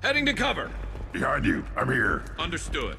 Heading to cover. Behind you. I'm here. Understood.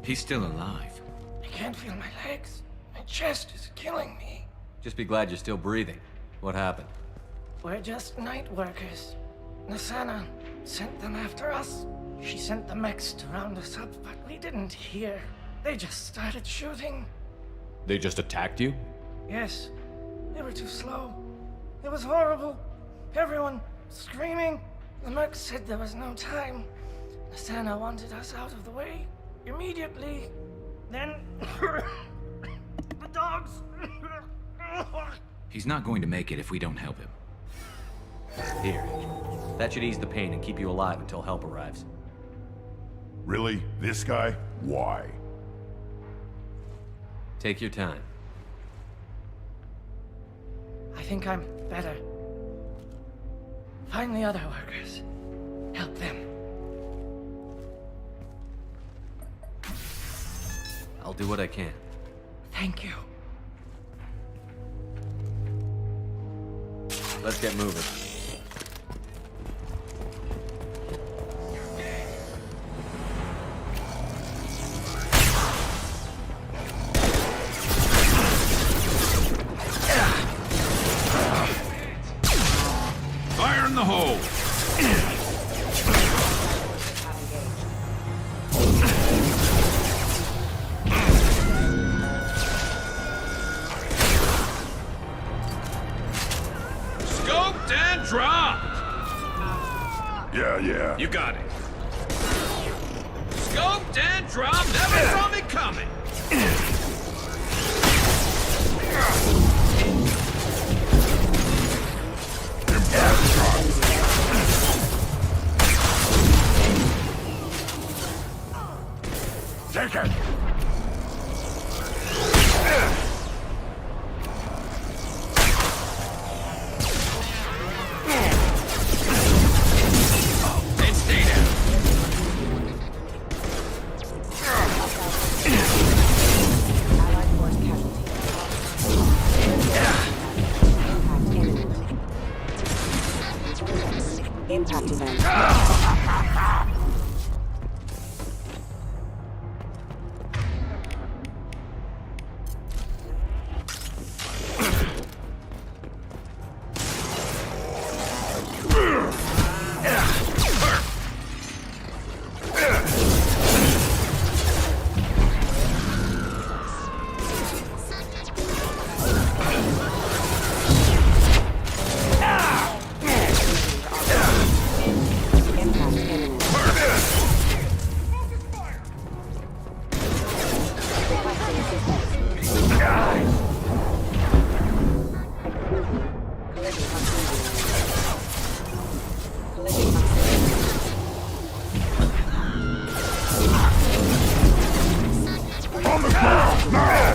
He's still alive. I can't feel my legs. My chest is killing me. Just be glad you're still breathing. What happened? We're just night workers. Nasana sent them after us. She sent the mechs to round us up, but we didn't hear. They just started shooting. They just attacked you? Yes, they were too slow. It was horrible. Everyone screaming. The mechs said there was no time. Nasana wanted us out of the way. Immediately. Then the dogs. He's not going to make it if we don't help him. Here. That should ease the pain and keep you alive until help arrives. Really? This guy? Why? Take your time. I think I'm better. Find the other workers. Help them. I'll do what I can. Thank you. Let's get moving. Fire in the hole! Scoped and dropped! Yeah. You got it. Scoped and dropped, never saw me coming! Take it! And stay down. Allied force casualty. Impact event. Impact imminent. Requesting assistance. Collision proximity. Collision proximity. On the ground! Now!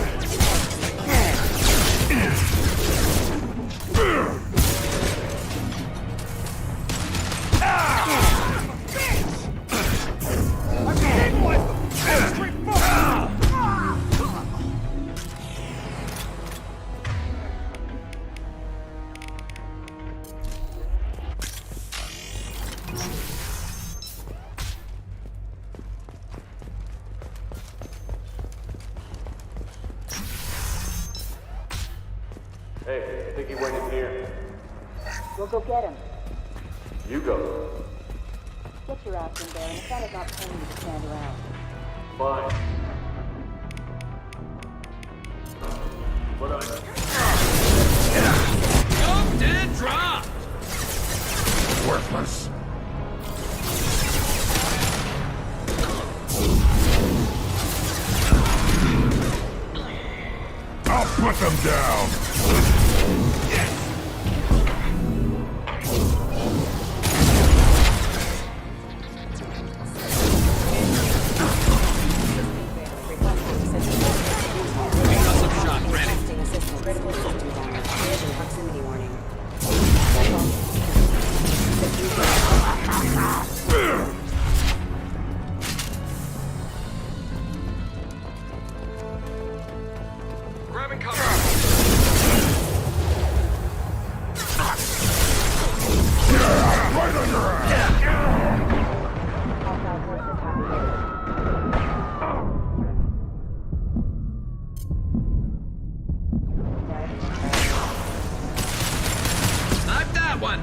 Hey, I think he went in here. We'll go get him. You go. Get your ass in there, and if that is not paying you to stand around. Fine. But Scoped and dropped! Worthless. I'll Put them down! Grabbing cover. Right on your ass! Hostile forces have begun. Knife that one.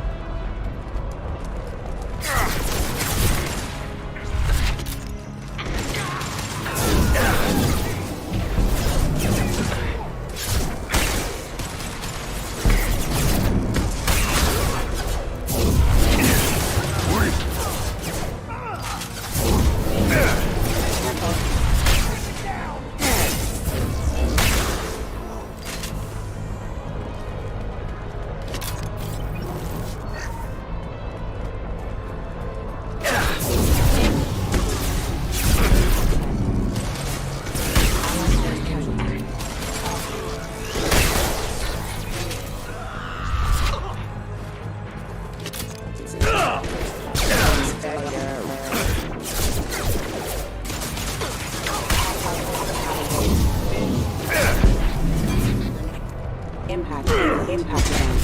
Impact zone.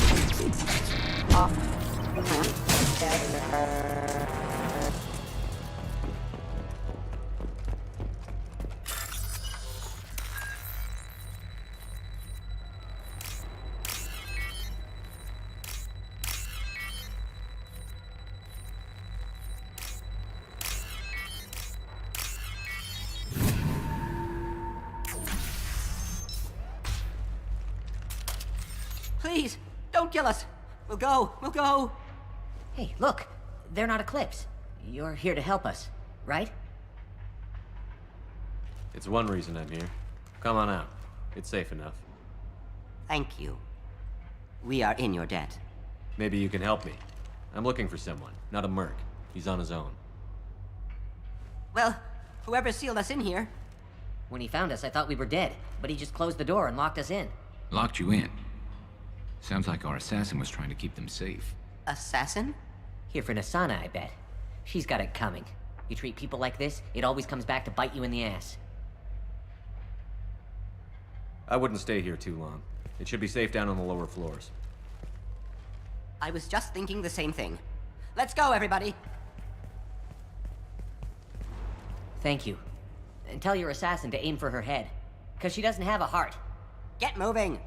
Off. Please, don't kill us. We'll go. We'll go. Hey, look. They're not Eclipse. You're here to help us, right? It's one reason I'm here. Come on out. It's safe enough. Thank you. We are in your debt. Maybe you can help me. I'm looking for someone, not a merc. He's on his own. Well, whoever sealed us in here. When he found us, I thought we were dead, but he just closed the door and locked us in. Locked you in. Sounds like our assassin was trying to keep them safe. Assassin? Here for Nasana, I bet. She's got it coming. You treat people like this, it always comes back to bite you in the ass. I wouldn't stay here too long. It should be safe down on the lower floors. I was just thinking the same thing. Let's go, everybody. Thank you. And tell your assassin to aim for her head. 'Cause she doesn't have a heart. Get moving.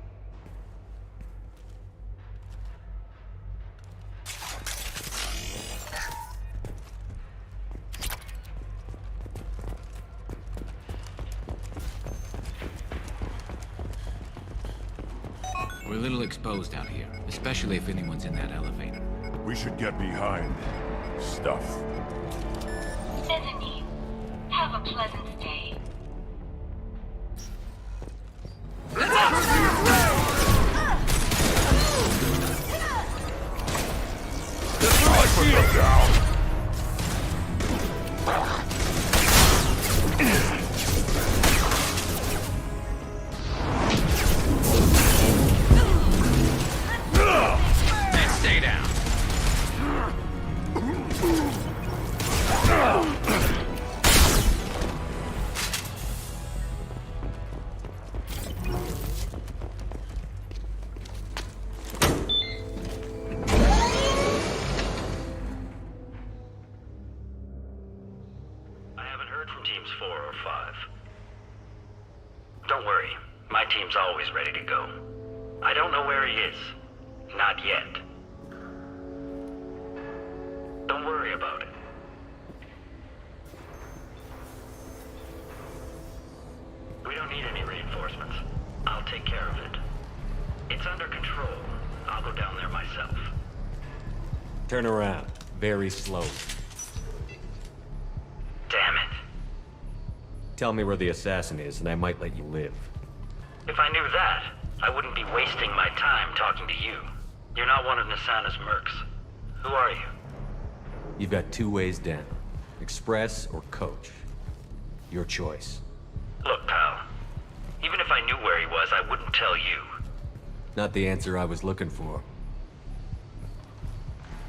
We're a little exposed out here, especially if anyone's in that elevator. We should get behind stuff. Bethany, have a pleasant stay. Put them down! And stay down. I haven't heard from teams 4 or 5. Don't worry, my team's always ready to go. I don't know where he is. Not yet. Don't worry about it. We don't need any reinforcements. I'll take care of it. It's under control. I'll go down there myself. Turn around. Very slow. Damn it. Tell me where the assassin is, and I might let you live. If I knew that, I wouldn't be wasting my time talking to you. You're not one of Nasana's mercs. Who are you? You've got two ways down. Express or coach. Your choice. Look, pal. Even if I knew where he was, I wouldn't tell you. Not the answer I was looking for.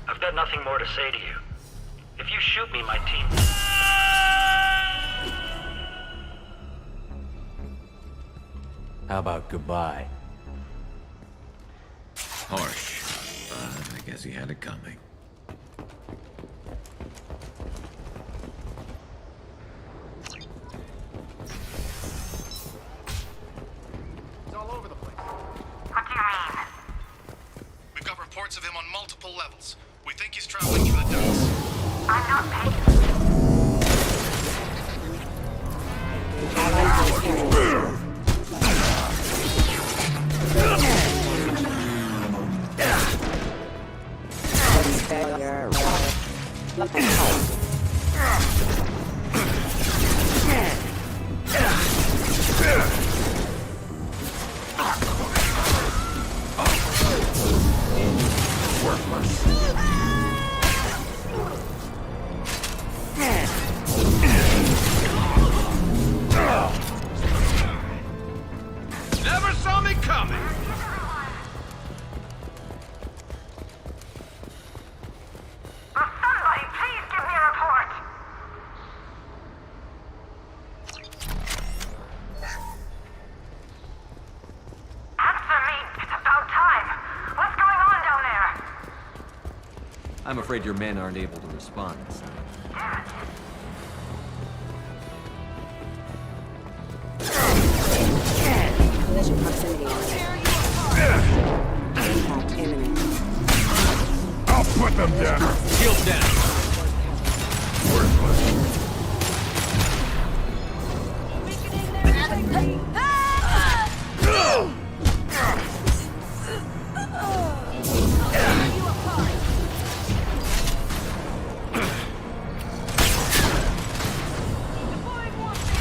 I've got nothing more to say to you. If you shoot me, my team... How about goodbye? Harsh, but I guess he had it coming. It's all over the place. What do you mean? We've got reports of him on multiple levels. We think he's traveling through the dumps. I'm not paying. Never saw me coming! Will somebody please give me a report? Answer me. It's about time. What's going on down there? I'm afraid your men aren't able to respond. Collision proximity. Impact imminent. I'll put them down. Shield down.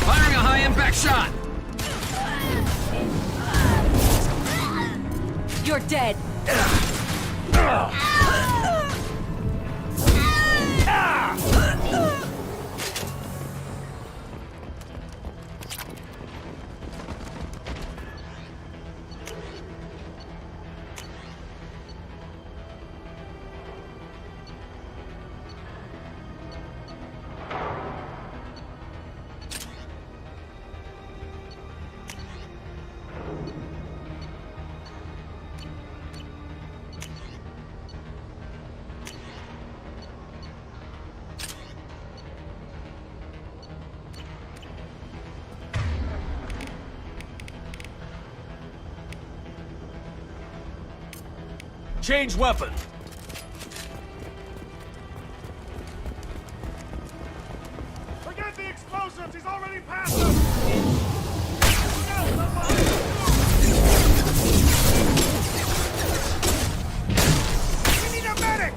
Firing a high-impact shot! You're dead. Change weapon! Forget the explosives! He's already past us! We need a medic!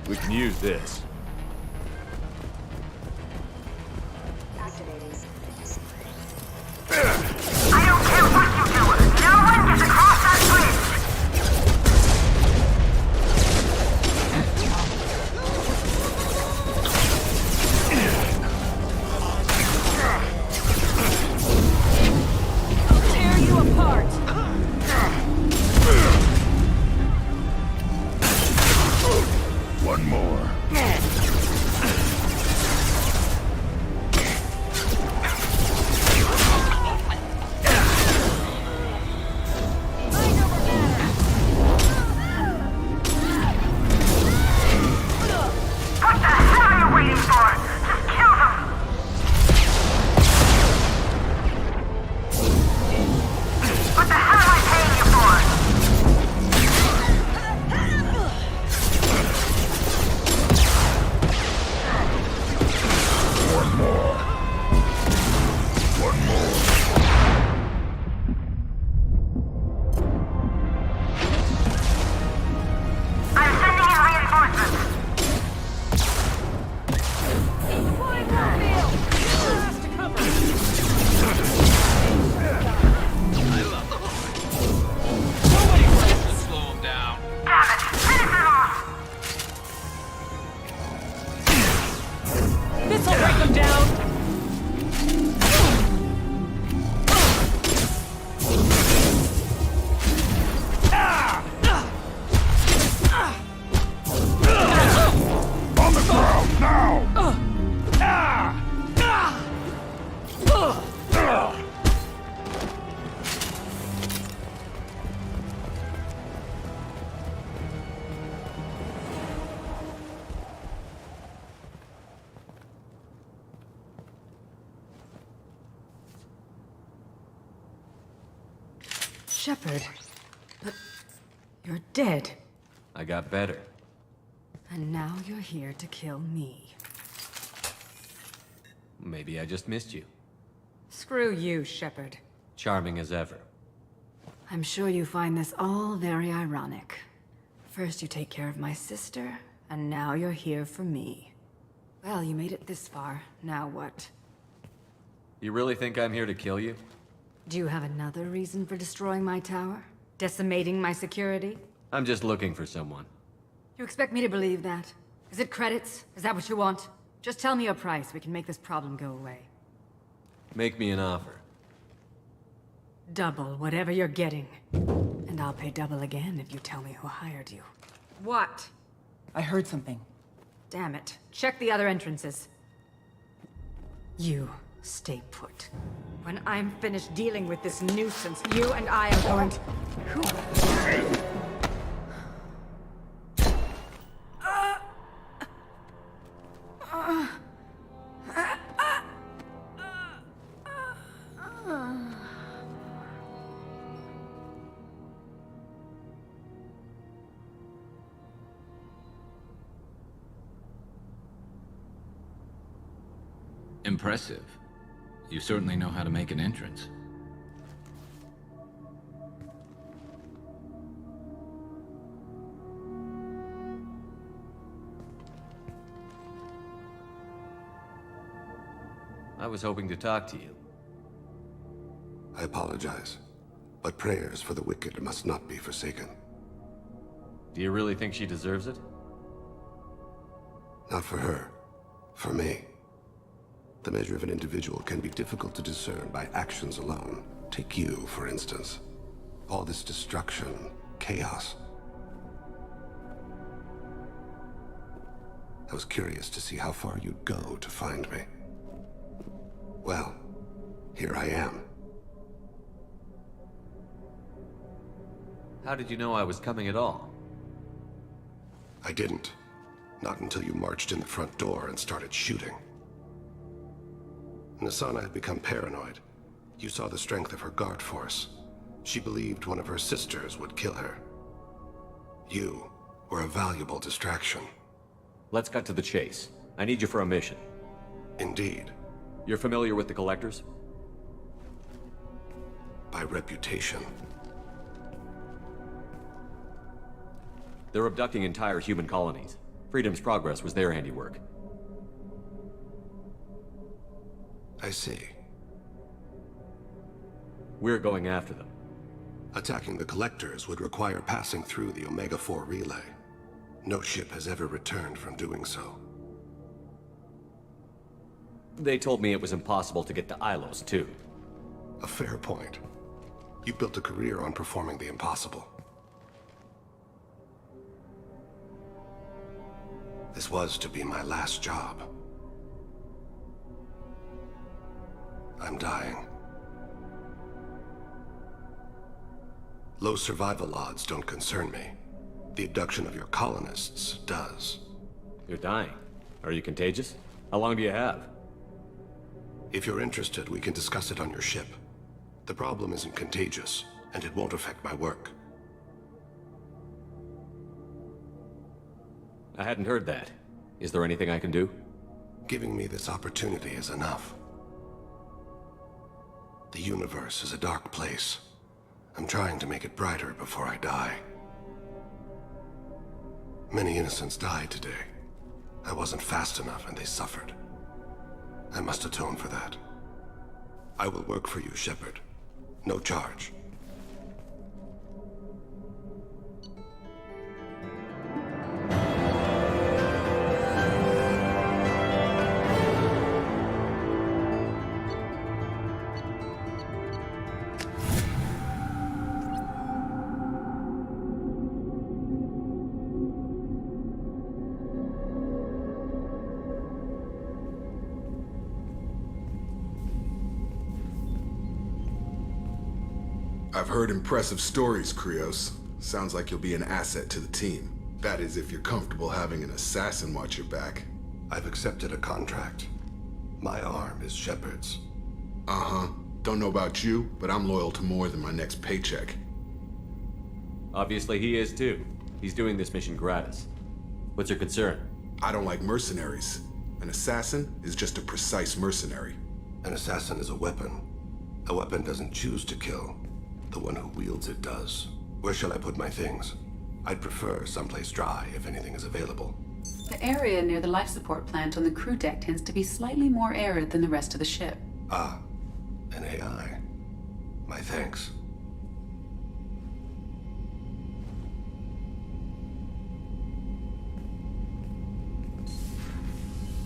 We can use this. Activating. What the hell are you waiting for? Just kill them! What the hell am I paying you for? I'm sending in reinforcements. Slow him down. Damn it! Finish them off! This'll break them down! On the ground now! Shepard. But you're dead. I got better. And now you're here to kill me. Maybe I just missed you. Screw you, Shepard. Charming as ever. I'm sure you find this all very ironic. First you take care of my sister, and now you're here for me. Well, you made it this far. Now what? You really think I'm here to kill you? Do you have another reason for destroying my tower? Decimating my security? I'm just looking for someone. You expect me to believe that? Is it credits? Is that what you want? Just tell me a price. We can make this problem go away. Make me an offer. Double whatever you're getting. And I'll pay double again if you tell me who hired you. What? I heard something. Damn it. Check the other entrances. You stay put. When I'm finished dealing with this nuisance, you and I are going to... Who? Impressive. You certainly know how to make an entrance. I was hoping to talk to you. I apologize, but prayers for the wicked must not be forsaken. Do you really think she deserves it? Not for her. For me. The measure of an individual can be difficult to discern by actions alone. Take you, for instance. All this destruction, chaos. I was curious to see how far you'd go to find me. Well, here I am. How did you know I was coming at all? I didn't. Not until you marched in the front door and started shooting. Nasana had become paranoid. You saw the strength of her guard force. She believed one of her sisters would kill her. You were a valuable distraction. Let's cut to the chase. I need you for a mission. Indeed. You're familiar with the Collectors? By reputation. They're abducting entire human colonies. Freedom's Progress was their handiwork. I see. We're going after them. Attacking the Collectors would require passing through the Omega-4 relay. No ship has ever returned from doing so. They told me it was impossible to get to Ilos, too. A fair point. You built a career on performing the impossible. This was to be my last job. I'm dying. Low survival odds don't concern me. The abduction of your colonists does. You're dying. Are you contagious? How long do you have? If you're interested, we can discuss it on your ship. The problem isn't contagious, and it won't affect my work. I hadn't heard that. Is there anything I can do? Giving me this opportunity is enough. The universe is a dark place. I'm trying to make it brighter before I die. Many innocents died today. I wasn't fast enough and they suffered. I must atone for that. I will work for you, Shepard. No charge. I've heard impressive stories, Krios. Sounds like you'll be an asset to the team. That is, if you're comfortable having an assassin watch your back. I've accepted a contract. My arm is Shepard's. Uh-huh. Don't know about you, but I'm loyal to more than my next paycheck. Obviously he is too. He's doing this mission gratis. What's your concern? I don't like mercenaries. An assassin is just a precise mercenary. An assassin is a weapon. A weapon doesn't choose to kill. The one who wields it does. Where shall I put my things? I'd prefer someplace dry if anything is available. The area near the life support plant on the crew deck tends to be slightly more arid than the rest of the ship. Ah, an AI. My thanks.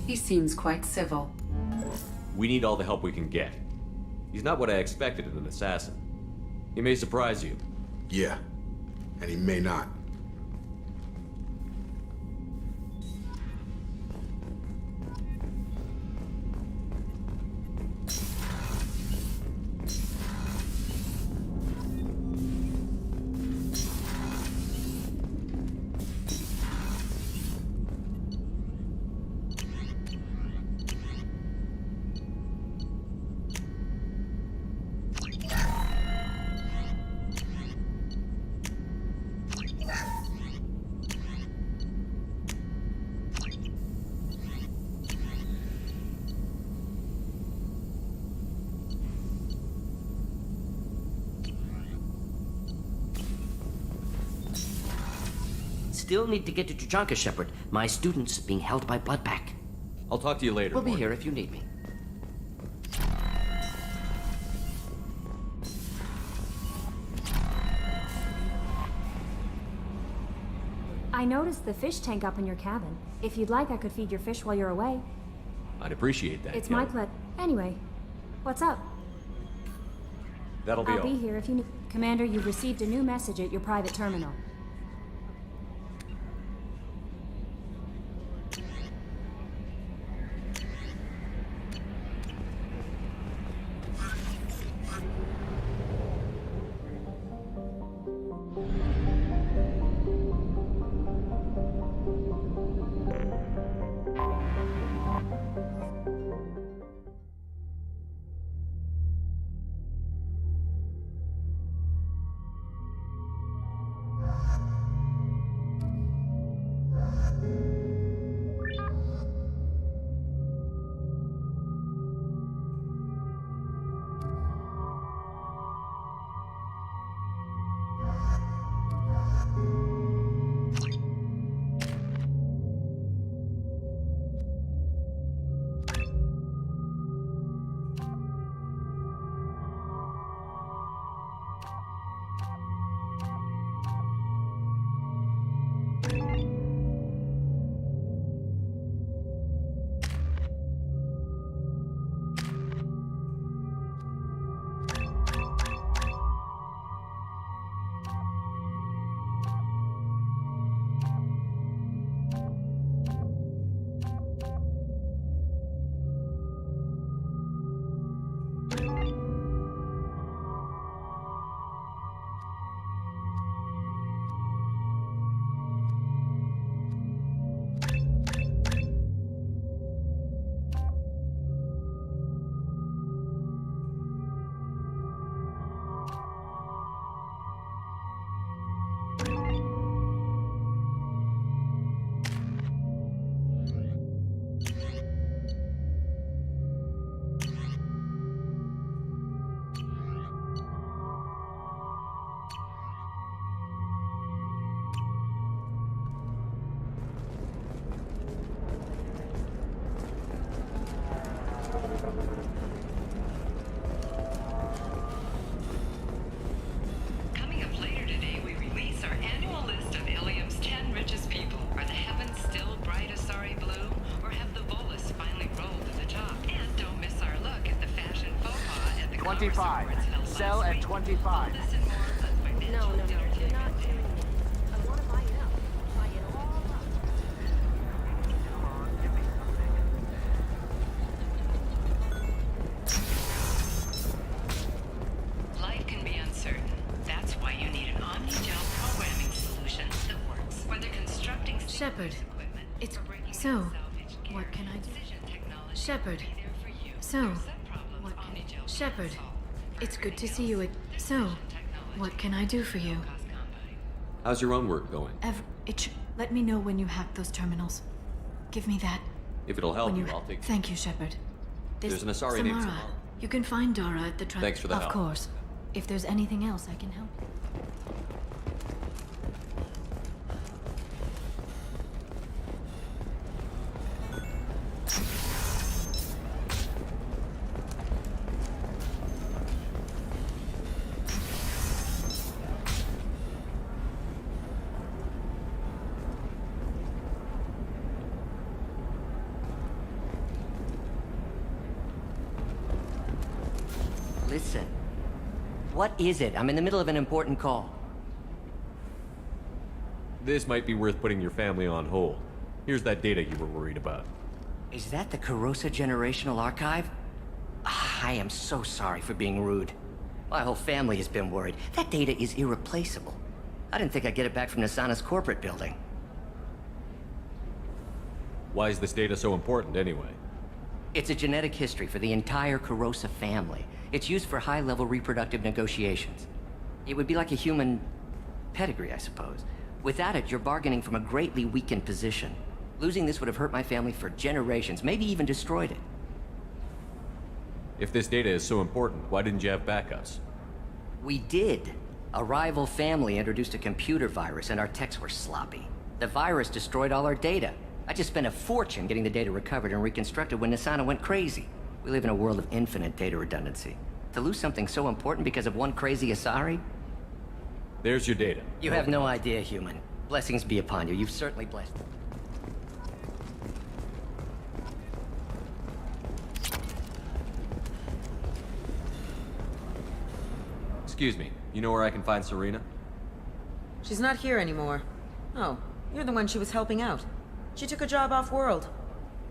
He seems quite civil. We need all the help we can get. He's not what I expected in an assassin. He may surprise you. Yeah, and he may not. Still need to get to Tuchanka, Shepard. My student's being held by Bloodback. I'll talk to you later. We'll be Morgan. here if you need me. I noticed the fish tank up in your cabin. If you'd like, I could feed your fish while you're away. I'd appreciate that. It's my Kelly. pleasure. Anyway, what's up? That'll be I'll all. be here if you need. Commander, you've received a new message at your private terminal. 25. Sell at 25. No, you're not doing it. I want to buy it up. Buy it all up. Life can be uncertain. That's why you need an omni-gel programming solution that works. Whether constructing Shepard, it's so. What can I do? Shepard, so. What can Shepard, it's good to see you. So, what can I do for you? How's your own work going? Let me know when you hack those terminals. Give me that. If it'll help you, I'll take. Thank you, Shepard. There's an Asari named Samara. You can find Dara at the Thanks for the help. Of course. If there's anything else I can help. Listen. What is it? I'm in the middle of an important call. This might be worth putting your family on hold. Here's that data you were worried about. Is that the Kurosa Generational Archive? I am so sorry for being rude. My whole family has been worried. That data is irreplaceable. I didn't think I'd get it back from Nasana's corporate building. Why is this data so important, anyway? It's a genetic history for the entire Kurosa family. It's used for high-level reproductive negotiations. It would be like a human pedigree, I suppose. Without it, you're bargaining from a greatly weakened position. Losing this would have hurt my family for generations, maybe even destroyed it. If this data is so important, why didn't you have backups? We did. A rival family introduced a computer virus and our techs were sloppy. The virus destroyed all our data. I just spent a fortune getting the data recovered and reconstructed when Nasana went crazy. We live in a world of infinite data redundancy. To lose something so important because of one crazy Asari? There's your data. You have no idea, human. Blessings be upon you. You've certainly blessed. Excuse me, you know where I can find Serena? She's not here anymore. Oh, you're the one she was helping out. She took a job off-world.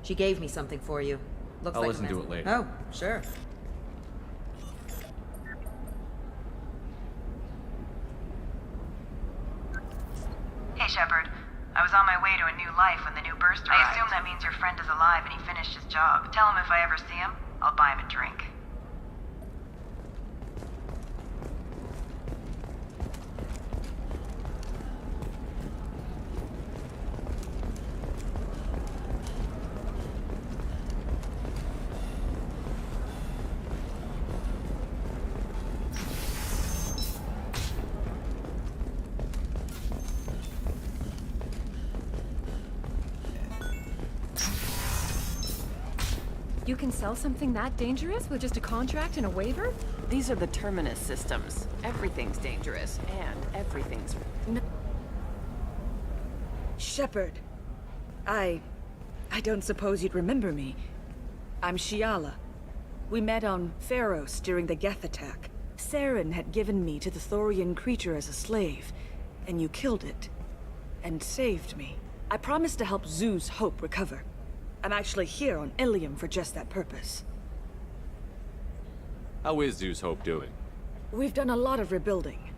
She gave me something for you. Looks I'll like listen to it later. Oh, sure. Hey, Shepard. I was on my way to a new life when the new burst arrived. I assume that means your friend is alive and he finished his job. Tell him if I ever see him, I'll buy him a drink. You can sell something that dangerous with just a contract and a waiver? These are the Terminus systems. Everything's dangerous, and everything's... Shepard. I don't suppose you'd remember me. I'm Shiala. We met on Pharos during the Geth attack. Saren had given me to the Thorian creature as a slave, and you killed it. And saved me. I promised to help Zeus Hope recover. I'm actually here on Ilium for just that purpose. How is Zeus Hope doing? We've done a lot of rebuilding.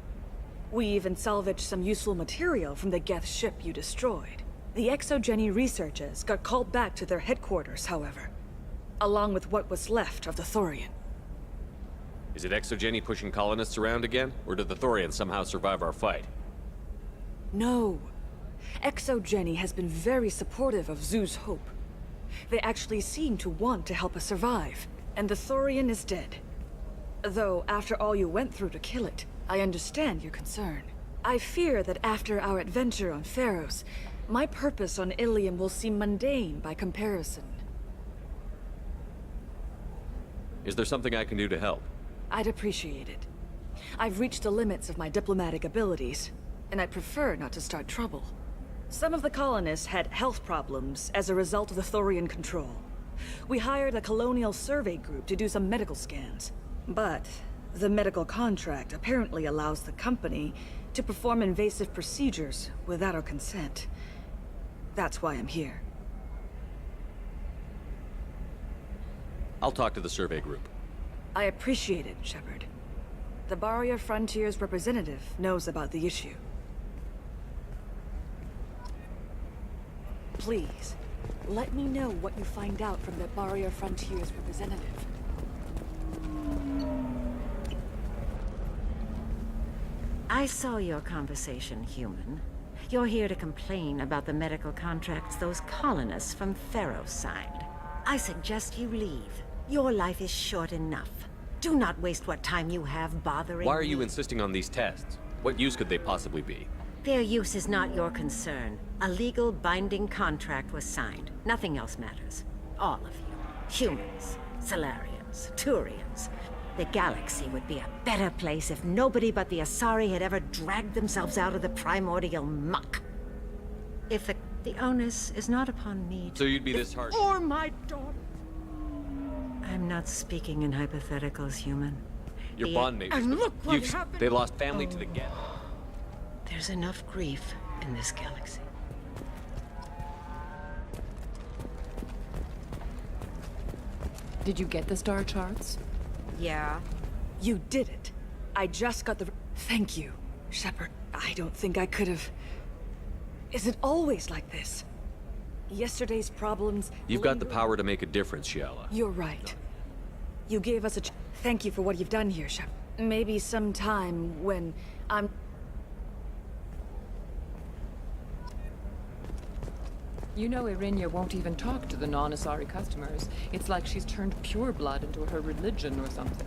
We even salvaged some useful material from the Geth ship you destroyed. The Exogeny researchers got called back to their headquarters, however, along with what was left of the Thorian. Is it Exogeny pushing colonists around again? Or did the Thorians somehow survive our fight? No. Exogeny has been very supportive of Zeus Hope. They actually seem to want to help us survive, and the Thorian is dead. Though, after all you went through to kill it, I understand your concern. I fear that after our adventure on Pharos, my purpose on Ilium will seem mundane by comparison. Is there something I can do to help? I'd appreciate it. I've reached the limits of my diplomatic abilities, and I prefer not to start trouble. Some of the colonists had health problems as a result of the Thorian control. We hired a colonial survey group to do some medical scans. But the medical contract apparently allows the company to perform invasive procedures without our consent. That's why I'm here. I'll talk to the survey group. I appreciate it, Shepard. The Barrier Frontiers representative knows about the issue. Please, let me know what you find out from the Barrier Frontiers representative. I saw your conversation, human. You're here to complain about the medical contracts those colonists from Theros signed. I suggest you leave. Your life is short enough. Do not waste what time you have bothering Why are you me. insisting on these tests? What use could they possibly be? Their use is not your concern. A legal binding contract was signed. Nothing else matters. All of you. Humans, Solarians, Turians. The galaxy would be a better place if nobody but the Asari had ever dragged themselves out of the primordial muck. If the onus is not upon me to... So you'd be this harsh? Or my daughter. I'm not speaking in hypotheticals, human. Your bondmates. And look what happened. They lost family to the get. There's enough grief in this galaxy. Did you get the star charts? Yeah. You did it. I just got the... Thank you, Shepard. I don't think I could have... Is it always like this? Yesterday's problems... You've got the power to make a difference, Shiala. You're right. You gave us a... Thank you for what you've done here, Shepard. Maybe sometime when I'm... You know Irinia won't even talk to the non-Asari customers. It's like she's turned pure blood into her religion or something.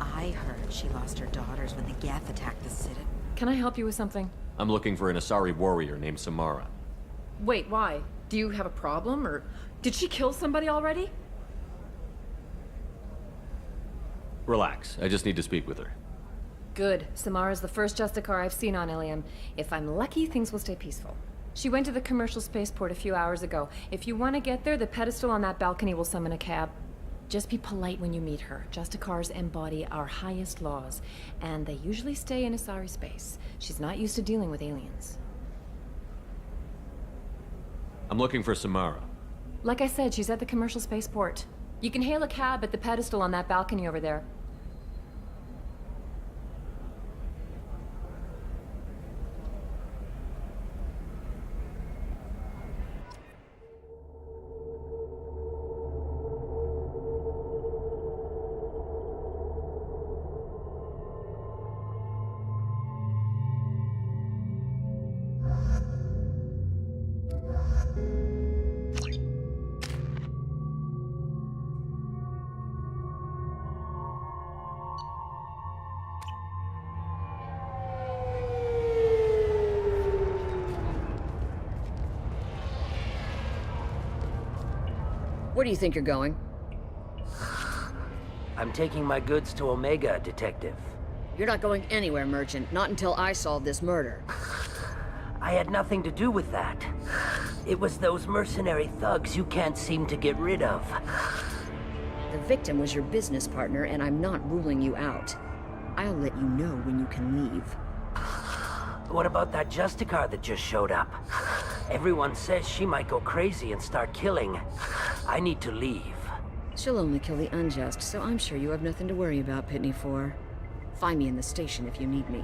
I heard she lost her daughters when the Geth attacked the city. Can I help you with something? I'm looking for an Asari warrior named Samara. Wait, why? Do you have a problem, or did she kill somebody already? Relax, I just need to speak with her. Good. Samara's the first Justicar I've seen on Ilium. If I'm lucky, things will stay peaceful. She went to the commercial spaceport a few hours ago. If you want to get there, the pedestal on that balcony will summon a cab. Just be polite when you meet her. Justicars embody our highest laws, and they usually stay in Asari space. She's not used to dealing with aliens. I'm looking for Samara. Like I said, she's at the commercial spaceport. You can hail a cab at the pedestal on that balcony over there. Where do you think you're going? I'm taking my goods to Omega, Detective. You're not going anywhere, Merchant. Not until I solve this murder. I had nothing to do with that. It was those mercenary thugs you can't seem to get rid of. The victim was your business partner, and I'm not ruling you out. I'll let you know when you can leave. What about that Justicar that just showed up? Everyone says she might go crazy and start killing. I need to leave. She'll only kill the unjust, so I'm sure you have nothing to worry about, Pitney 4. Find me in the station if you need me.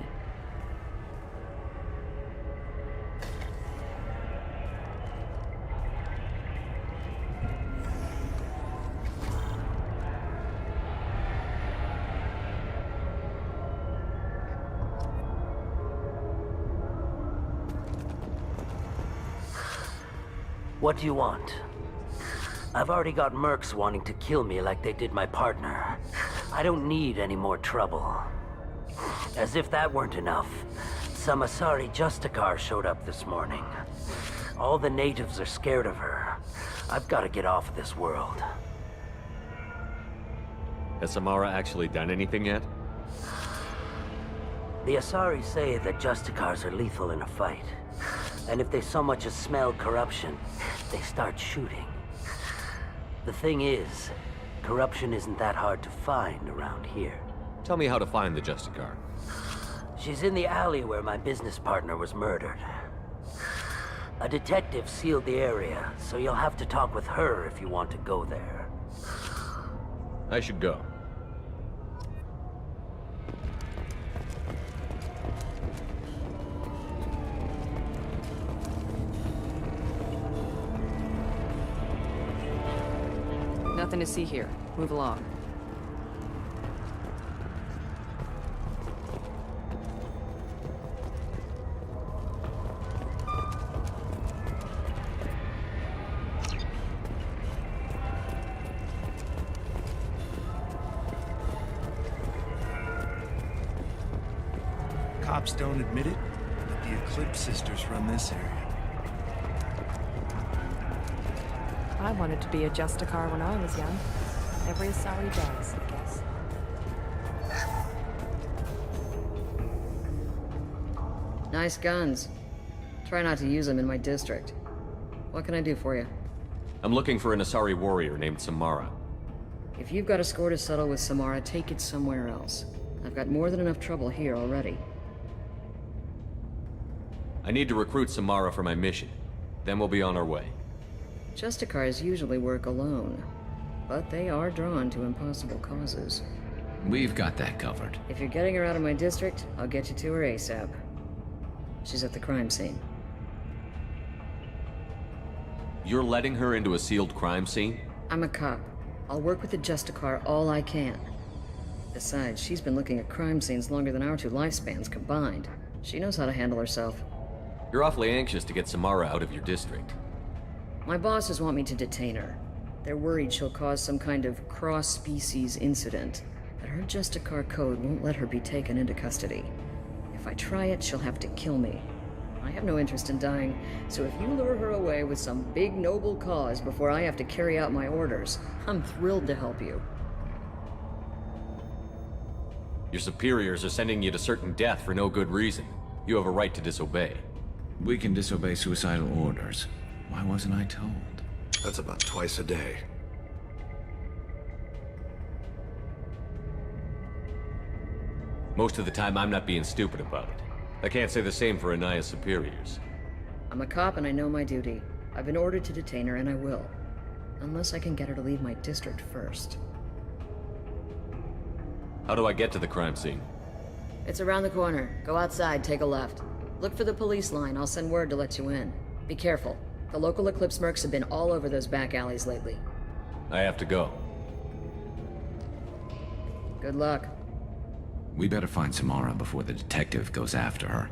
What do you want? I've already got mercs wanting to kill me like they did my partner. I don't need any more trouble. As if that weren't enough, some Asari Justicar showed up this morning. All the natives are scared of her. I've got to get off of this world. Has Samara actually done anything yet? The Asari say that Justicars are lethal in a fight. And if they so much as smell corruption, they start shooting. The thing is, Corruption isn't that hard to find around here. Tell me how to find the Justicar. She's in the alley where my business partner was murdered. A detective sealed the area, so you'll have to talk with her if you want to go there. I should go. Nothing to see here. Move along. Cops don't admit it, but the Eclipse sisters run this area. I wanted to be a Justicar when I was young. Every Asari does, I guess. Nice guns. Try not to use them in my district. What can I do for you? I'm looking for an Asari warrior named Samara. If you've got a score to settle with Samara, take it somewhere else. I've got more than enough trouble here already. I need to recruit Samara for my mission. Then we'll be on our way. Justicars usually work alone, but they are drawn to impossible causes. We've got that covered. If you're getting her out of my district, I'll get you to her ASAP. She's at the crime scene. You're letting her into a sealed crime scene? I'm a cop. I'll work with the Justicar all I can. Besides, she's been looking at crime scenes longer than our two lifespans combined. She knows how to handle herself. You're awfully anxious to get Samara out of your district. My bosses want me to detain her. They're worried she'll cause some kind of cross-species incident, but her Justicar code won't let her be taken into custody. If I try it, she'll have to kill me. I have no interest in dying, so if you lure her away with some big noble cause before I have to carry out my orders, I'm thrilled to help you. Your superiors are sending you to certain death for no good reason. You have a right to disobey. We can disobey suicidal orders. Why wasn't I told? That's about twice a day. Most of the time, I'm not being stupid about it. I can't say the same for Anaya's superiors. I'm a cop and I know my duty. I've been ordered to detain her and I will. Unless I can get her to leave my district first. How do I get to the crime scene? It's around the corner. Go outside, take a left. Look for the police line. I'll send word to let you in. Be careful. The local Eclipse mercs have been all over those back alleys lately. I have to go. Good luck. We better find Samara before the detective goes after her.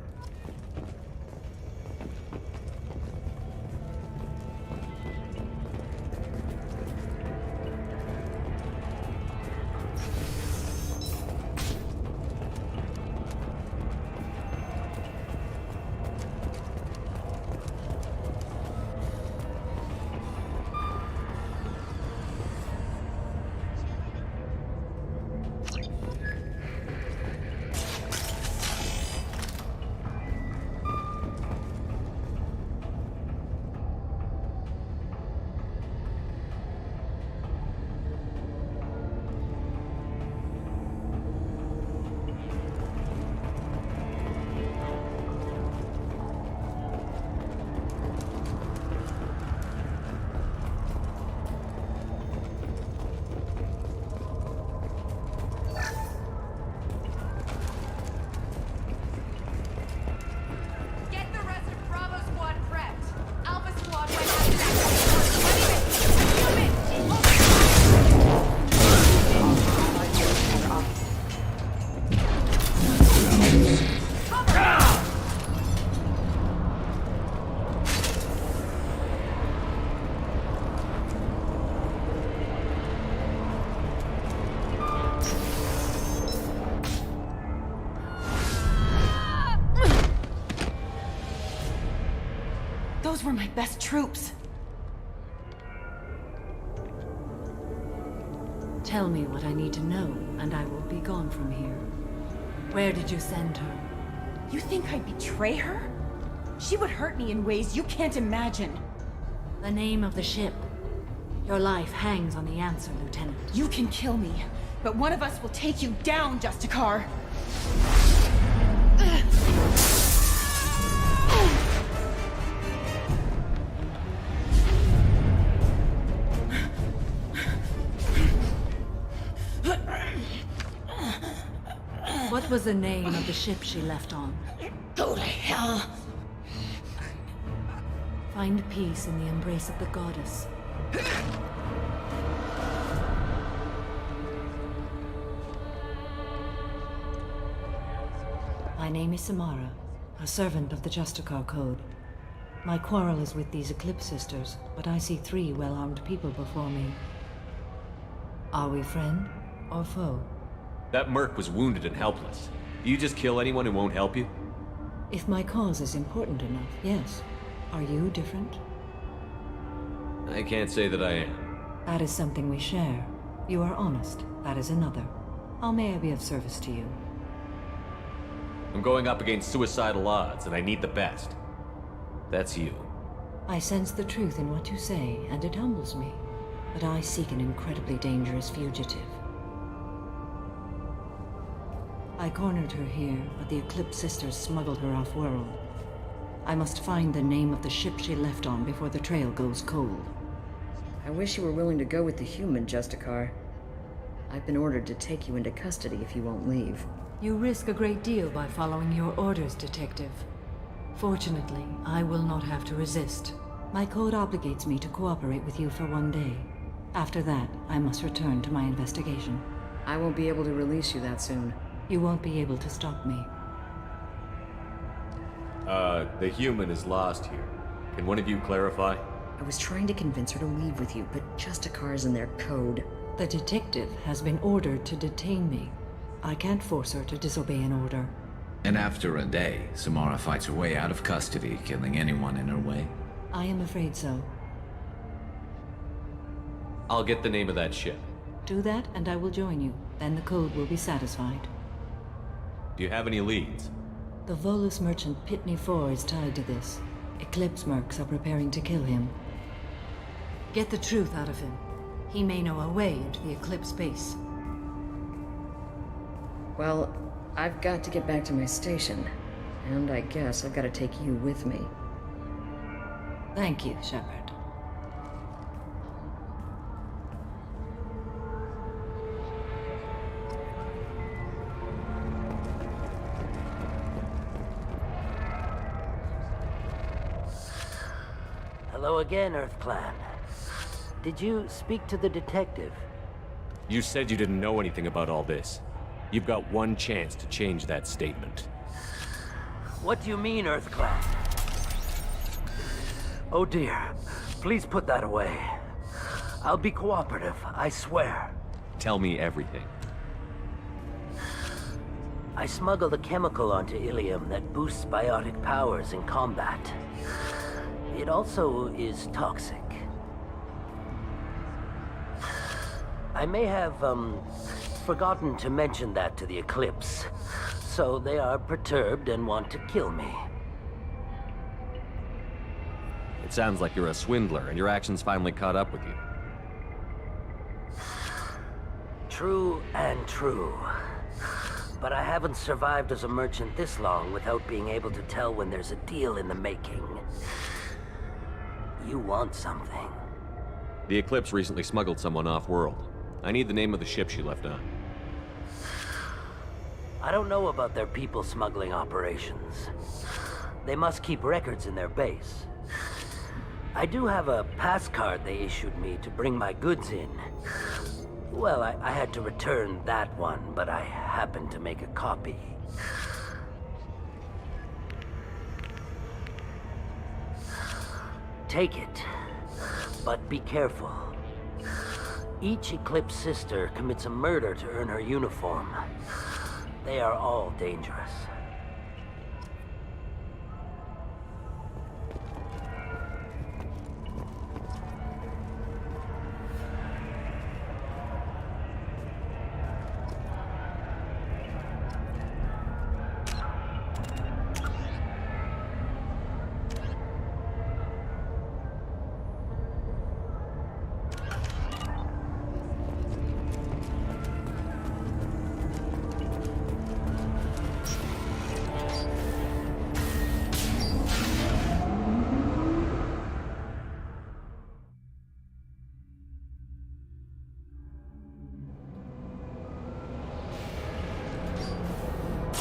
Those were my best troops. Tell me what I need to know, and I will be gone from here. Where did you send her? You think I'd betray her? She would hurt me in ways you can't imagine. The name of the ship. Your life hangs on the answer, Lieutenant. You can kill me, but one of us will take you down, Justicar. What was the name of the ship she left on? Go to hell. Find peace in the embrace of the goddess. My name is Samara, a servant of the Justicar Code. My quarrel is with these Eclipse Sisters, but I see 3 well-armed people before me. Are we friend or foe? That merc was wounded and helpless. Do you just kill anyone who won't help you? If my cause is important enough, yes. Are you different? I can't say that I am. That is something we share. You are honest. That is another. How may I be of service to you? I'm going up against suicidal odds, and I need the best. That's you. I sense the truth in what you say, and it humbles me. But I seek an incredibly dangerous fugitive. I cornered her here, but the Eclipse Sisters smuggled her off-world. I must find the name of the ship she left on before the trail goes cold. I wish you were willing to go with the human, Justicar. I've been ordered to take you into custody if you won't leave. You risk a great deal by following your orders, Detective. Fortunately, I will not have to resist. My code obligates me to cooperate with you for 1 day. After that, I must return to my investigation. I won't be able to release you that soon. You won't be able to stop me. The human is lost here. Can one of you clarify? I was trying to convince her to leave with you, but Justicar's in their code. The detective has been ordered to detain me. I can't force her to disobey an order. And after a day, Samara fights her way out of custody, killing anyone in her way? I am afraid so. I'll get the name of that ship. Do that, and I will join you. Then the code will be satisfied. Do you have any leads? The Volus merchant Pitney 4 is tied to this. Eclipse mercs are preparing to kill him. Get the truth out of him. He may know a way into the Eclipse base. Well, I've got to get back to my station. And I guess I've got to take you with me. Thank you, Shepard. Hello again, Earth Clan. Did you speak to the detective? You said you didn't know anything about all this. You've got 1 chance to change that statement. What do you mean, Earth Clan? Oh dear. Please put that away. I'll be cooperative, I swear. Tell me everything. I smuggled a chemical onto Ilium that boosts biotic powers in combat. It also is toxic. I may have, forgotten to mention that to the Eclipse, so they are perturbed and want to kill me. It sounds like you're a swindler, and your actions finally caught up with you. True and true. But I haven't survived as a merchant this long without being able to tell when there's a deal in the making. You want something. The Eclipse recently smuggled someone off-world. I need the name of the ship she left on. I don't know about their people smuggling operations. They must keep records in their base. I do have a pass card they issued me to bring my goods in. Well, I had to return that one, but I happened to make a copy. Take it, but be careful. Each Eclipse sister commits a murder to earn her uniform. They are all dangerous.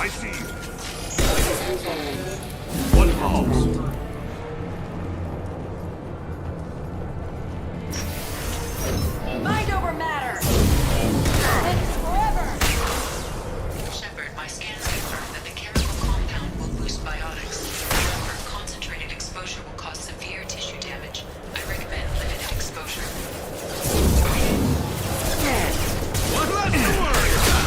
I see you. What calls? Mind over matter! It's forever! Shepard, my scans confirm that the chemical compound will boost biotics. However, concentrated exposure will cause severe tissue damage. I recommend limited exposure. What left to worry about?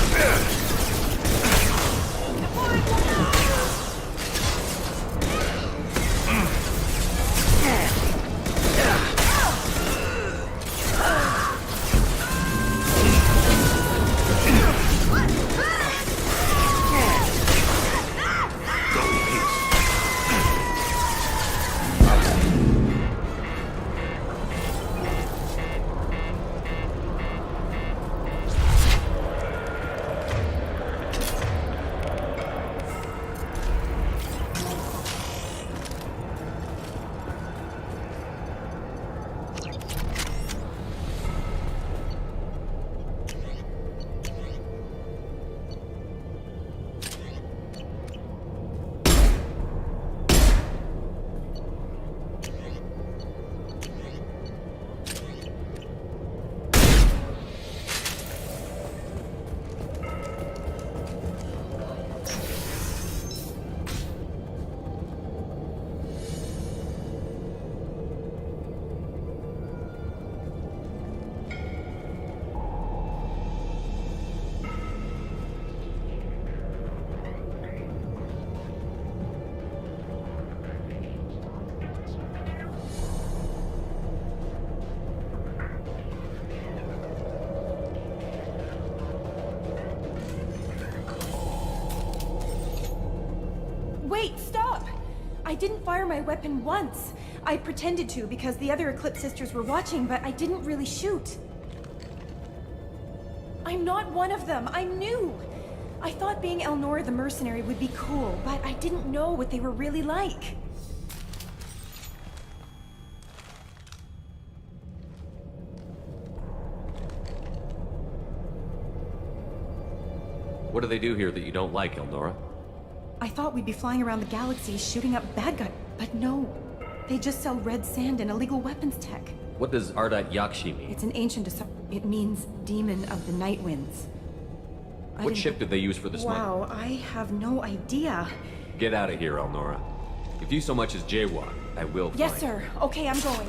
Wait, stop! I didn't fire my weapon once. I pretended to because the other Eclipse sisters were watching, but I didn't really shoot. I'm not one of them. I'm new. I thought being Elnora the mercenary would be cool, but I didn't know what they were really like. What do they do here that you don't like, Elnora? I thought we'd be flying around the galaxy shooting up bad guys, but no. They just sell red sand and illegal weapons tech. What does Ardat Yakshi mean? It's an ancient it means demon of the night winds. What ship did they use for this money? Wow, I have no idea. Get out of here, Elnora. If you so much as jaywalk, I will Yes, find sir. Okay, I'm going.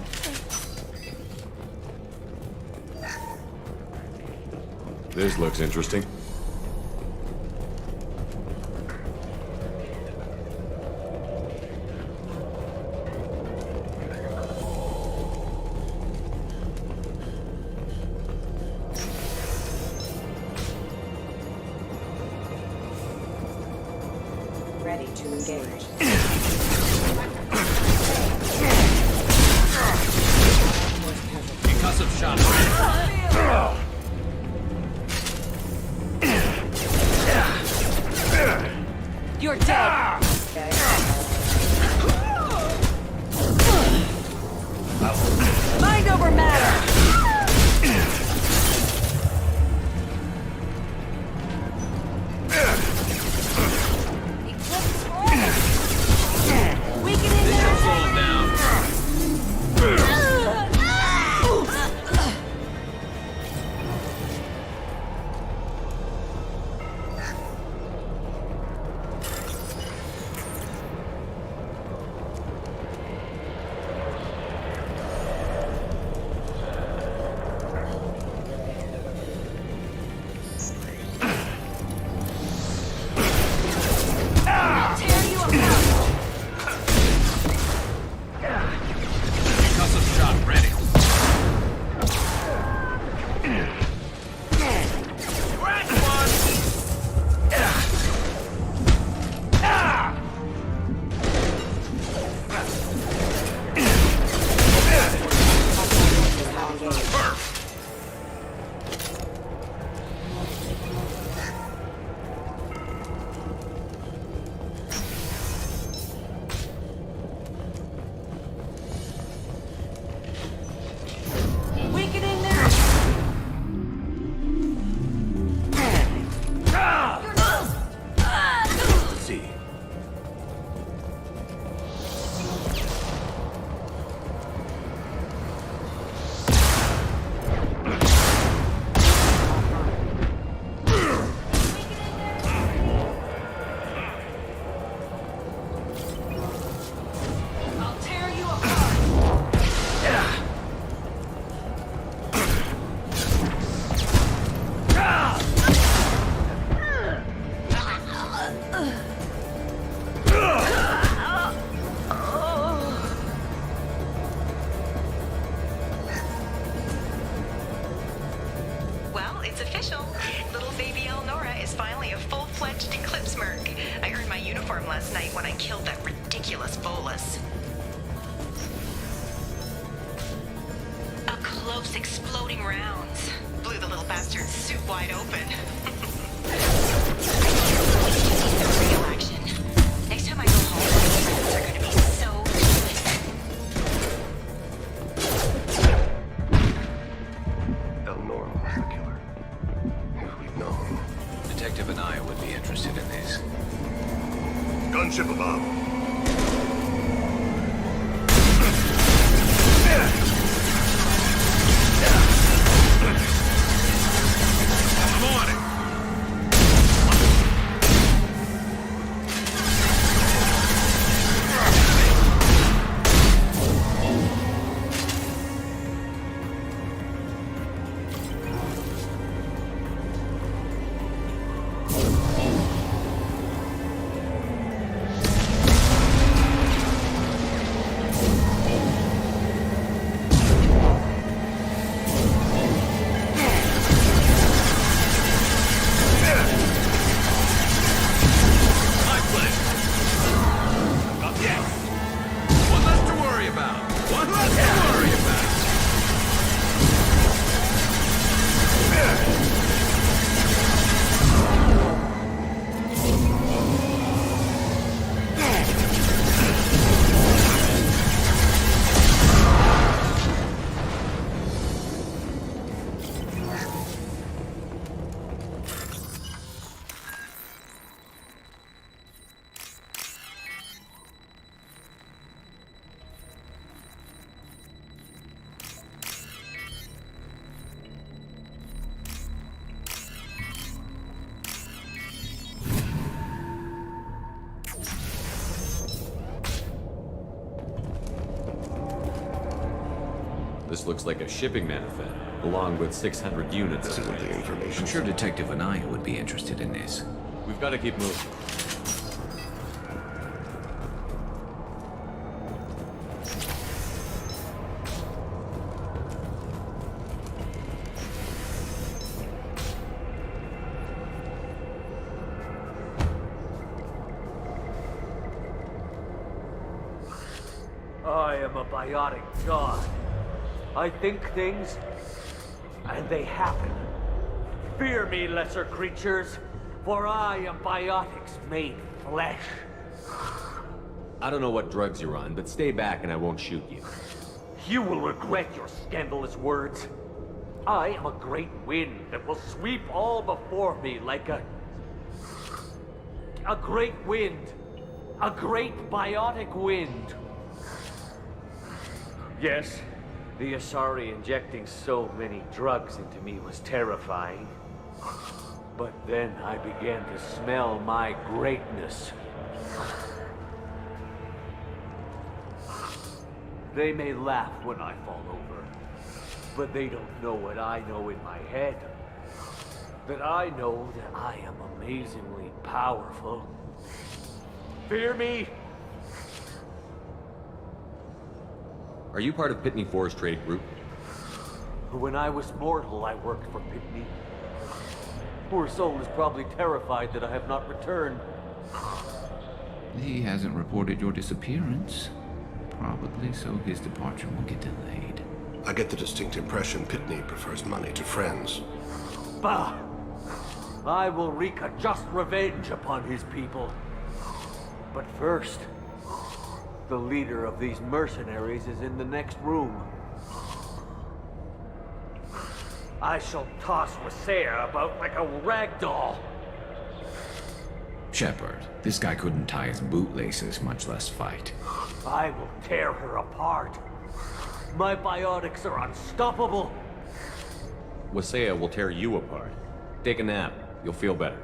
This looks interesting. Ready to engage. Concussive shot. You're dead. Mind over matter. it's official. Little baby Elnora is finally a full-fledged Eclipse merc. I earned my uniform last night when I killed that ridiculous bolus. Up close, exploding rounds. Blew the little bastard's suit wide open. Real action. Next time I go home, my friends are gonna be so Elnora was the killer. If we'd known. Detective and I would be interested in this. Gunship above. I'm on it. This looks like a shipping manifest, along with 600 units. This isn't the information. I'm sure Detective and I would be interested in this. We've got to keep moving. I am a biotic god. I think things, and they happen. Fear me, lesser creatures, for I am biotics made flesh. I don't know what drugs you're on, but stay back and I won't shoot you. You will regret your scandalous words. I am a great wind that will sweep all before me like a great wind. A great biotic wind. Yes, the Asari injecting so many drugs into me was terrifying. But then I began to smell my greatness. They may laugh when I fall over, but they don't know what I know in my head. That I know that I am amazingly powerful. Fear me? Are you part of Pitney Forest Trade Group? When I was mortal, I worked for Pitney. Poor soul is probably terrified that I have not returned. He hasn't reported your disappearance. Probably so his departure will get delayed. I get the distinct impression Pitney prefers money to friends. Bah! I will wreak a just revenge upon his people. But first, the leader of these mercenaries is in the next room. I shall toss Wasea about like a rag doll. Shepard, this guy couldn't tie his bootlaces, much less fight. I will tear her apart. My biotics are unstoppable. Wasea will tear you apart. Take a nap. You'll feel better.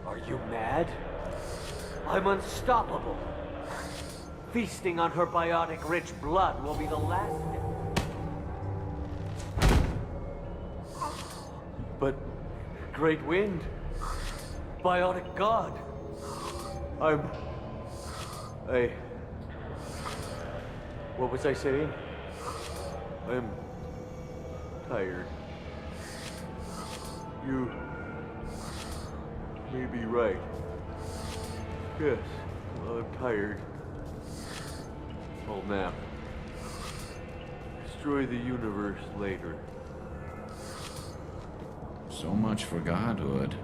Are you mad? I'm unstoppable. Feasting on her biotic-rich blood will be the last. But, Great Wind, biotic god, what was I saying? I'm tired. You may be right. Yes, well, I'm tired. I'll nap. Destroy the universe later. So much for godhood.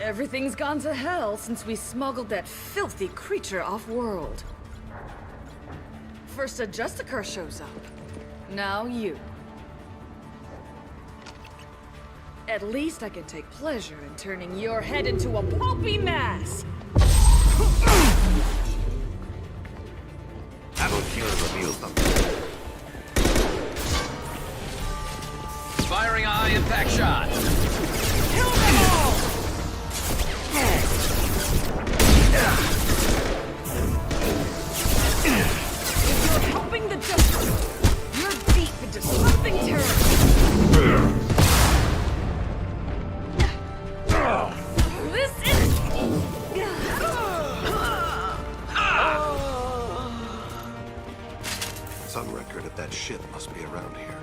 Everything's gone to hell since we smuggled that filthy creature off-world. First a Justicar shows up. Now you. At least I can take pleasure in turning your head into a pulpy mass! I will kill the mimolёtom. Firing a high-impact shot! Kill them all! If you're helping the Justice, you're deep into something terrible. Some record of that ship must be around here.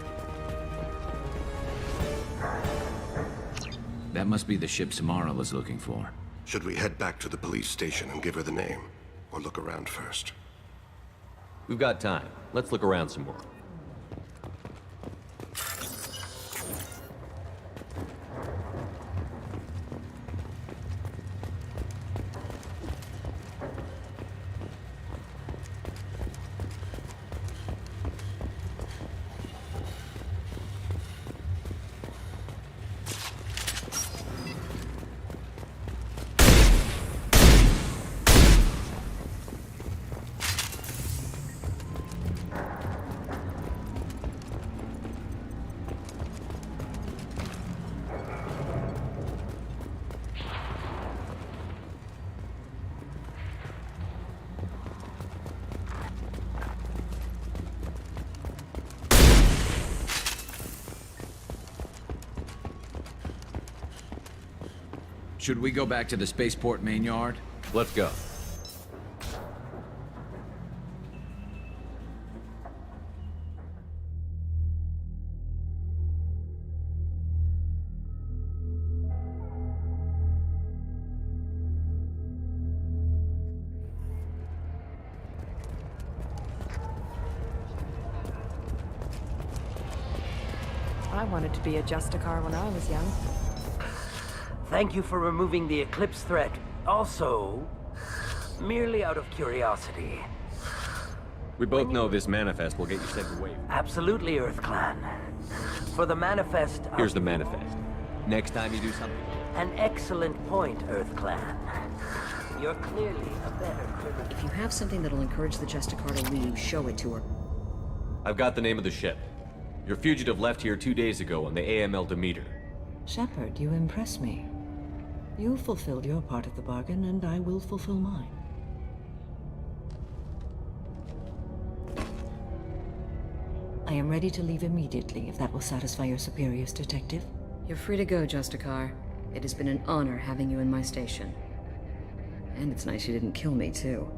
That must be the ship Samara was looking for. Should we head back to the police station and give her the name? Or look around first? We've got time. Let's look around some more. Should we go back to the spaceport main yard? Let's go. I wanted to be a Justicar when I was young. Thank you for removing the Eclipse threat. Also, merely out of curiosity. We both know this manifest will get you sent away. Absolutely, Earth Clan. For the manifest... Here's the manifest. Next time you do something... An excellent point, Earth Clan. You're clearly a better criminal. If you have something that'll encourage the Justicar to leave, show it to her. I've got the name of the ship. Your fugitive left here 2 days ago on the AML Demeter. Shepard, you impress me. You fulfilled your part of the bargain, and I will fulfill mine. I am ready to leave immediately, if that will satisfy your superiors, Detective. You're free to go, Justicar. It has been an honor having you in my station. And it's nice you didn't kill me, too.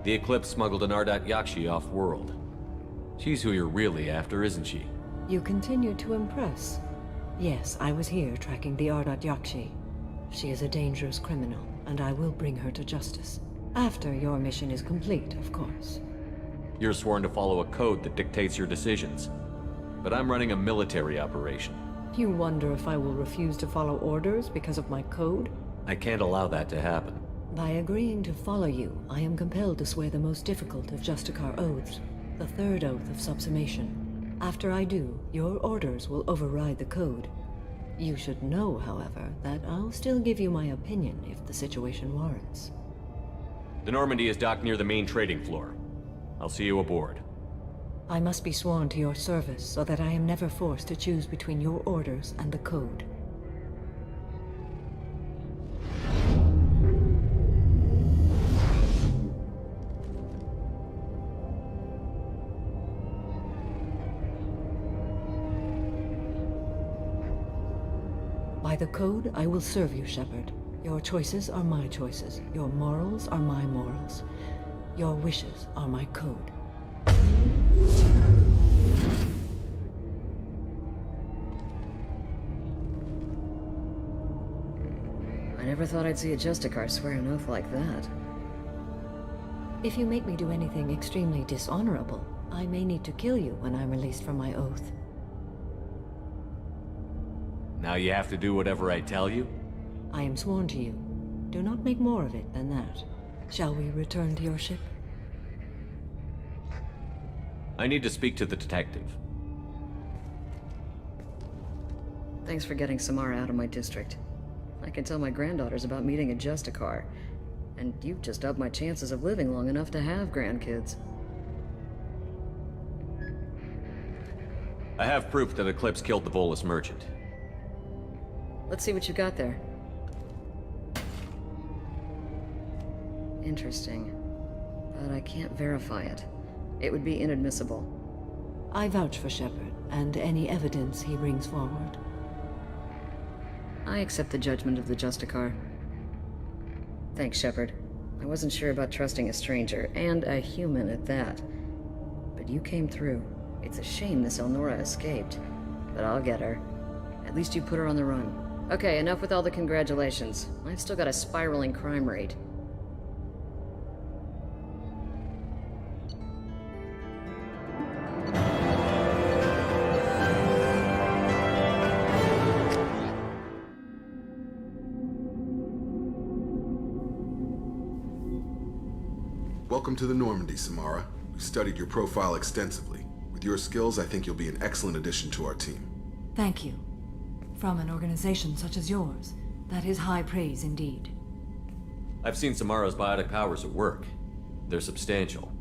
The Eclipse smuggled an Ardat Yakshi off-world. She's who you're really after, isn't she? You continue to impress. Yes, I was here tracking the Ardat Yakshi. She is a dangerous criminal, and I will bring her to justice. After your mission is complete, of course. You're sworn to follow a code that dictates your decisions. But I'm running a military operation. You wonder if I will refuse to follow orders because of my code? I can't allow that to happen. By agreeing to follow you, I am compelled to swear the most difficult of Justicar oaths, the third oath of subsumation. After I do, your orders will override the code. You should know, however, that I'll still give you my opinion if the situation warrants. The Normandy is docked near the main trading floor. I'll see you aboard. I must be sworn to your service so that I am never forced to choose between your orders and the code. the Code, I will serve you, Shepard. Your choices are my choices. Your morals are my morals. Your wishes are my code. I never thought I'd see a Justicar swear an oath like that. If you make me do anything extremely dishonorable, I may need to kill you when I'm released from my oath. Now you have to do whatever I tell you? I am sworn to you. Do not make more of it than that. Shall we return to your ship? I need to speak to the detective. Thanks for getting Samara out of my district. I can tell my granddaughters about meeting a Justicar, and you've just upped my chances of living long enough to have grandkids. I have proof that Eclipse killed the Volus merchant. Let's see what you got there. Interesting. But I can't verify it. It would be inadmissible. I vouch for Shepard, and any evidence he brings forward. I accept the judgment of the Justicar. Thanks, Shepard. I wasn't sure about trusting a stranger, and a human at that. But you came through. It's a shame this Elnora escaped. But I'll get her. At least you put her on the run. Okay, enough with all the congratulations. I've still got a spiraling crime rate. Welcome to the Normandy, Samara. We studied your profile extensively. With your skills, I think you'll be an excellent addition to our team. Thank you. From an organization such as yours, that is high praise indeed. I've seen Samara's biotic powers at work. They're substantial.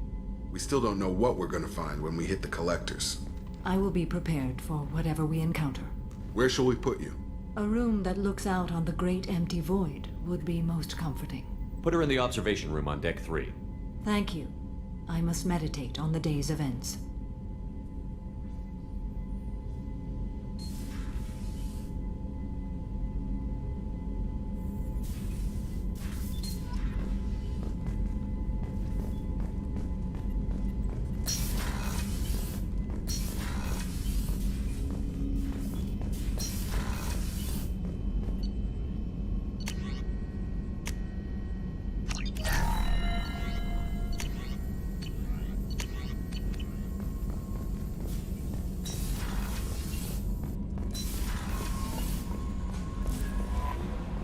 We still don't know what we're gonna find when we hit the collectors. I will be prepared for whatever we encounter. Where shall we put you? A room that looks out on the great empty void would be most comforting. Put her in the observation room on deck 3. Thank you. I must meditate on the day's events.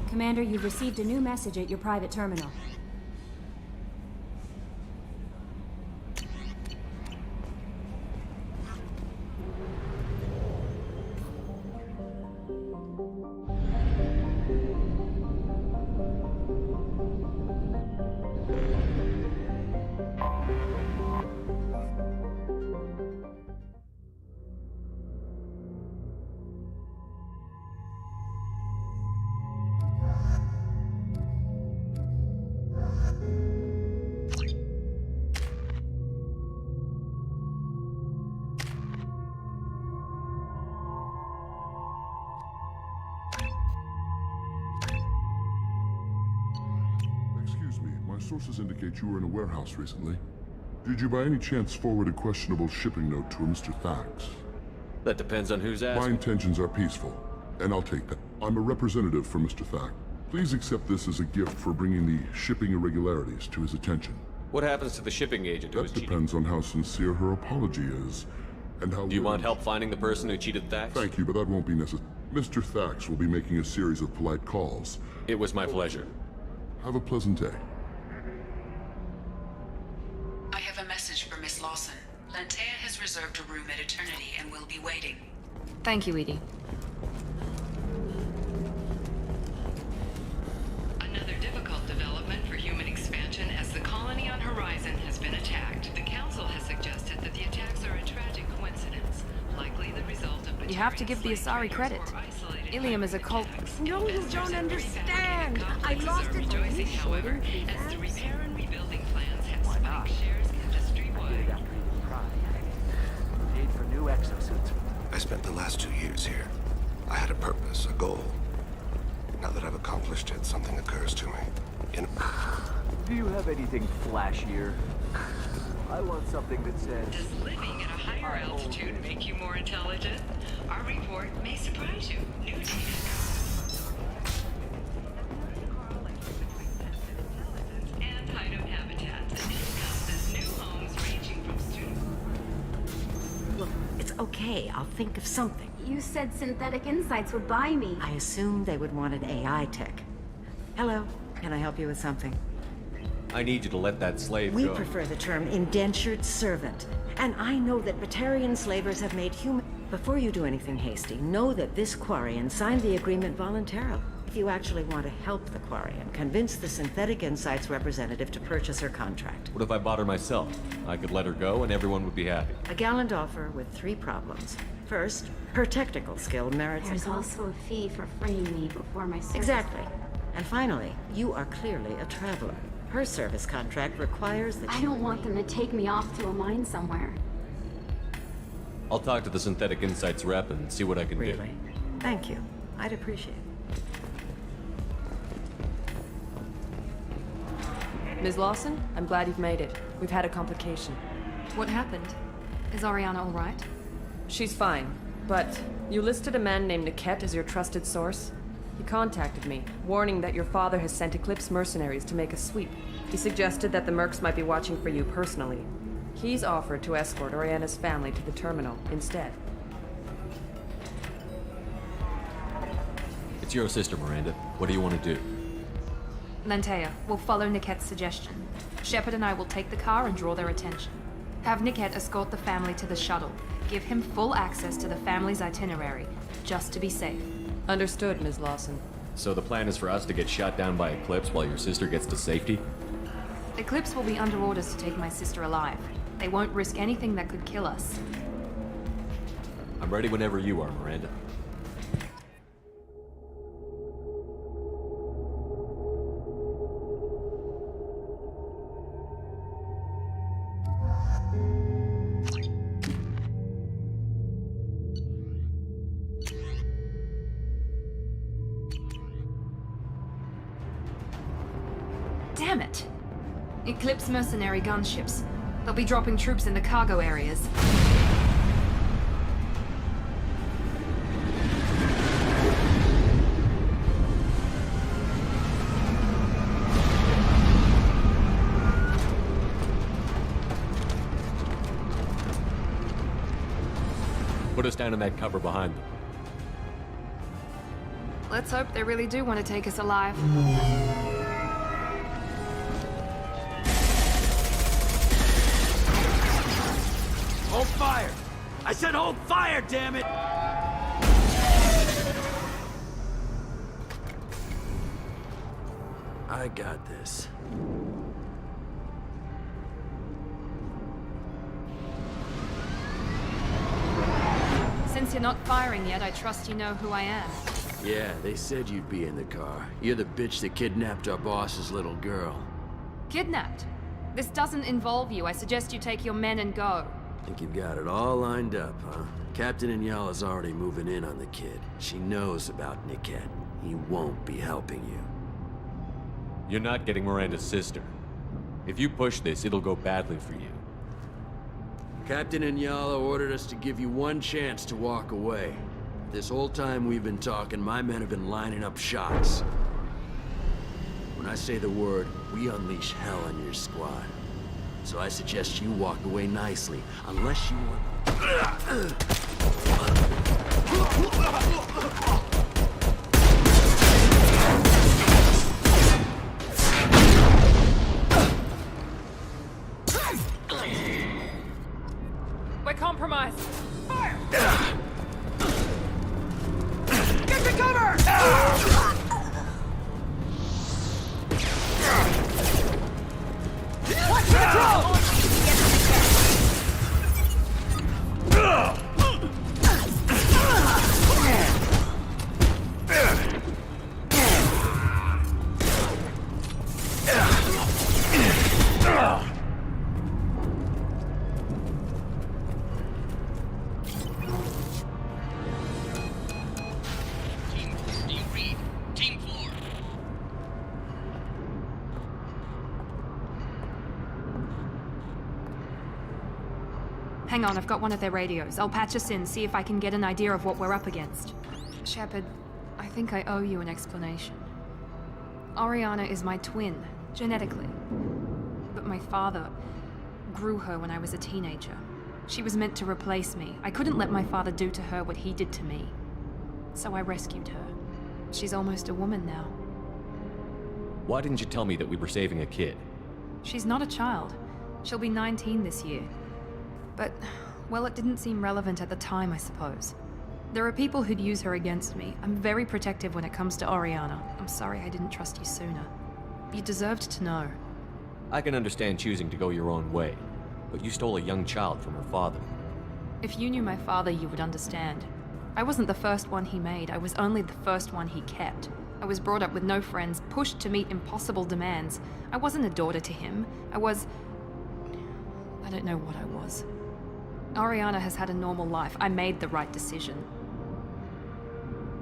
Commander, you've received a new message at your private terminal. Sources indicate you were in a warehouse recently. Did you by any chance forward a questionable shipping note to a Mr. Thax? That depends on who's asking. My intentions are peaceful, and I'll take that. I'm a representative for Mr. Thax. Please accept this as a gift for bringing the shipping irregularities to his attention. What happens to the shipping agent who was cheating? That depends on how sincere her apology is, and how... Do you want help finding the person who cheated Thax? Thank you, but that won't be necessary. Mr. Thax will be making a series of polite calls. It was my pleasure. Have a pleasant day. I have a message for Miss Lawson. Lantea has reserved a room at Eternity and will be waiting. Thank you, Edie. Another difficult development for human expansion as the colony on Horizon has been attacked. The Council has suggested that the attacks are a tragic coincidence, likely the result of... You have to give the Asari credit. Ilium is a cult. No, you don't understand. I lost it. Rejoicing, however, as the repair and rebuilding plans have spiked shares industry-wide. Paid for new exosuits. I spent the last 2 years here. I had a purpose, a goal. Now that I've accomplished it, something occurs to me. Do you have anything flashier? I want something that says... Does living at a higher altitude make you more intelligent? Our report may surprise you. New data. And item habitats. It discusses new homes ranging from student... Look, it's okay. I'll think of something. You said Synthetic Insights would buy me. I assumed they would want an AI tech. Hello, can I help you with something? I need you to let that slave We go. prefer the term indentured servant. And I know that Batarian slavers have made human... Before you do anything hasty, know that this Quarian signed the agreement voluntarily. If you actually want to help the Quarian, convince the Synthetic Insights representative to purchase her contract. What if I bought her myself? I could let her go and everyone would be happy. A gallant offer with 3 problems. First, her technical skill merits... There's also a fee for freeing me before my service. Exactly. And finally, you are clearly a traveler. Her service contract requires that I don't want them to take me off to a mine somewhere. I'll talk to the Synthetic Insights rep and see what I can do. Really? Thank you. I'd appreciate it. Ms. Lawson, I'm glad you've made it. We've had a complication. What happened? Is Ariana all right? She's fine, but you listed a man named Niket as your trusted source. He contacted me, warning that your father has sent Eclipse mercenaries to make a sweep. He suggested that the Mercs might be watching for you personally. He's offered to escort Oriana's family to the terminal instead. It's your sister, Miranda. What do you want to do? Lantea, we'll follow Niket's suggestion. Shepard and I will take the car and draw their attention. Have Niket escort the family to the shuttle. Give him full access to the family's itinerary, just to be safe. Understood, Ms. Lawson. So the plan is for us to get shot down by Eclipse while your sister gets to safety? Eclipse will be under orders to take my sister alive. They won't risk anything that could kill us. I'm ready whenever you are, Miranda. Damn it! Eclipse mercenary gunships. They'll be dropping troops in the cargo areas. Put us down in that cover behind them. Let's hope they really do want to take us alive. Hold fire! I said hold fire, damn it! I got this. Since you're not firing yet, I trust you know who I am. Yeah, they said you'd be in the car. You're the bitch that kidnapped our boss's little girl. Kidnapped? This doesn't involve you. I suggest you take your men and go. Think you've got it all lined up, huh? Captain Inyala's already moving in on the kid. She knows about Niket. He won't be helping you. You're not getting Miranda's sister. If you push this, it'll go badly for you. Captain Inyala ordered us to give you one chance to walk away. This whole time we've been talking, my men have been lining up shots. When I say the word, we unleash hell on your squad. So I suggest you walk away nicely, unless you want... We're compromised. Fire! Get to cover! Watch the control! Hang on, I've got one of their radios. I'll patch us in, see if I can get an idea of what we're up against. Shepard, I think I owe you an explanation. Oriana is my twin, genetically. But my father grew her when I was a teenager. She was meant to replace me. I couldn't let my father do to her what he did to me. So I rescued her. She's almost a woman now. Why didn't you tell me that we were saving a kid? She's not a child. She'll be 19 this year. But, well, it didn't seem relevant at the time, I suppose. There are people who'd use her against me. I'm very protective when it comes to Oriana. I'm sorry I didn't trust you sooner. You deserved to know. I can understand choosing to go your own way, but you stole a young child from her father. If you knew my father, you would understand. I wasn't the first one he made. I was only the first one he kept. I was brought up with no friends, pushed to meet impossible demands. I wasn't a daughter to him. I don't know what I was. Oriana has had a normal life. I made the right decision.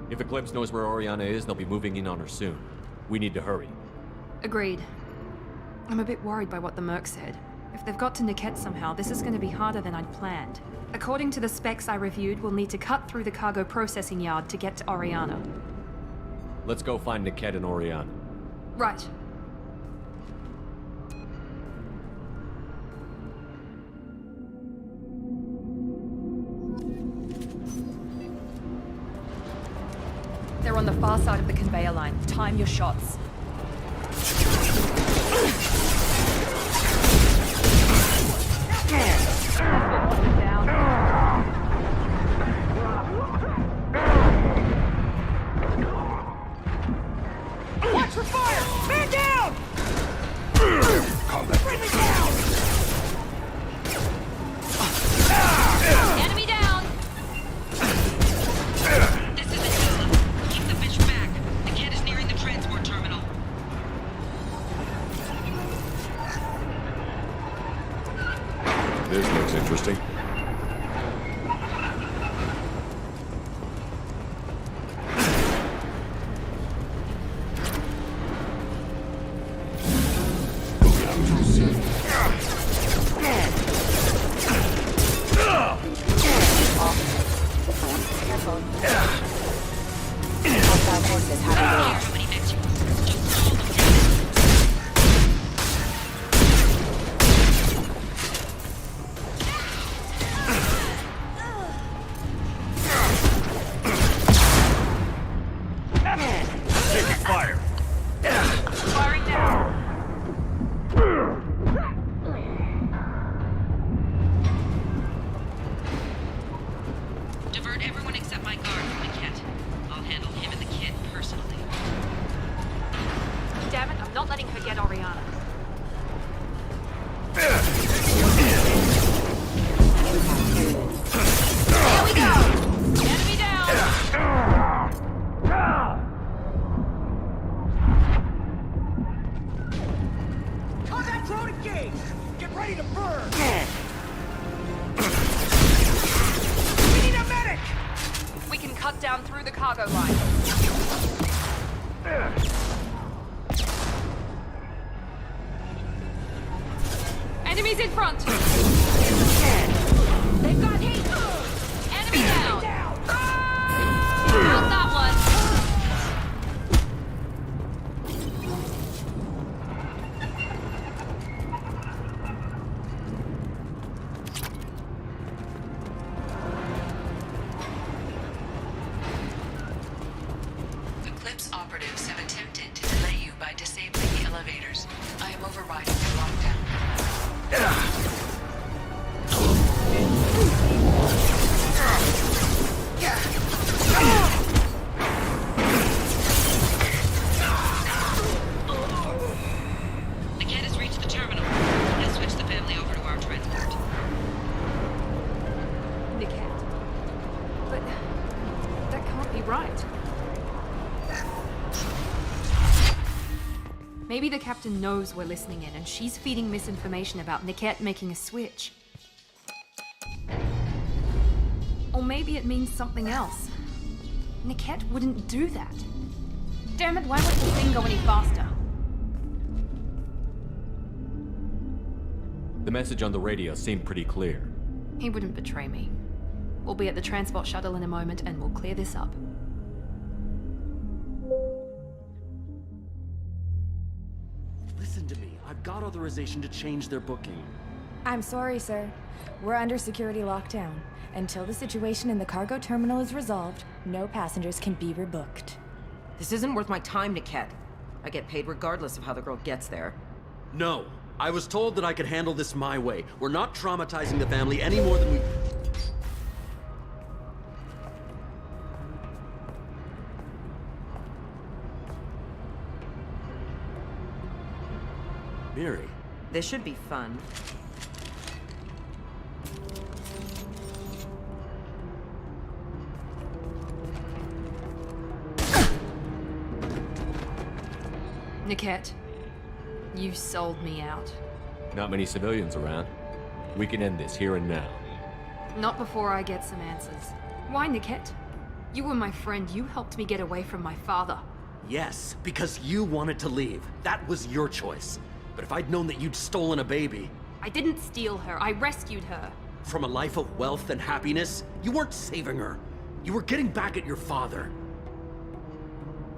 If Eclipse knows where Oriana is, they'll be moving in on her soon. We need to hurry. Agreed. I'm a bit worried by what the Merc said. If they've got to Niket somehow, this is going to be harder than I'd planned. According to the specs I reviewed, we'll need to cut through the cargo processing yard to get to Oriana. Let's go find Niket and Oriana. Right. They're on the far side of the conveyor line. Time your shots. Watch for fire! Man down! Combat. Bring me down! Enemy down! This is Attila. Keep the bitch back. The cat is nearing the transport terminal. This looks interesting. Divert everyone except my guard from the kit. I'll handle him and the kid personally. Damn it, I'm not letting her get Oriana. Here we go! Enemy down! Contact drone engaged! Get ready to burn! We need a medic! We can cut down through the cargo line. Enemies in front! They've got heat! Enemy down! Not that one! Eclipse operatives have attempted to delay you by disabling the elevators. I am overriding the lockdown. The cat has reached the terminal. He'll switch the family over to our transport. The cat. But that can't be right. Maybe the captain knows we're listening in, and she's feeding misinformation about Niket making a switch. Or maybe it means something else. Niket wouldn't do that. Damn it, why won't the thing go any faster? The message on the radio seemed pretty clear. He wouldn't betray me. We'll be at the transport shuttle in a moment and we'll clear this up. Listen to me. I've got authorization to change their booking. I'm sorry, sir. We're under security lockdown. Until the situation in the cargo terminal is resolved, no passengers can be rebooked. This isn't worth my time, Niket. I get paid regardless of how the girl gets there. No. I was told that I could handle this my way. We're not traumatizing the family any more than we... Miri. This should be fun. Niket, you sold me out. Not many civilians around. We can end this here and now. Not before I get some answers. Why, Niket? You were my friend. You helped me get away from my father. Yes, because you wanted to leave. That was your choice. But if I'd known that you'd stolen a baby... I didn't steal her. I rescued her. From a life of wealth and happiness, you weren't saving her. You were getting back at your father.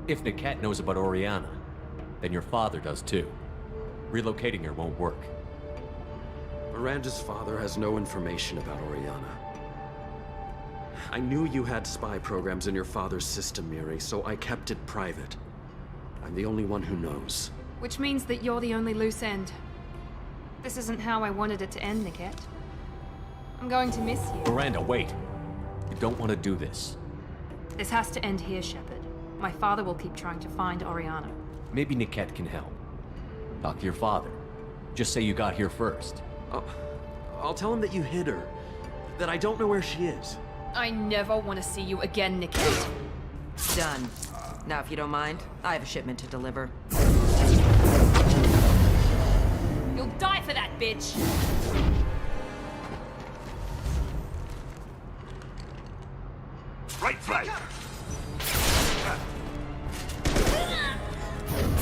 If Niket knows about Oriana, then your father does too. Relocating her won't work. Miranda's father has no information about Oriana. I knew you had spy programs in your father's system, Miri, so I kept it private. I'm the only one who knows. Which means that you're the only loose end. This isn't how I wanted it to end, Niket. I'm going to miss you. Miranda, wait. You don't want to do this. This has to end here, Shepard. My father will keep trying to find Oriana. Maybe Niket can help. Talk to your father. Just say you got here first. I'll tell him that you hid her. That I don't know where she is. I never want to see you again, Niket. Done. Now, if you don't mind, I have a shipment to deliver. You'll die for that, bitch! Right flank!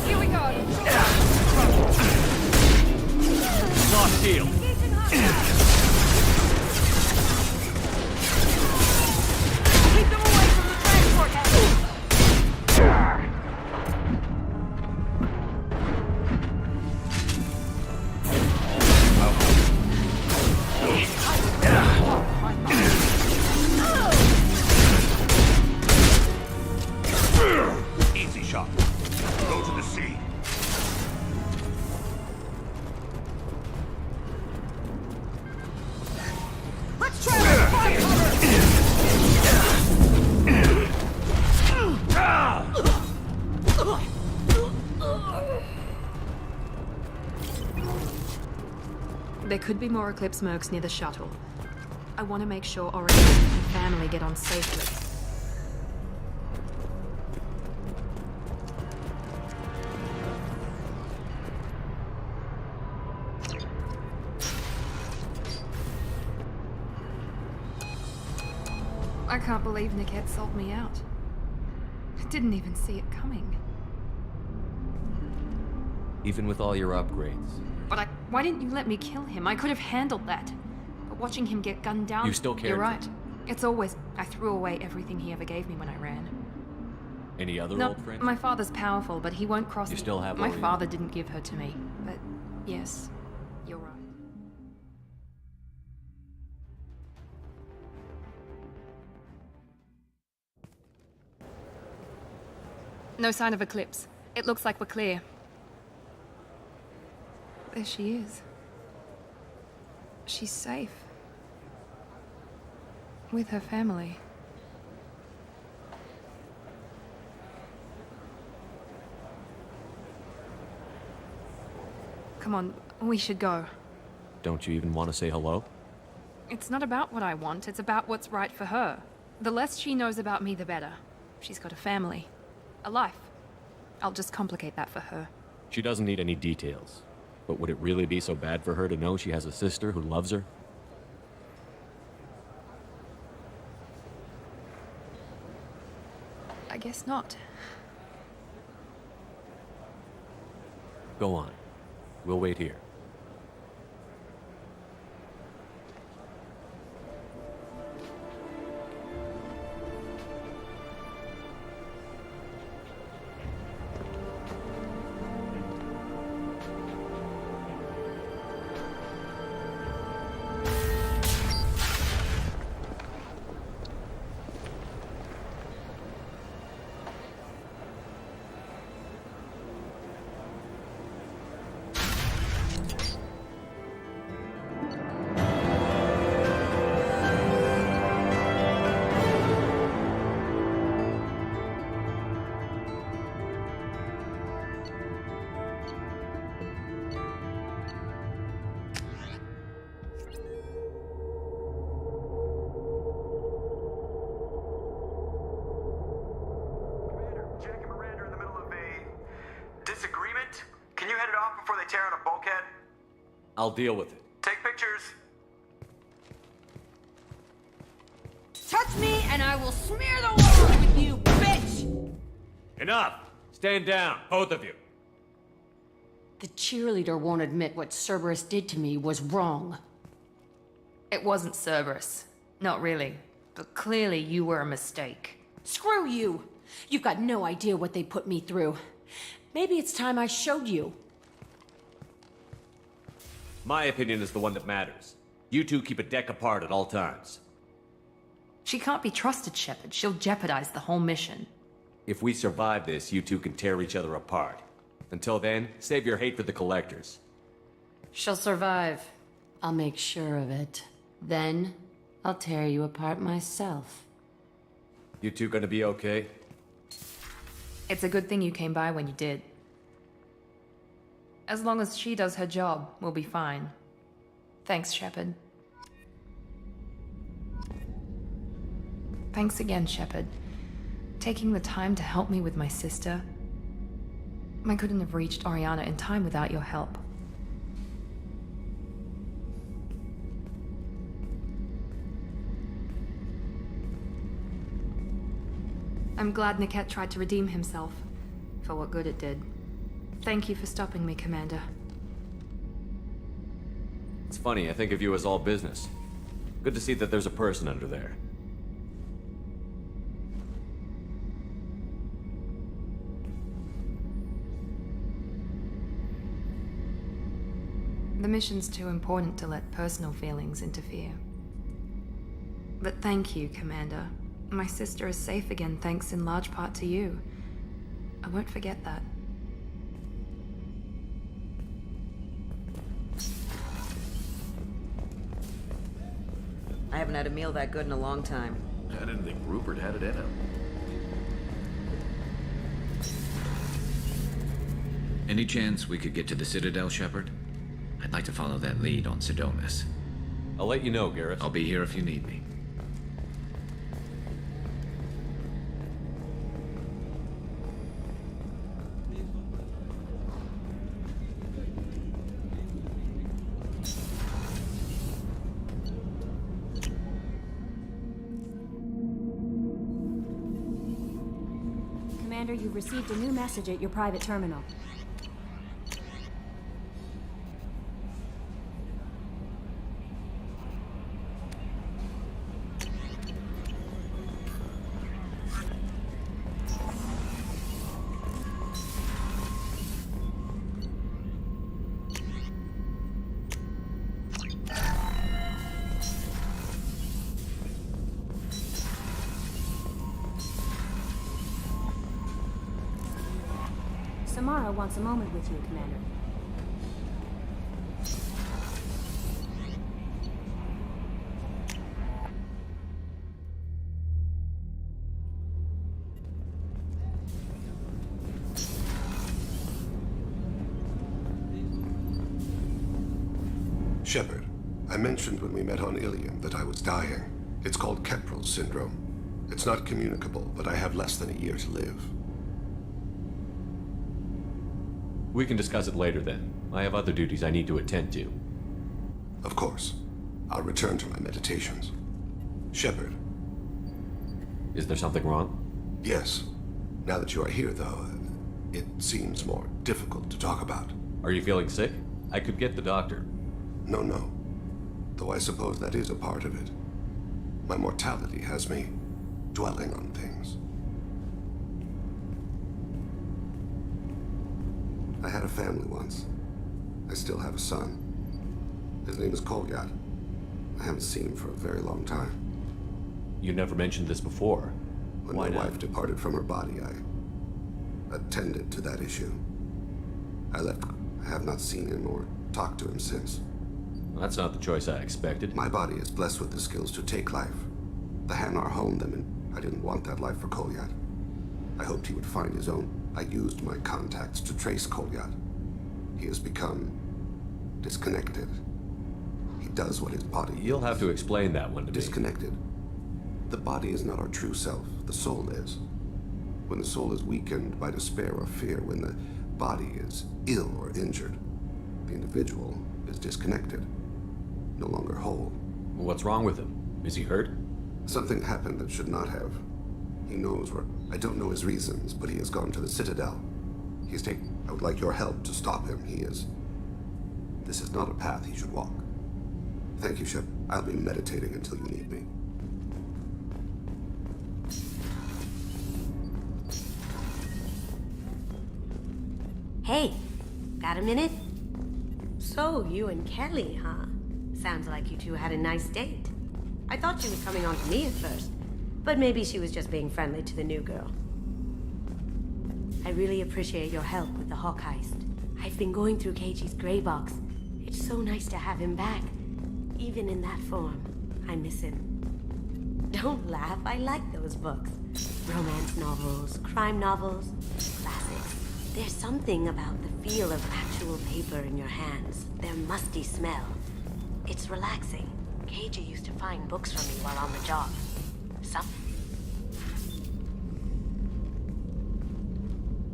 Here we go! Lost deal! Keep them away from the transport hatch! Easy shot. Go to the sea. Let's try to find There could be more Eclipse mercs near the shuttle. I want to make sure Oriana and her family get on safely. I can't believe Niket sold me out. I didn't even see it coming. Even with all your upgrades. But why didn't you let me kill him? I could have handled that. But watching him get gunned down... You still cared. You're right. It's always... I threw away everything he ever gave me when I ran. Any other No, old friends? my father's powerful, but he won't cross You me. still have My Oriana? father didn't give her to me. But yes, you're right. No sign of Eclipse. It looks like we're clear. There she is. She's safe. With her family. Come on, we should go. Don't you even want to say hello? It's not about what I want, it's about what's right for her. The less she knows about me, the better. She's got a family. A life. I'll just complicate that for her. She doesn't need any details. But would it really be so bad for her to know she has a sister who loves her? I guess not. Go on. We'll wait here. Can you head it off before they tear out a bulkhead? I'll deal with it. Take pictures. Touch me and I will smear the walls with you, bitch! Enough! Stand down, both of you. The cheerleader won't admit what Cerberus did to me was wrong. It wasn't Cerberus. Not really. But clearly you were a mistake. Screw you! You've got no idea what they put me through. Maybe it's time I showed you. My opinion is the one that matters. You two keep a deck apart at all times. She can't be trusted, Shepard. She'll jeopardize the whole mission. If we survive this, you two can tear each other apart. Until then, save your hate for the Collectors. She'll survive. I'll make sure of it. Then, I'll tear you apart myself. You two gonna be okay? It's a good thing you came by when you did. As long as she does her job, we'll be fine. Thanks, Shepard. Thanks again, Shepard. Taking the time to help me with my sister. I couldn't have reached Oriana in time without your help. I'm glad Niket tried to redeem himself, for what good it did. Thank you for stopping me, Commander. It's funny, I think of you as all business. Good to see that there's a person under there. The mission's too important to let personal feelings interfere. But thank you, Commander. My sister is safe again thanks in large part to you. I won't forget that. I haven't had a meal that good in a long time. I didn't think Rupert had it in him. Any chance we could get to the Citadel, Shepard? I'd like to follow that lead on Sidonis. I'll let you know, Garrus. I'll be here if you need me. Commander, you've received a new message at your private terminal. Samara wants a moment with you, Commander. Shepard, I mentioned when we met on Ilium that I was dying. It's called Kepral's syndrome. It's not communicable, but I have less than a year to live. We can discuss it later then. I have other duties I need to attend to. Of course. I'll return to my meditations. Shepard. Is there something wrong? Yes. Now that you are here, though, it seems more difficult to talk about. Are you feeling sick? I could get the doctor. No. Though I suppose that is a part of it. My mortality has me dwelling on things. I had a family once. I still have a son. His name is Kolyat. I haven't seen him for a very long time. You never mentioned this before. When my wife departed from her body, I attended to that issue. I left. I have not seen him or talked to him since. That's not the choice I expected. My body is blessed with the skills to take life. The Hanar honed them, and I didn't want that life for Kolyat. I hoped he would find his own. I used my contacts to trace Kolyat. He has become disconnected. He does what his body You'll have to explain that one to me. Disconnected. The body is not our true self. The soul is. When the soul is weakened by despair or fear, when the body is ill or injured. The individual is disconnected, no longer whole. What's wrong with him? Is he hurt? Something happened that should not have. He knows where. I don't know his reasons, but he has gone to the Citadel. He's taken. I would like your help to stop him. He is. This is not a path he should walk. Thank you, Shep. I'll be meditating until you need me. Hey, got a minute? So, you and Kelly, huh? Sounds like you two had a nice date. I thought she was coming on to me at first, but maybe she was just being friendly to the new girl. I really appreciate your help with the Hawk heist. I've been going through Keiji's gray box. It's so nice to have him back. Even in that form, I miss him. Don't laugh, I like those books. Romance novels, crime novels, classics. There's something about the feel of actual paper in your hands, their musty smell. It's relaxing. Keiji used to find books for me while on the job.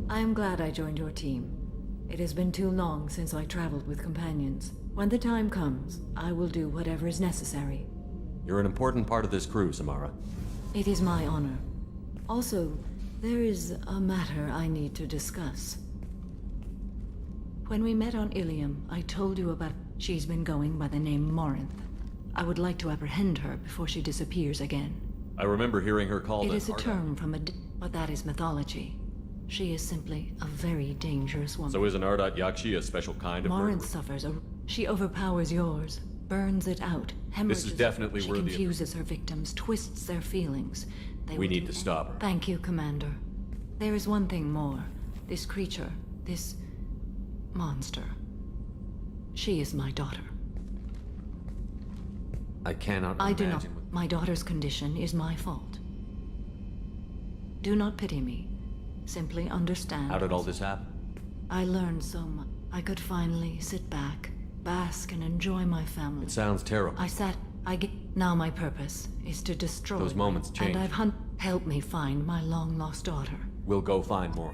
I am glad I joined your team. It has been too long since I traveled with companions. When the time comes, I will do whatever is necessary. You're an important part of this crew, Samara. It is my honor. Also, there is a matter I need to discuss. When we met on Ilium, I told you about... She's been going by the name Morinth. I would like to apprehend her before she disappears again. I remember hearing her called It is a Arda. term from but that is mythology. She is simply a very dangerous woman. So is an Ardat Yakshi a special kind of Morinth murderer? suffers She overpowers yours, burns it out, hemorrhages. This is definitely She worthy of... confuses her victims, twists their feelings. We need to stop her. Thank you, Commander. There is one thing more. This creature, this monster. She is my daughter. I cannot I do imagine... not. My daughter's condition is my fault. Do not pity me. Simply understand. How did all this happen? I learned so much. I could finally sit back, bask, and enjoy my family. It sounds terrible. Now my purpose is to destroy. Those moments change. And help me find my long-lost daughter. We'll go find more.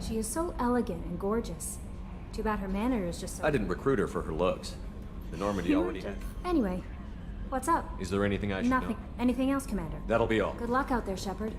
She is so elegant and gorgeous. Too bad her manner is just so... I didn't recruit her for her looks. The Normandy already had... Anyway, what's up? Is there anything I should Nothing. know? Anything else, Commander? That'll be all. Good luck out there, Shepard.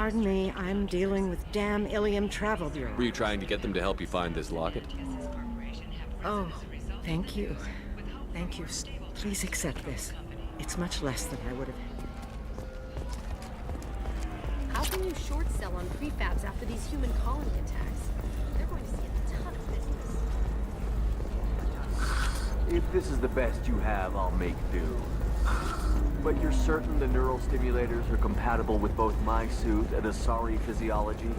Pardon me, I'm dealing with damn Ilium Travel Bureau. Were you trying to get them to help you find this locket? Oh, thank you. Thank you. Please accept this. It's much less than I would have. How can you short sell on prefabs after these human colony attacks? They're going to see a ton of business. If this is the best you have, I'll make do. But you're certain the neural stimulators are compatible with both my suit and Asari physiology?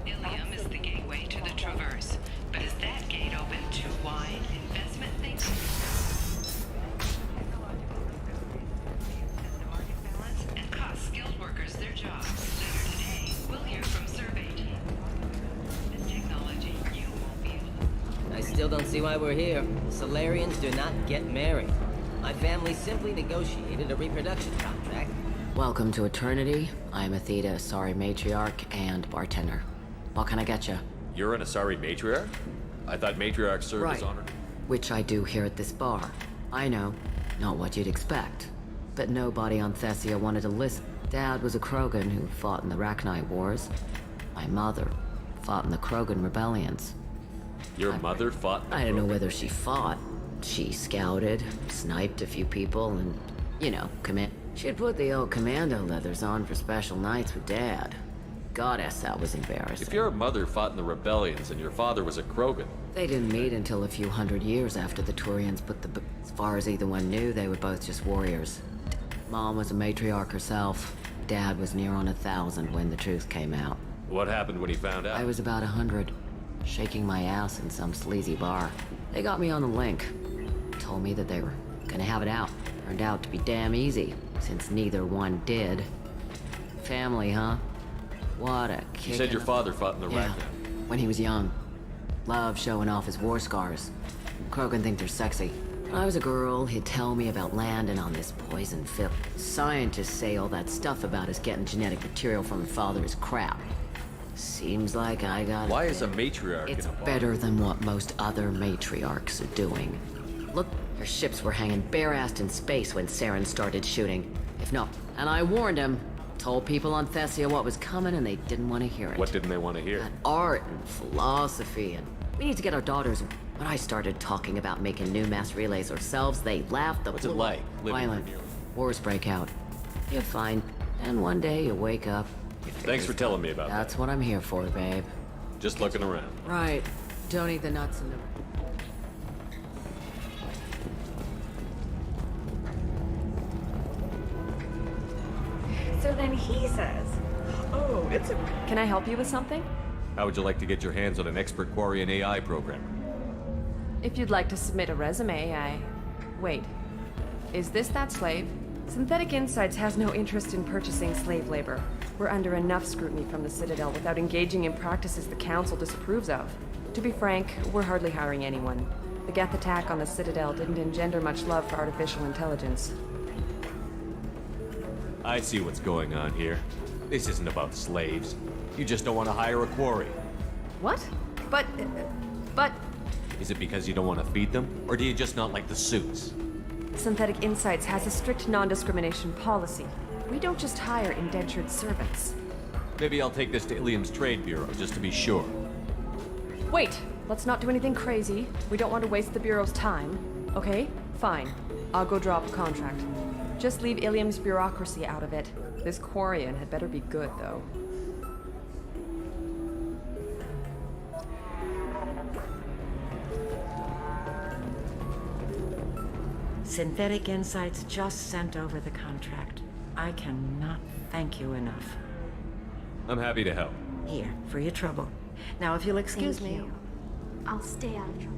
Ilium is the gateway to the Traverse, but is that gate open too wide? Investment thinking? The market balance and cost skilled workers their jobs. Later today, we'll hear from survey team. This technology you won't be able to. I still don't see why we're here. Solarians do not get married. My family simply negotiated a reproduction contract. Welcome to Eternity. I'm Athena, Asari matriarch and bartender. What can I get you? You're an Asari matriarch? I thought matriarchs served as honored. Which I do here at this bar. I know, not what you'd expect. But nobody on Thessia wanted to listen. Dad was a Krogan who fought in the Rachni Wars. My mother fought in the Krogan rebellions. Your mother fought? I don't know whether she fought. She scouted, sniped a few people, and, you know, she'd put the old commando leathers on for special nights with Dad. Goddess, that was embarrassing. If your mother fought in the rebellions and your father was a Krogan... They didn't meet until a few hundred years after the Turians put the... As far as either one knew, they were both just warriors. Mom was a matriarch herself. Dad was near on 1,000 when the truth came out. What happened when he found out? I was about 100, shaking my ass in some sleazy bar. They got me on the link. Told me that they were gonna have it out. Turned out to be damn easy, since neither one did. Family, huh? What a kick. You said your father fought in the Yeah, Rachni. when he was young. Loved showing off his war scars. Krogan think they're sexy. When I was a girl, he'd tell me about landing on this poison field. Scientists say all that stuff about us getting genetic material from her father is crap. Seems like I got Why is a matriarch It's in a bar? better than what most other matriarchs are doing. Look, their ships were hanging bare-assed in space when Saren started shooting. If not, and I warned him. Told people on Thessia what was coming and they didn't want to hear it. What didn't they want to hear? Art and philosophy and... We need to get our daughters... When I started talking about making new mass relays ourselves, they laughed. What's it like, living Violent. near- Wars break out. You're fine. And one day you wake up... Thanks for telling me about that. That's what I'm here for, babe. Just looking around. Right. Don't eat the nuts in the... So then he says, oh, it's a... Can I help you with something? How would you like to get your hands on an expert Quarian AI programmer? If you'd like to submit a resume, Wait. Is this that slave? Synthetic Insights has no interest in purchasing slave labor. We're under enough scrutiny from the Citadel without engaging in practices the Council disapproves of. To be frank, we're hardly hiring anyone. The Geth attack on the Citadel didn't engender much love for artificial intelligence. I see what's going on here. This isn't about slaves. You just don't want to hire a quarry. What? But... Is it because you don't want to feed them? Or do you just not like the suits? Synthetic Insights has a strict non-discrimination policy. We don't just hire indentured servants. Maybe I'll take this to Ilium's Trade Bureau, just to be sure. Wait! Let's not do anything crazy. We don't want to waste the Bureau's time. Okay? Fine. I'll go draw up a contract. Just leave Ilium's bureaucracy out of it. This Quarian had better be good, though. Synthetic Insights just sent over the contract. I cannot thank you enough. I'm happy to help. Here, for your trouble. Now, if you'll excuse Thank me... you. I'll stay out of trouble.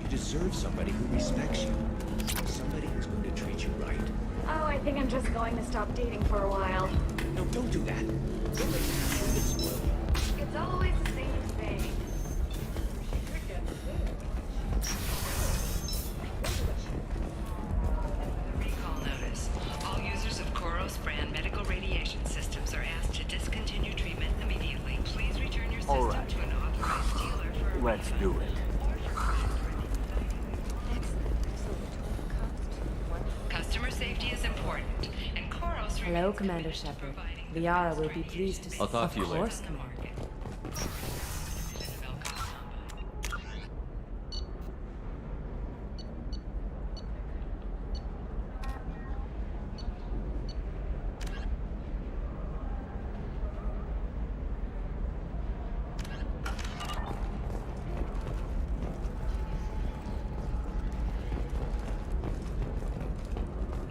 You deserve somebody who respects you. Somebody who's going to treat you right. Oh, I think I'm just going to stop dating for a while. No, don't do that. Don't let that spoil you. It's always the same thing. Recall notice. All users of Koros brand medical radiation systems are asked to discontinue treatment immediately. Please return your system All right. to an authorized dealer for a Let's do it. Commander Shepard. Liara will be pleased to see. I'll talk to you later. Of course, Commander.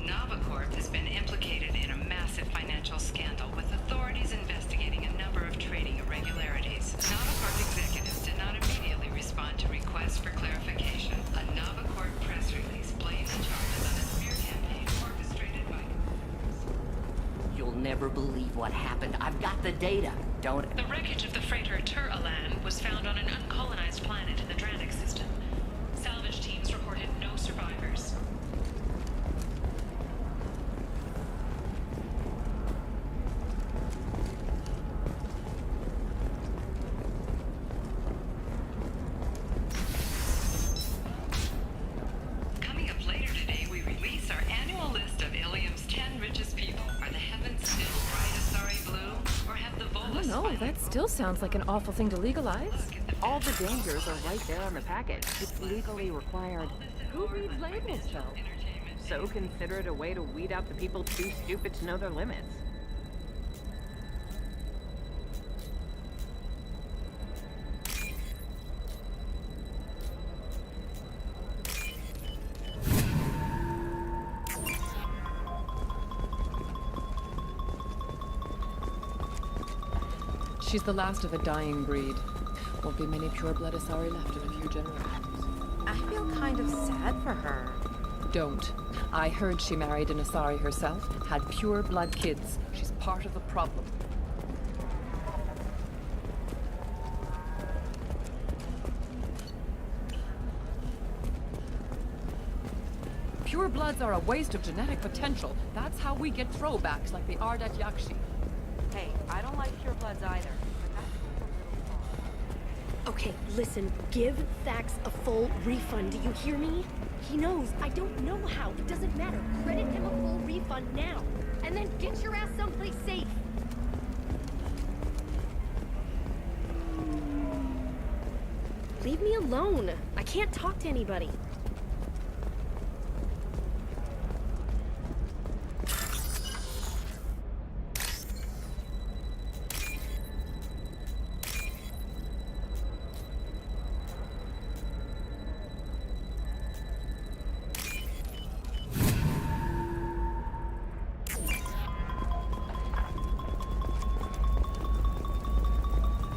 Navacorp has been implicated in a massive financial scandal, with authorities investigating a number of trading irregularities. Navacorp executives did not immediately respond to requests for clarification. A Navacorp press release blamed the charges on a smear campaign orchestrated by... You'll never believe what happened. I've got the data. Don't... The wreckage of the freighter Tur-Alan was found on an uncolonized planet in the Dranik system. Salvage teams reported no survivors. Coming up later today, we release our annual list of Ilium's 10 richest people. Are the heavens still bright Asari blue, or have the I Volus don't know, that still sounds like an awful thing to legalize. All the dangers are right there on the package. It's legally required. Who reads labels, though? So consider it a way to weed out the people too stupid to know their limits. She's the last of a dying breed. Won't be many pure-blood Asari left in a few generations. I feel kind of sad for her. Don't. I heard she married an Asari herself, had pure-blood kids. She's part of the problem. Pure-bloods are a waste of genetic potential. That's how we get throwbacks like the Ardat Yakshi. Hey, I don't like purebloods either. Okay, listen, give Thax a full refund. Do you hear me? He knows. I don't know how. It doesn't matter. Credit him a full refund now. And then get your ass someplace safe. Leave me alone. I can't talk to anybody.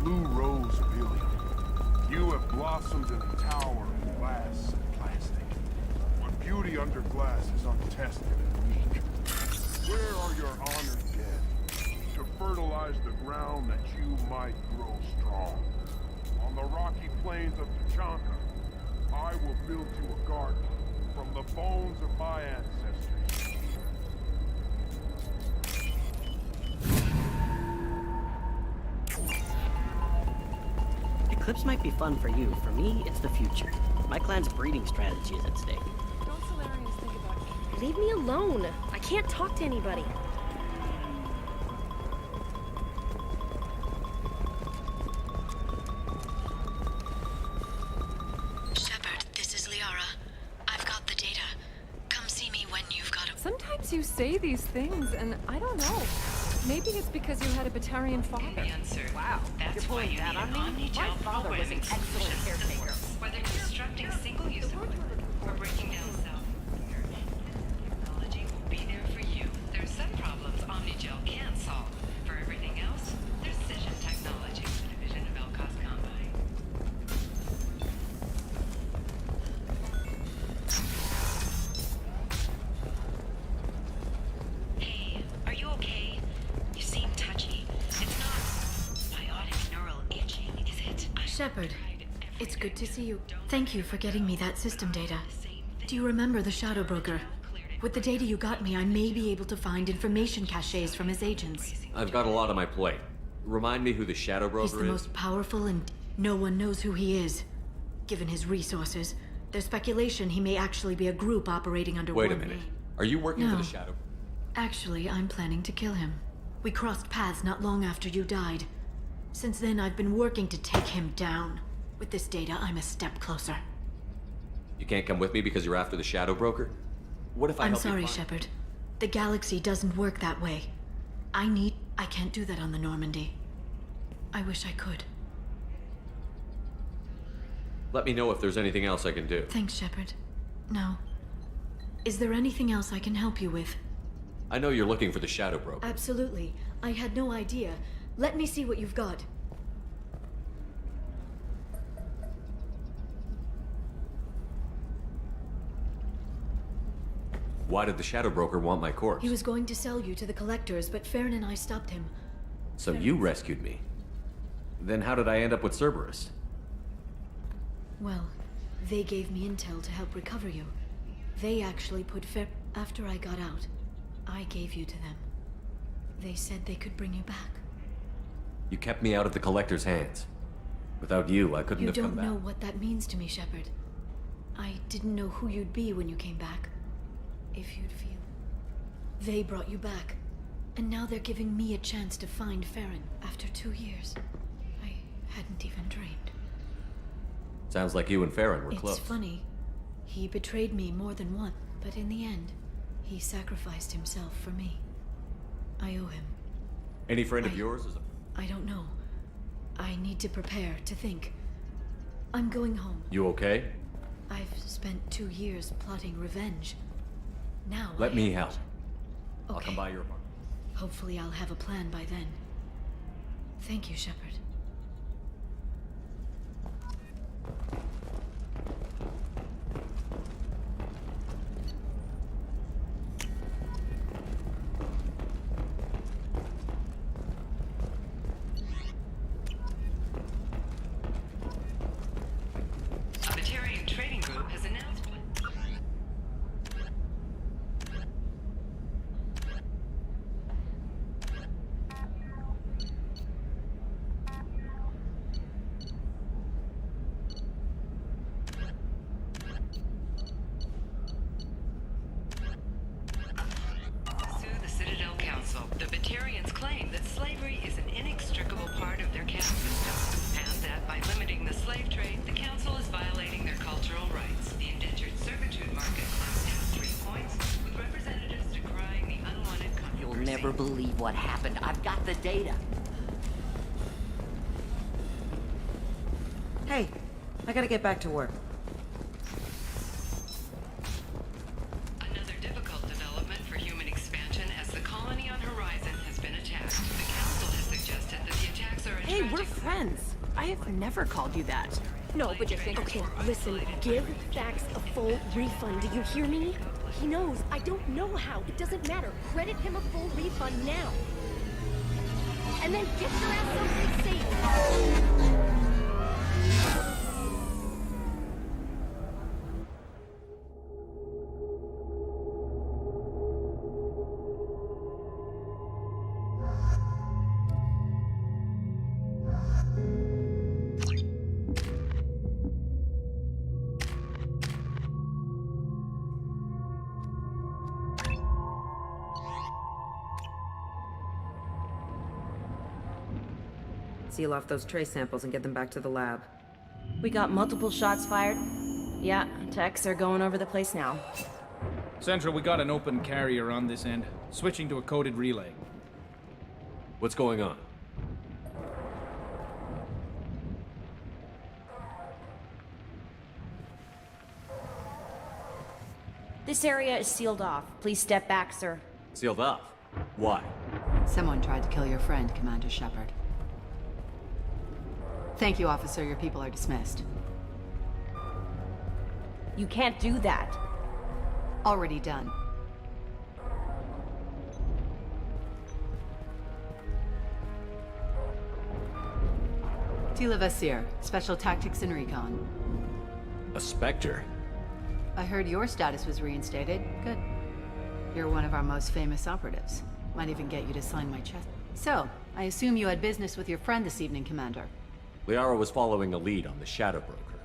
Blue rose of Ilium. You have blossomed in a tower of glass and plastic. But beauty under glass is untested and weak. Where are your honored dead? To fertilize the ground that you might grow strong. On the rocky plains of Tachanka, I will build you a garden from the bones of my ancestors. Eclipse might be fun for you. For me, it's the future. My clan's breeding strategy is at stake. Don't Solarians think about me? Leave me alone. I can't talk to anybody. Shepard, this is Liara. I've got the data. Come see me when you've got it. Sometimes you say these things, and I don't know. Maybe it's because you had a Batarian father. Wow, you're pulling that on me? My father was an excellent caretaker. Whether constructing single-use equipment or breaking down cell, technology will be there for you. There's some problems Omnigel can't solve. For everything else, there's Cision Technology, a division of Elcos Combine. Hey, are you okay? You seem touchy. It's not biotic neural itching, is it? Shepard, it's good to see you. Thank you for getting me that system data. Do you remember the Shadow Broker? With the data you got me, I may be able to find information caches from his agents. I've got a lot on my plate. Remind me who the Shadow Broker He's the most powerful and no one knows who he is. Given his resources, there's speculation he may actually be a group operating under Wait one a minute. name. Are you working for No. the Shadow? Actually, I'm planning to kill him. We crossed paths not long after you died. Since then, I've been working to take him down. With this data, I'm a step closer. You can't come with me because you're after the Shadow Broker? What if I I'm help you sorry, find- Shepard. The galaxy doesn't work that way. I can't do that on the Normandy. I wish I could. Let me know if there's anything else I can do. Thanks, Shepard. No. Is there anything else I can help you with? I know you're looking for the Shadow Broker. Absolutely. I had no idea. Let me see what you've got. Why did the Shadow Broker want my corpse? He was going to sell you to the collectors, but Farron and I stopped him. So you rescued me. Then how did I end up with Cerberus? Well, they gave me intel to help recover you. They actually put after I got out, I gave you to them. They said they could bring you back. You kept me out of the Collector's hands. Without you, I couldn't have come back. You don't know what that means to me, Shepard. I didn't know who you'd be when you came back. If you'd feel. They brought you back. And now they're giving me a chance to find Farron after 2 years. I hadn't even dreamed. Sounds like you and Farron were close. It's funny. He betrayed me more than once, but in the end, he sacrificed himself for me. I owe him. Any friend of yours is I don't know. I need to prepare, to think. I'm going home. You okay? I've spent 2 years plotting revenge. Now Let me help. I'll Okay. come by your apartment. Hopefully I'll have a plan by then. Thank you, Shepard. A Batarian trading group has announced Sue the Citadel Council. The Batarians claim that slavery is an inextricable part of their caste system, and that by limiting the slave trade, the Council is violating their cultural rights. The indentured servitude market closed down 3 points, with representatives decrying the unwanted You'll controversy. never believe what happened. I've got the data. Hey, I gotta get back to work. Another difficult development for human expansion as the colony on Horizon has been attacked. The Council has suggested that the attacks are Hey, we're friends. I have never called you that. No, but you think... Okay, listen, give Thax a full refund, do you hear me? He knows. I don't know how. It doesn't matter. Credit him a full refund now. And then get your ass someplace safe. Seal off those trace samples and get them back to the lab. We got multiple shots fired. Yeah, techs are going over the place now. Central, we got an open carrier on this end. Switching to a coded relay. What's going on? This area is sealed off. Please step back, sir. Sealed off? Why? Someone tried to kill your friend, Commander Shepard. Thank you, officer. Your people are dismissed. You can't do that. Already done. Tila Vasir, Special Tactics and Recon. A Spectre? I heard your status was reinstated. Good. You're one of our most famous operatives. Might even get you to sign my chest. So, I assume you had business with your friend this evening, Commander. Liara was following a lead on the Shadow Broker.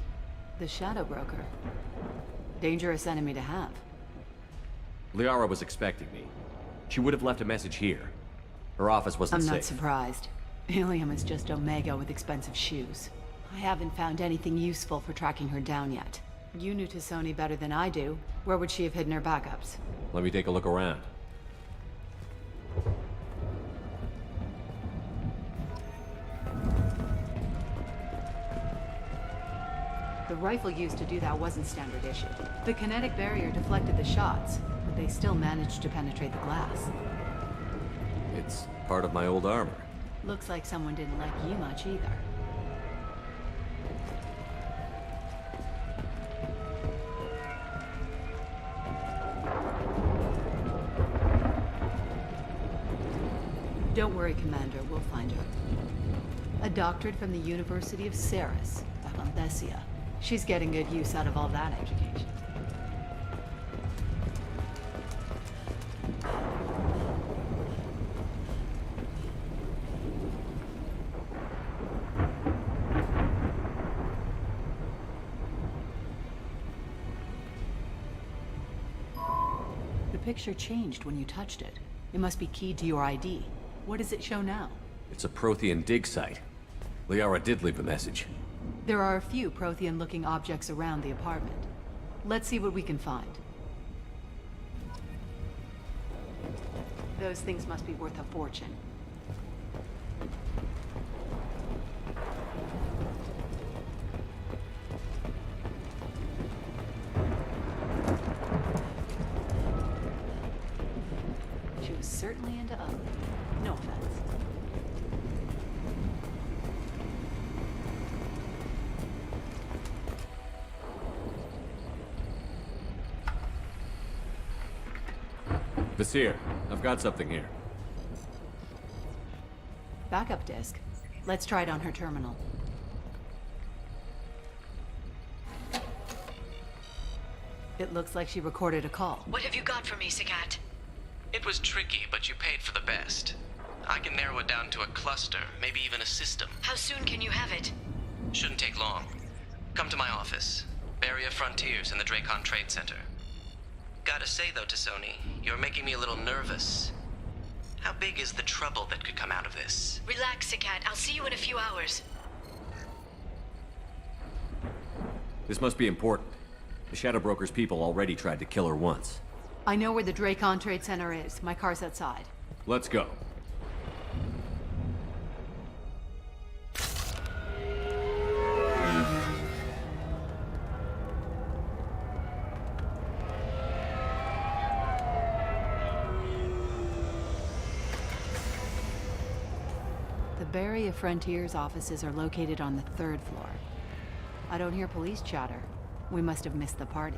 The Shadow Broker. Dangerous enemy to have. Liara was expecting me. She would have left a message here. Her office wasn't I'm safe. not surprised. Ilium is just Omega with expensive shoes. I haven't found anything useful for tracking her down yet. You knew Tassoni better than I do. Where would she have hidden her backups? Let me take a look around. The rifle used to do that wasn't standard issue. The kinetic barrier deflected the shots, but they still managed to penetrate the glass. It's part of my old armor. Looks like someone didn't like you much either. Don't worry, Commander, we'll find her. A doctorate from the University of Ceres, Valendesia. She's getting good use out of all that education. The picture changed when you touched it. It must be keyed to your ID. What does it show now? It's a Prothean dig site. Liara did leave a message. There are a few Prothean-looking objects around the apartment. Let's see what we can find. Those things must be worth a fortune. She was certainly into ugly. No offense. Vasir, I've got something here. Backup disk. Let's try it on her terminal. It looks like she recorded a call. What have you got for me, Sagat? It was tricky, but you paid for the best. I can narrow it down to a cluster, maybe even a system. How soon can you have it? Shouldn't take long. Come to my office. Barrier Frontiers in the Dracon Trade Center. Gotta say though, Tassoni, you're making me a little nervous. How big is the trouble that could come out of this? Relax, Sagat. I'll see you in a few hours. This must be important. The Shadow Broker's people already tried to kill her once. I know where the Dracon Trade Center is. My car's outside. Let's go. The Barrier Frontiers offices are located on the 3rd floor. I don't hear police chatter. We must have missed the party.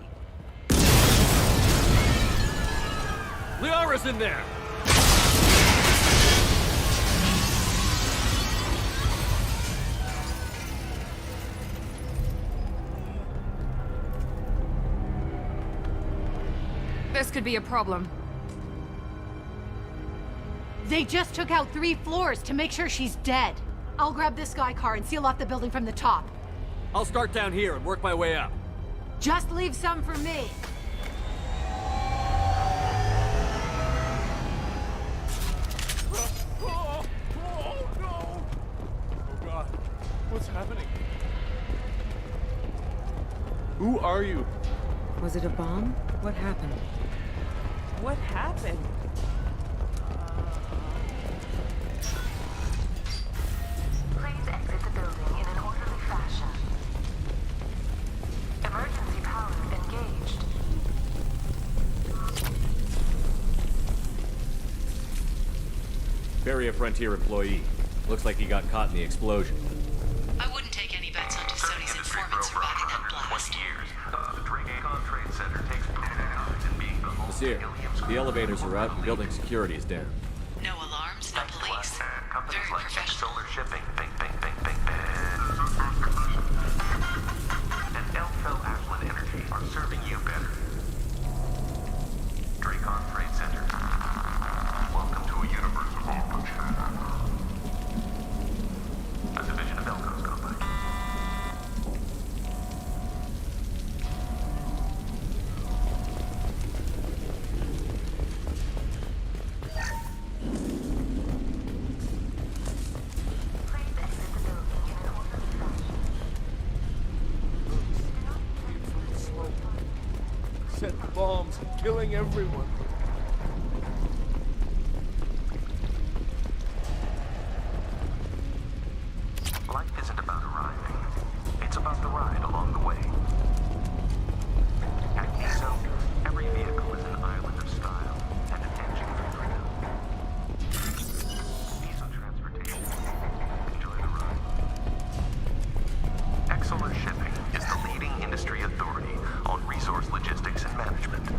Liara's in there! This could be a problem. They just took out 3 floors to make sure she's dead. I'll grab this Sky car and seal off the building from the top. I'll start down here and work my way up. Just leave some for me. Oh, no! Oh God, what's happening? Who are you? Was it a bomb? What happened? What happened? Please exit the building in an orderly fashion. Emergency power engaged. Barrier Frontier employee. Looks like he got caught in the explosion. I wouldn't take any bets on Tassoni's informant surviving that blast. Vasir, the elevators are out and building security is down. No alarms, no police. Very professional. Solar shipping. And Elfo Ashland Energy are serving you better. Dracon Trade Center. Welcome to a universe of opportunity. A division of Elco's company. killing everyone. Life isn't about arriving. It's about the ride along the way. At Gizo, every vehicle is an island of style and an engine for freedom. Gizo Transportation. Enjoy the ride. Excellent Shipping is the leading industry authority on resource logistics and management.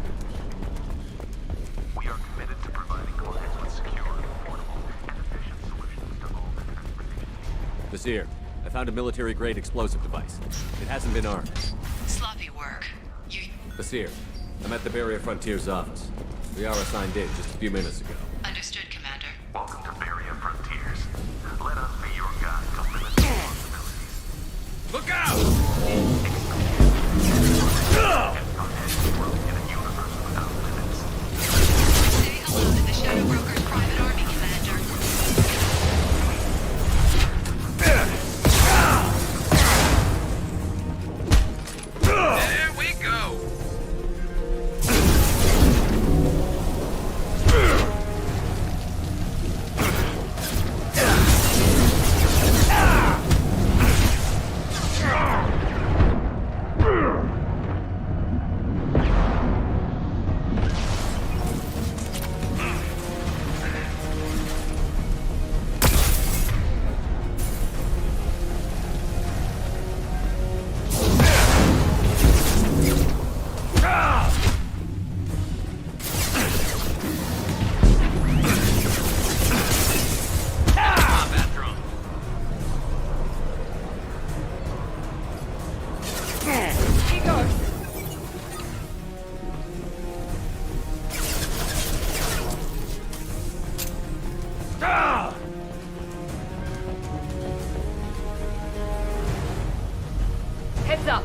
We are committed to providing clients with secure, affordable, and efficient solutions to all their transportation needs. Basir, I found a military-grade explosive device. It hasn't been armed. Sloppy work. You... Basir, I'm at the Barrier Frontiers office. Liara signed in just a few minutes ago. Understood, Commander. Welcome to Barrier Frontiers. Let us be your guide to limitless possibilities. Look out! Say hello to the Shadow Broker's private army, Commander. There we go! Heads up!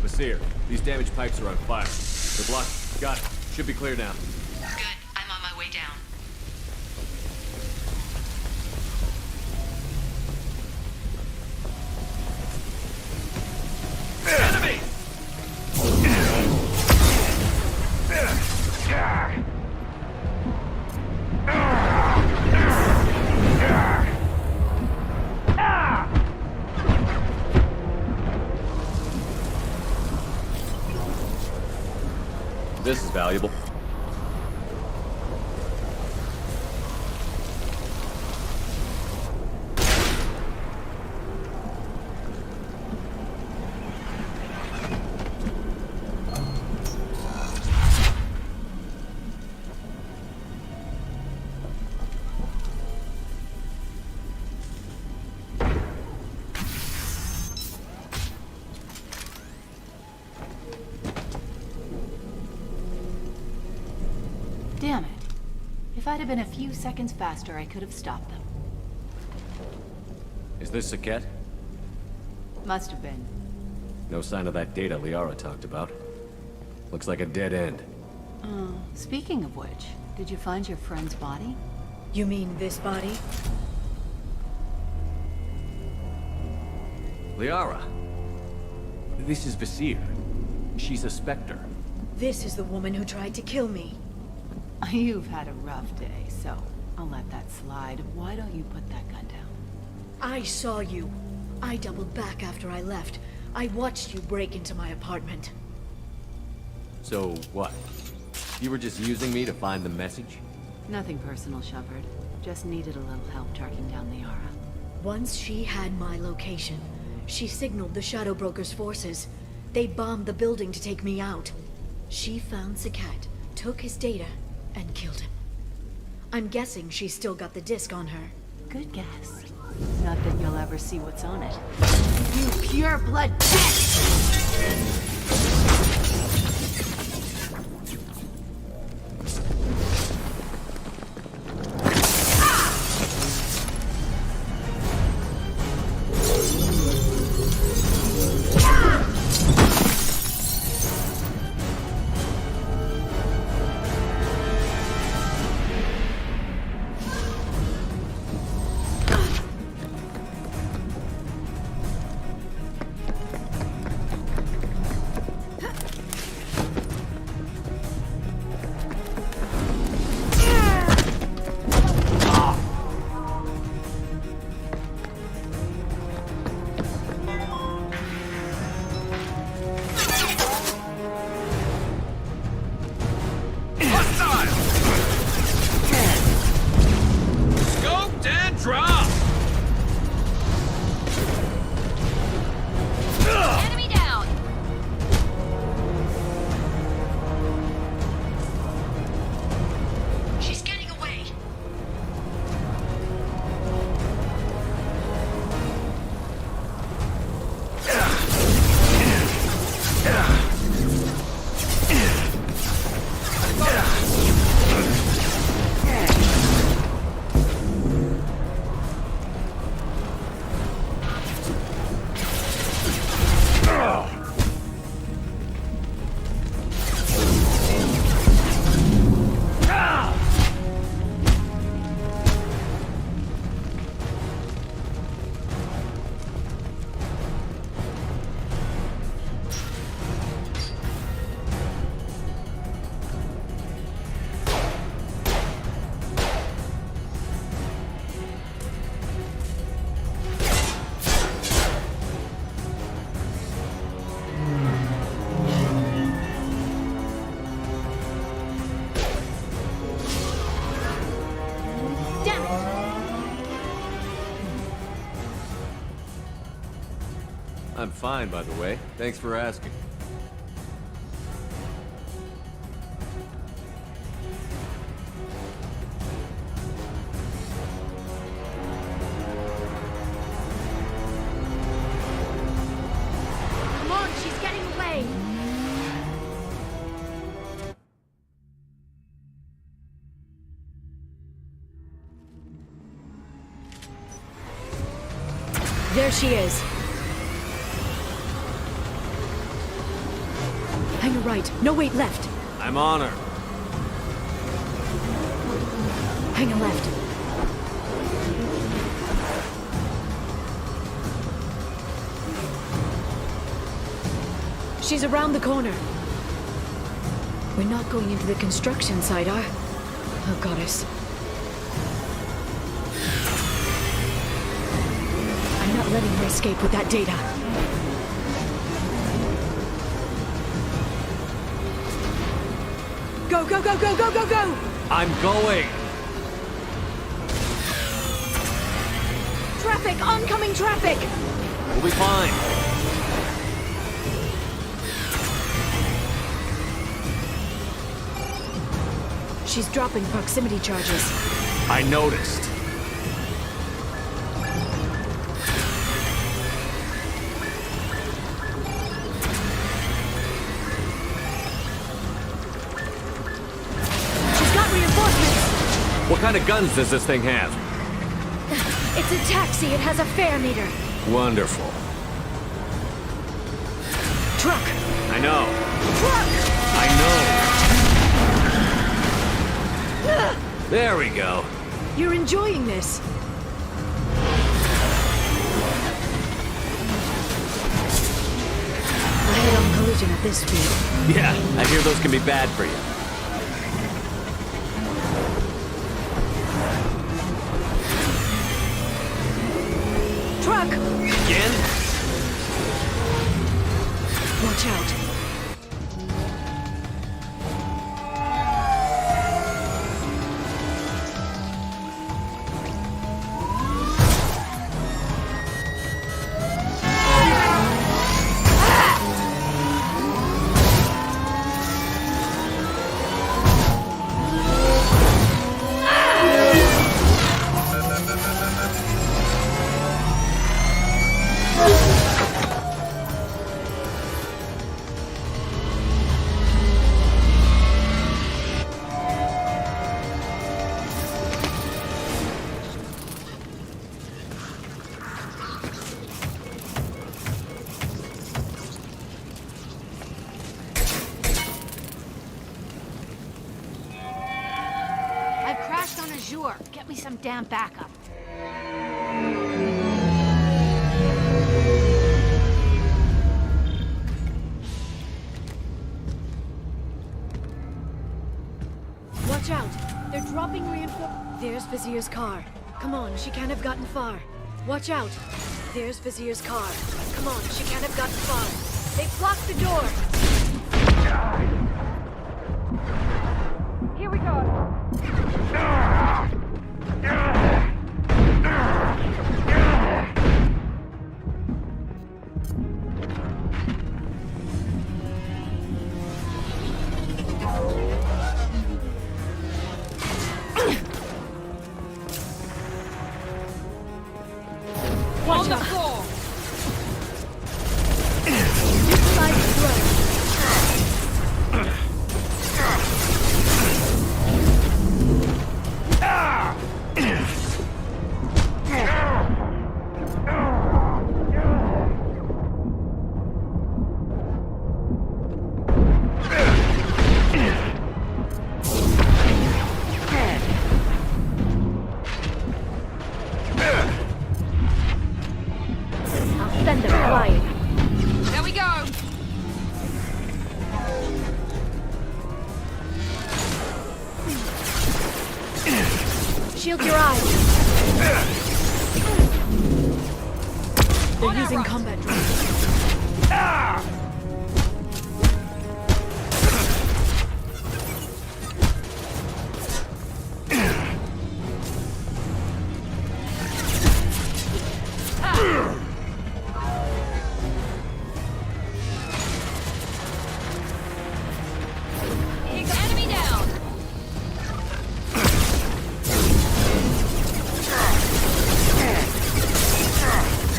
Basir, these damaged pipes are on fire. They're blocked. Got it. Should be clear now. Good. I'm on my way down. Enemy! This is valuable. Damn it. If I'd have been a few seconds faster, I could have stopped them. Is this Saket? Must have been. No sign of that data Liara talked about. Looks like a dead end. Speaking of which, did you find your friend's body? You mean this body? Liara! This is Basir. She's a Spectre. This is the woman who tried to kill me. You've had a rough day, so I'll let that slide. Why don't you put that gun down? I saw you. I doubled back after I left. I watched you break into my apartment. So, what? You were just using me to find the message? Nothing personal, Shepard. Just needed a little help tracking down Liara. Once she had my location, she signaled the Shadow Broker's forces. They bombed the building to take me out. She found Sakat, took his data, and killed him. I'm guessing she's still got the disc on her. Good guess. Not that you'll ever see what's on it. You pure blood pest! I'm fine, by the way. Thanks for asking. Come on, she's getting away! There she is. Hang her right. No weight left. I'm on her. Hang her left. She's around the corner. We're not going into the construction site, are? Oh, goddess. I'm not letting her escape with that data. Go, go, go, go, go, go, go! I'm going! Traffic! Oncoming traffic! We'll be fine. She's dropping proximity charges. I noticed. What kind of guns does this thing have? It's a taxi. It has a fare meter. Wonderful. Truck. I know. Truck. I know. There we go. You're enjoying this. A head-on collision at this speed. Yeah, I hear those can be bad for you. Truck! Again? Watch out. Sure, get me some damn backup. Watch out! They're dropping reinforcements. There's Vizier's car. Come on, she can't have gotten far. Watch out! There's Vizier's car. Come on, she can't have gotten far. They've blocked the door! Here we go. Watch On the out! floor. Slide through. I'll send them flying. There we go. Shield your eyes. They're using combat drones. Enemy down.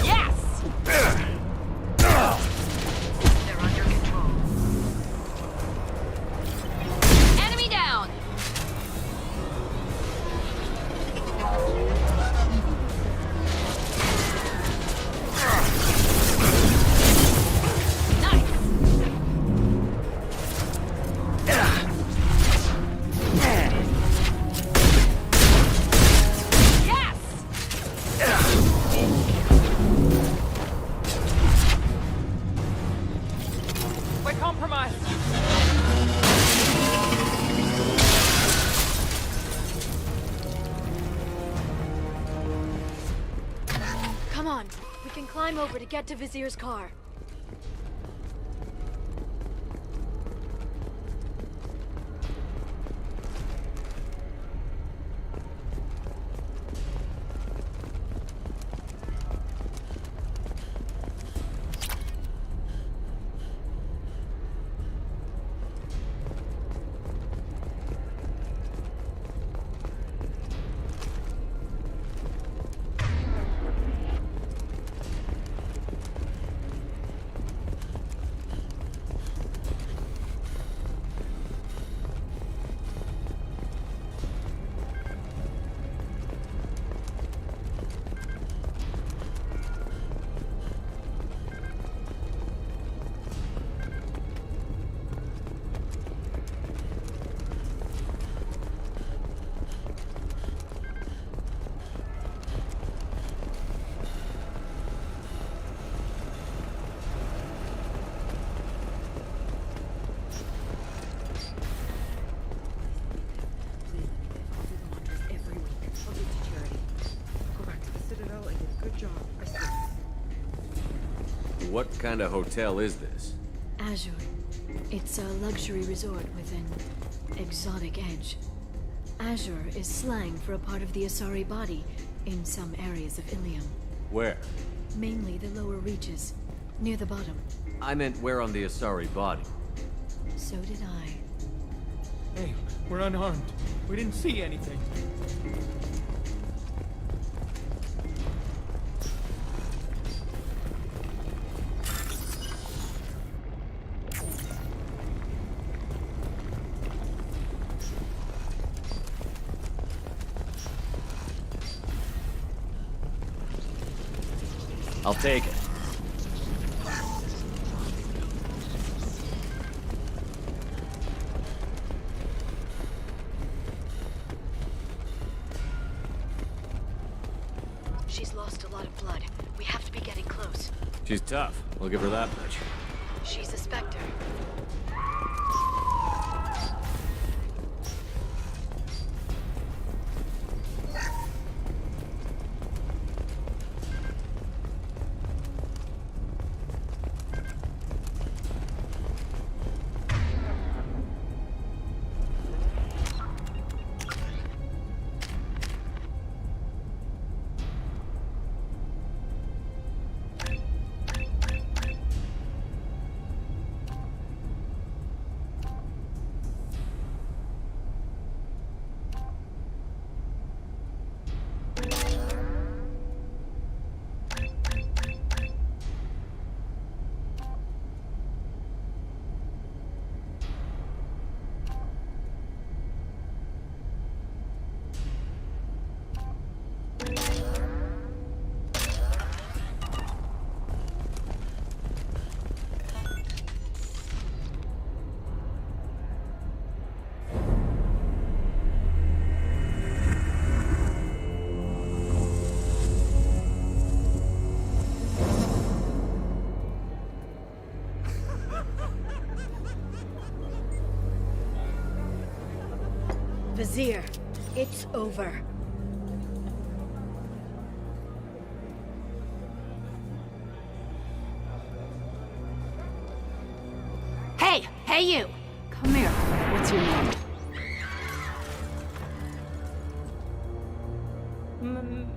Yes. They're under control. Enemy down. We're compromised. Come on, we can climb over to get to Vizier's car. What kind of hotel is this? Azure. It's a luxury resort with an exotic edge. Azure is slang for a part of the Asari body in some areas of Ilium. Where? Mainly the lower reaches, near the bottom. I meant where on the Asari body. So did I. Hey, we're unarmed. We didn't see anything. I'll take it. a lot of blood. We have to be getting close. She's tough. We'll give her that much. She's a Spectre. Vizier, it's over. Hey! Hey you! Come here. What's your name?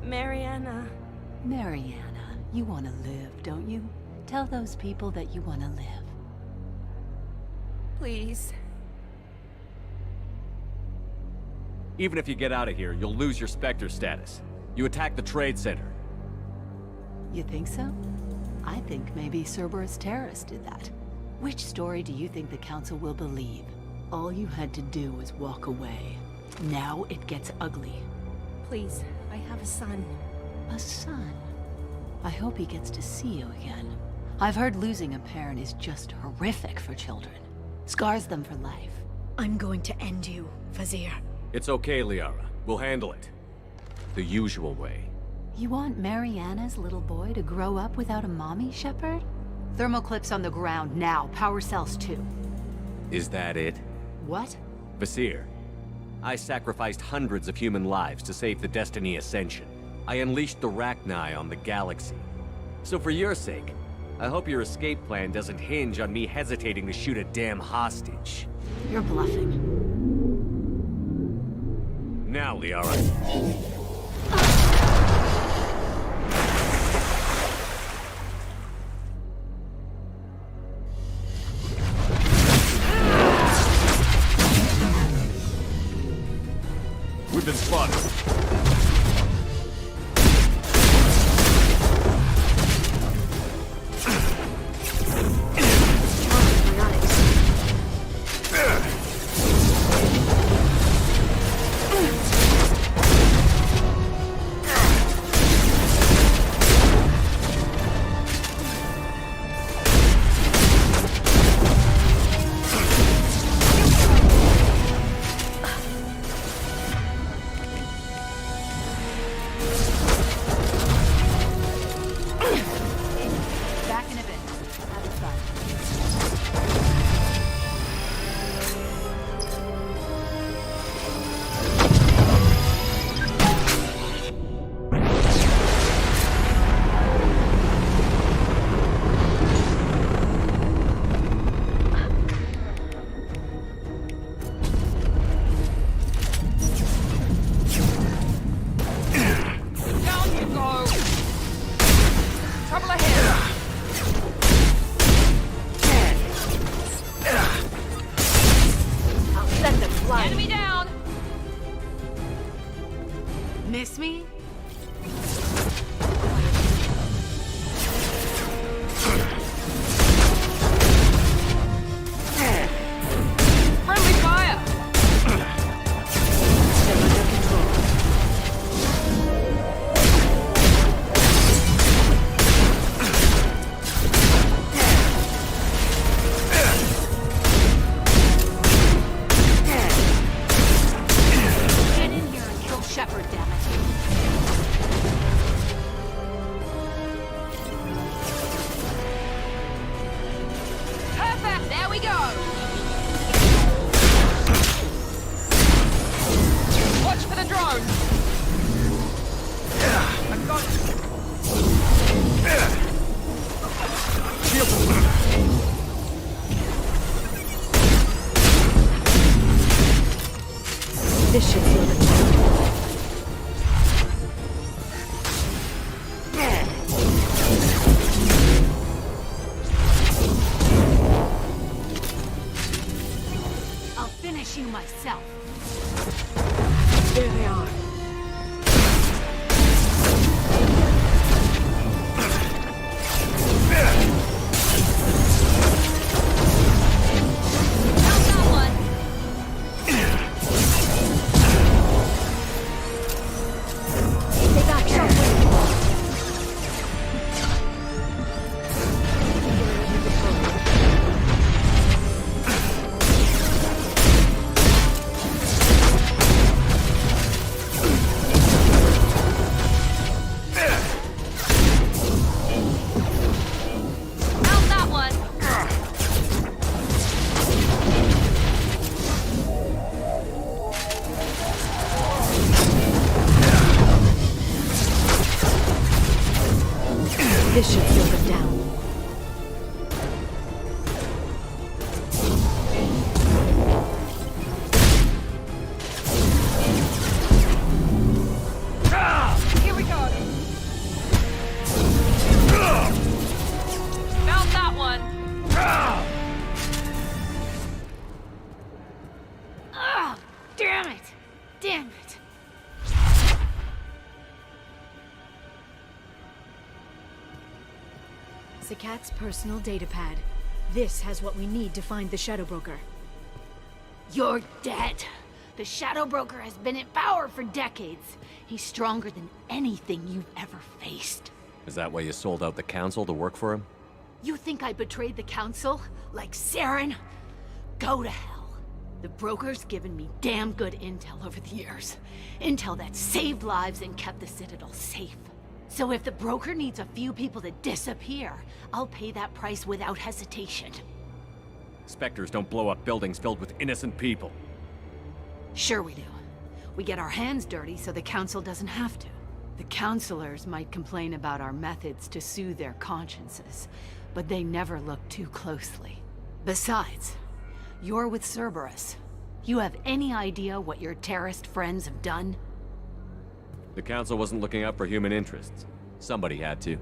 Mariana. Mariana, you want to live, don't you? Tell those people that you want to live. Please. Even if you get out of here, you'll lose your Spectre status. You attacked the trade center. You think so? I think maybe Cerberus terrorists did that. Which story do you think the Council will believe? All you had to do was walk away. Now it gets ugly. Please, I have a son. A son? I hope he gets to see you again. I've heard losing a parent is just horrific for children. Scars them for life. I'm going to end you, Vizier. It's okay, Liara. We'll handle it. The usual way. You want Mariana's little boy to grow up without a mommy, Shepard? Thermoclips on the ground now. Power cells too. Is that it? What? Vasir, I sacrificed hundreds of human lives to save the Destiny Ascension. I unleashed the Rachni on the galaxy. So for your sake, I hope your escape plan doesn't hinge on me hesitating to shoot a damn hostage. You're bluffing. Now, Liara. We've been spotted. go! Watch for the drone! I've got it! This should slow them down. I'll finish you myself. There they are. This should slow them down. Here we go! Found that one! Ah! Damn it! Damn it! Cat's personal data pad. This has what we need to find the Shadow Broker. You're dead. The Shadow Broker has been in power for decades. He's stronger than anything you've ever faced. Is that why you sold out the Council to work for him? You think I betrayed the Council? Like Saren? Go to hell. The Broker's given me damn good intel over the years. Intel that saved lives and kept the Citadel safe. So if the Broker needs a few people to disappear, I'll pay that price without hesitation. Spectres don't blow up buildings filled with innocent people. Sure we do. We get our hands dirty so the Council doesn't have to. The Councilors might complain about our methods to soothe their consciences, but they never look too closely. Besides, you're with Cerberus. You have any idea what your terrorist friends have done? The Council wasn't looking out for human interests. Somebody had to.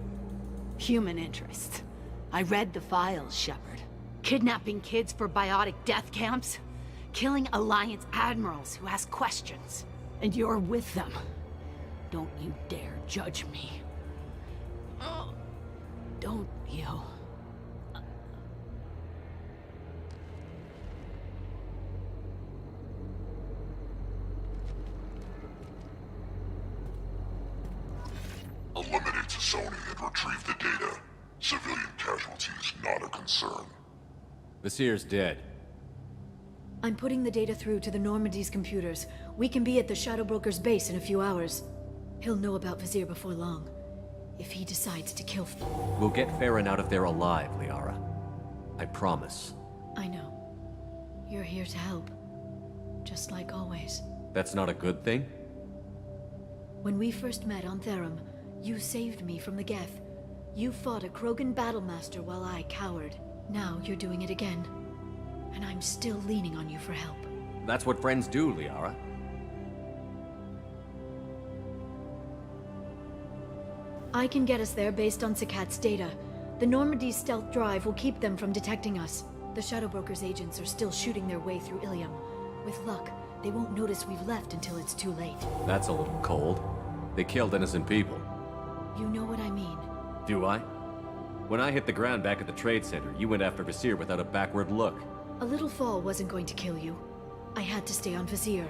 Human interests. I read the files, Shepard. Kidnapping kids for biotic death camps. Killing Alliance admirals who ask questions. And you're with them. Don't you dare judge me. Don't you? Eliminate Sony and retrieve the data. Civilian casualties not a concern. Vasir's dead. I'm putting the data through to the Normandy's computers. We can be at the Shadow Broker's base in a few hours. He'll know about Vasir before long. If he decides to kill... We'll get Farron out of there alive, Liara. I promise. I know. You're here to help. Just like always. That's not a good thing? When we first met on Therum, you saved me from the Geth. You fought a Krogan battlemaster while I cowered. Now you're doing it again. And I'm still leaning on you for help. That's what friends do, Liara. I can get us there based on Sakat's data. The Normandy's stealth drive will keep them from detecting us. The Shadow Broker's agents are still shooting their way through Ilium. With luck, they won't notice we've left until it's too late. That's a little cold. They killed innocent people. You know what I mean. Do I? When I hit the ground back at the trade center, you went after Vasir without a backward look. A little fall wasn't going to kill you. I had to stay on Vasir.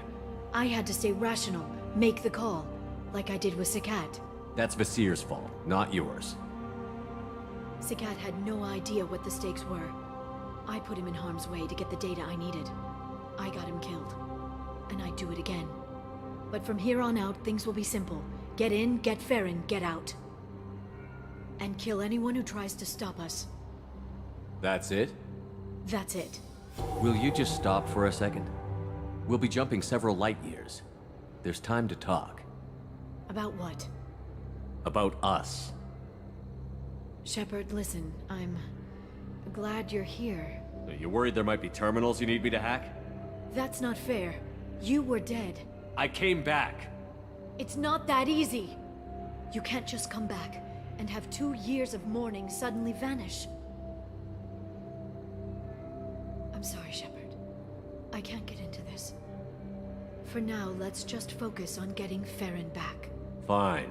I had to stay rational, make the call, like I did with Sakat. That's Vasir's fault, not yours. Sakat had no idea what the stakes were. I put him in harm's way to get the data I needed. I got him killed. And I'd do it again. But from here on out, things will be simple. Get in, get Farron, get out. And kill anyone who tries to stop us. That's it? That's it. Will you just stop for a second? We'll be jumping several light years. There's time to talk. About what? About us. Shepard, listen, I'm glad you're here. Are you worried there might be terminals you need me to hack? That's not fair. You were dead. I came back. It's not that easy. You can't just come back and have 2 years of mourning suddenly vanish. I'm sorry, Shepard. I can't get into this. For now, let's just focus on getting Farron back. Fine.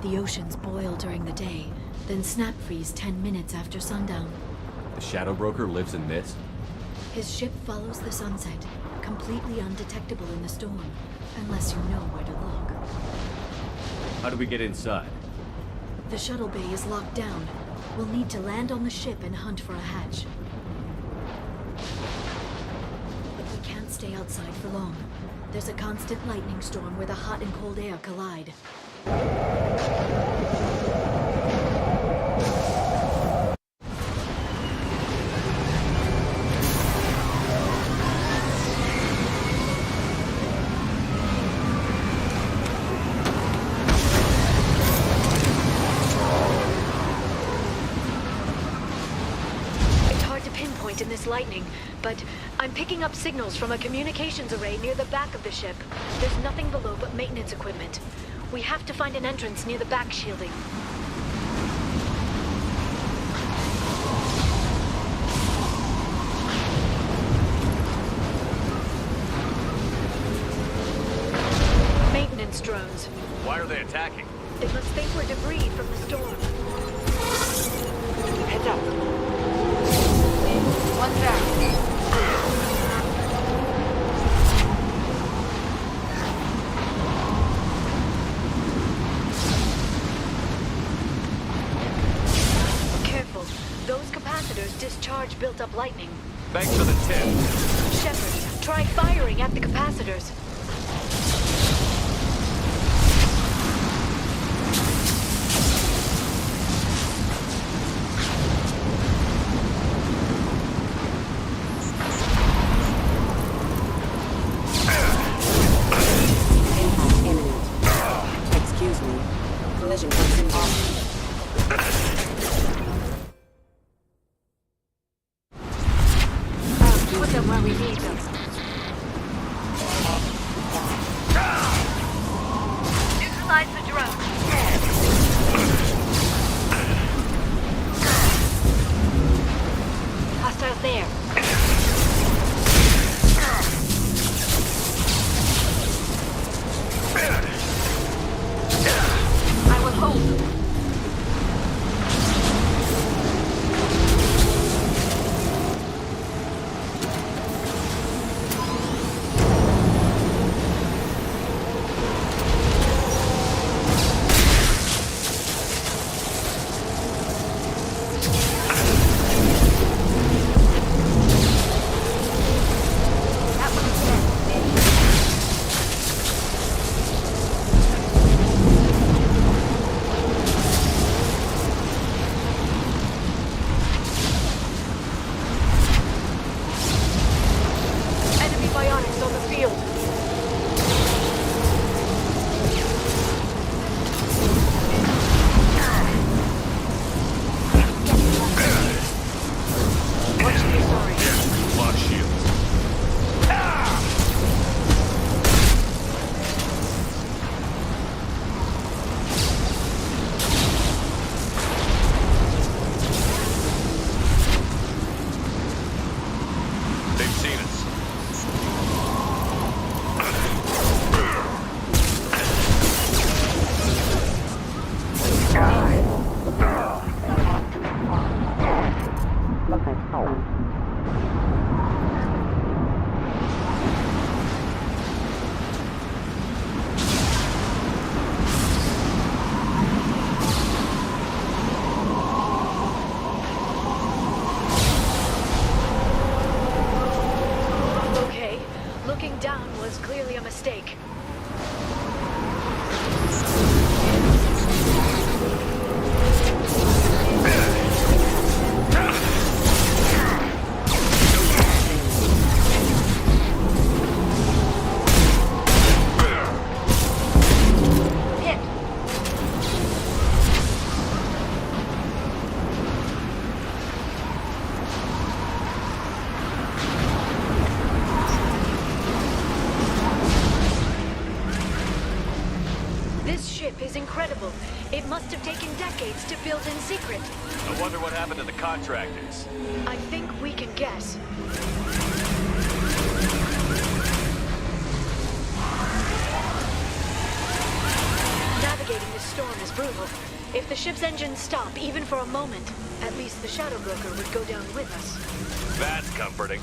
The oceans boil during the day, then snap freeze 10 minutes after sundown. The Shadow Broker lives in this? His ship follows the sunset, completely undetectable in the storm, unless you know where to look. How do we get inside? The shuttle bay is locked down. We'll need to land on the ship and hunt for a hatch. But we can't stay outside for long. There's a constant lightning storm where the hot and cold air collide. It's hard to pinpoint in this lightning, but I'm picking up signals from a communications array near the back of the ship. There's nothing below but maintenance equipment. We have to find an entrance near the back shielding. Maintenance drones. Why are they attacking? They must think we're debris from the storm. Heads up. One down. Discharge built-up lightning. Thanks for the tip. Shepard, try firing at the capacitors. Excuse me. Collision comes in. Put them where we need them. Neutralize the drone. Hostile there. I will hold. is incredible. It must have taken decades to build in secret. I wonder what happened to the contractors. I think we can guess. Navigating this storm is brutal. If the ship's engines stop, even for a moment, at least the Shadow Broker would go down with us. That's comforting.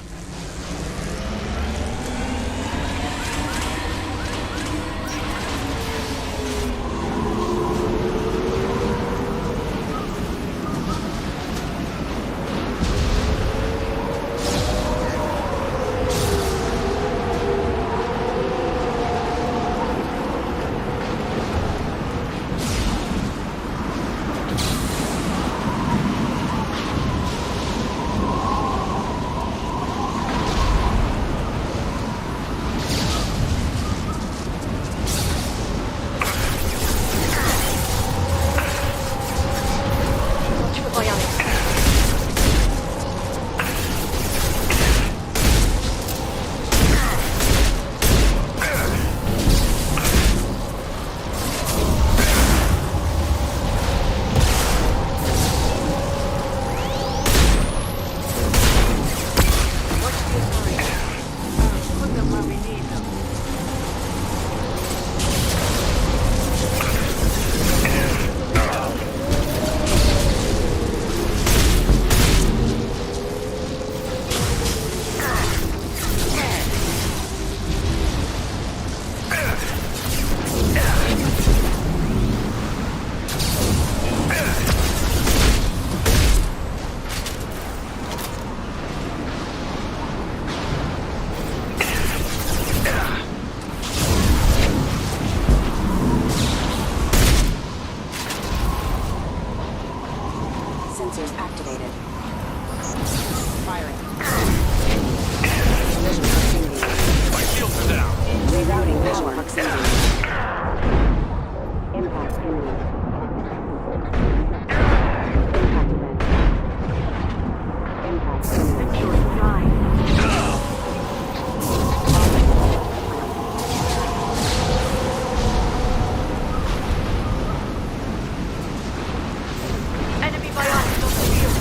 Sensors activated. Firing. Vision proximity. My shields are down. Rerouting power proximity. Impact imminent. Impact event. Impact imminent. Enemy biotics on the field.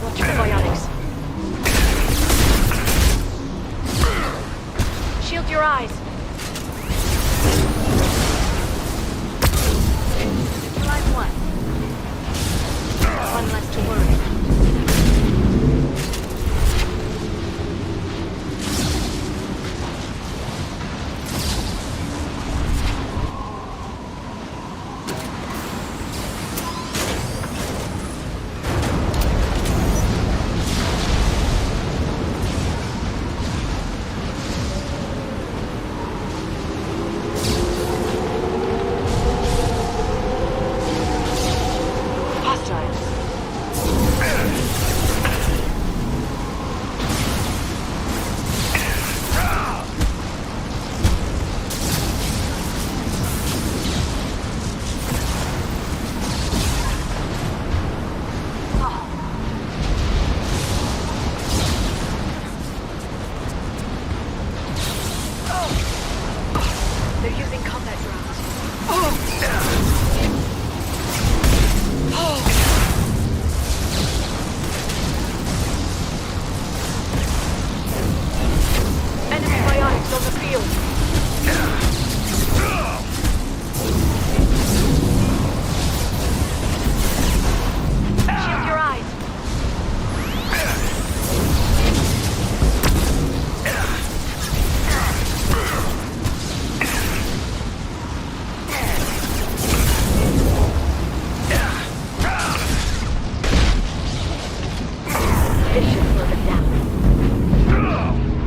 Watch for biotics. Shield your eyes. Neutralize one. One less to worry. They're using combat drones. Enemy biotics on the field. Shield your eyes. This should slow them down.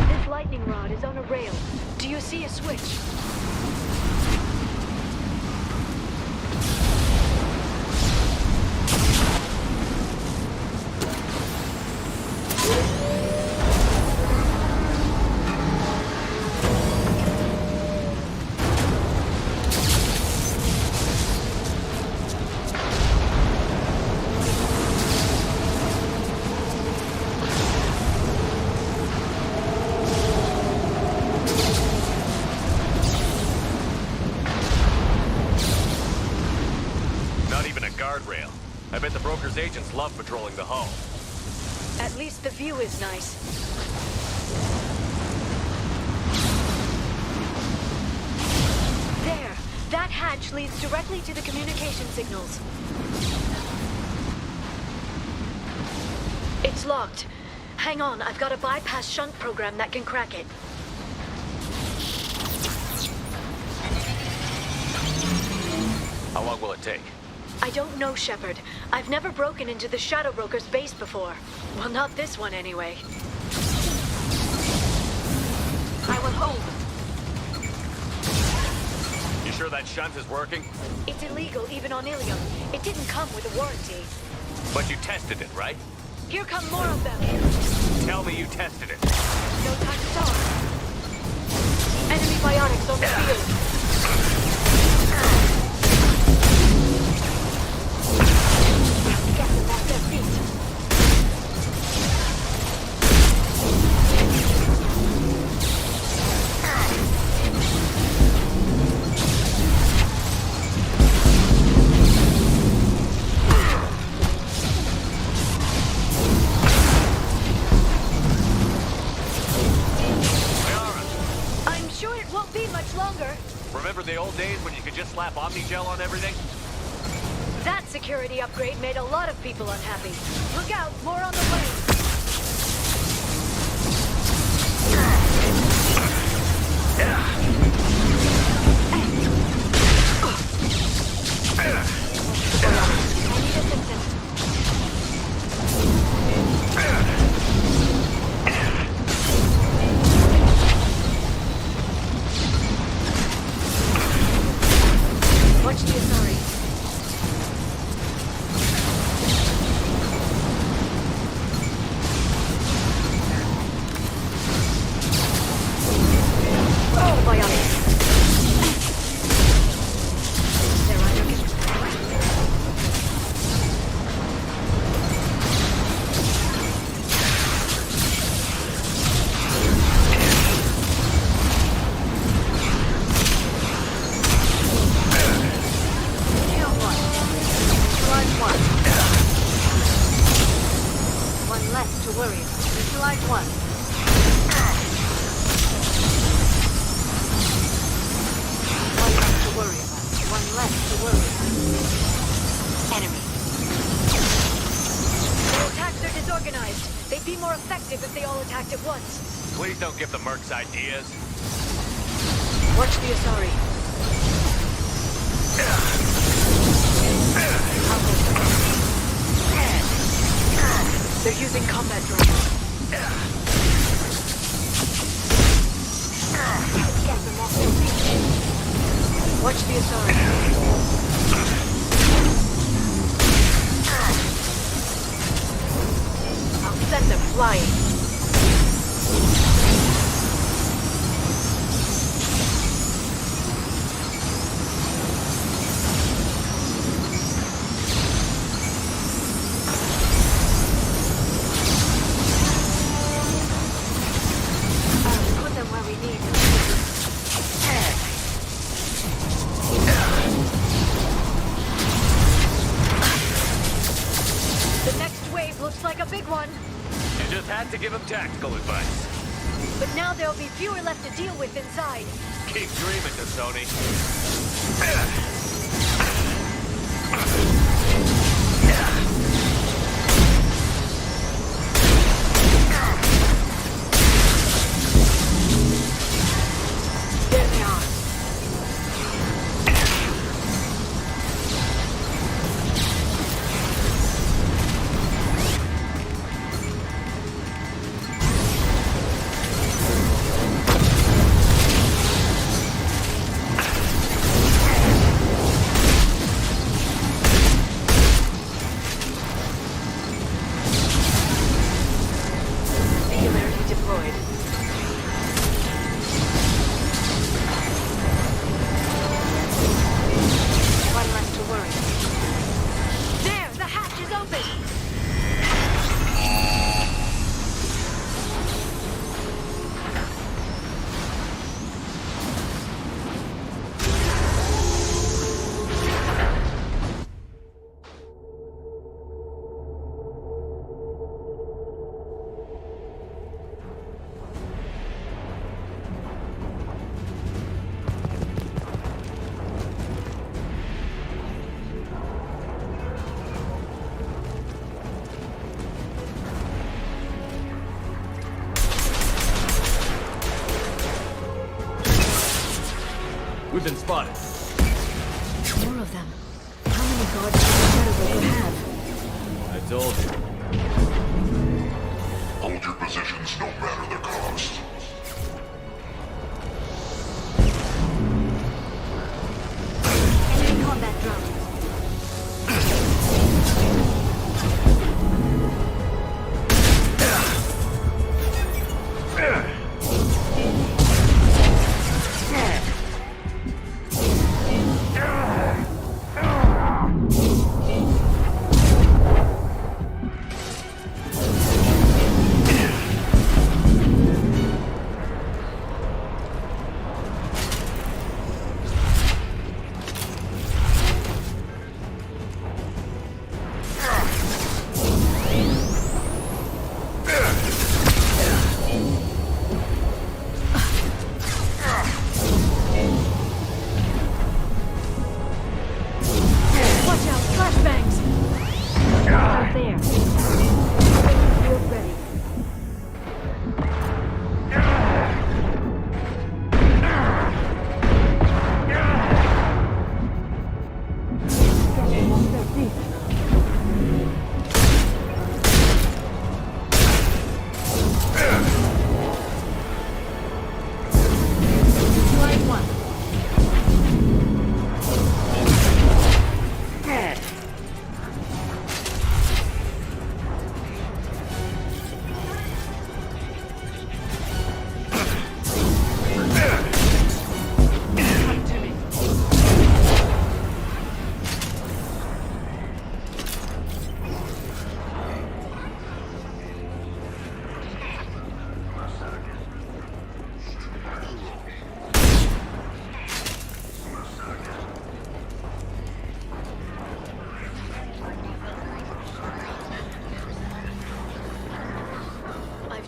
This lightning rod is on a rail. Do you see a switch? The broker's agents love patrolling the hull. At least the view is nice. There! That hatch leads directly to the communication signals. It's locked. Hang on, I've got a bypass shunt program that can crack it. How long will it take? I don't know, Shepard. I've never broken into the Shadow Broker's base before. Well, not this one anyway. I will hold. You sure that shunt is working? It's illegal even on Ilium. It didn't come with a warranty. But you tested it, right? Here come more of them. Tell me you tested it. No time to talk. Enemy biotics on the field. Get them off their feet. I'm sure it won't be much longer. Remember the old days when you could just slap Omnigel on everything? That security upgrade made a lot of people unhappy. Look out, more on the way. Watch the authority. Oh, bionic. They're under Kill one. Neutralize one. One less to worry about. Neutralize one. One less to worry about. One less to worry about. Enemy. Their attacks are disorganized. They'd be more effective if they all attacked at once. Please don't give the mercs ideas. Watch the Asari. They're using combat drones. Get them off their feet. Watch the Asari. I'll send them flying. Put them where we need them. The next wave looks like a big one. You just had to give him tactical advice. But now there'll be fewer left to deal with inside. Keep dreaming, Sony. There they are. We've been spotted. More of them. How many guards does the Shadow Broker have? I told you. Hold your positions no matter the cost. Enemy combat drone.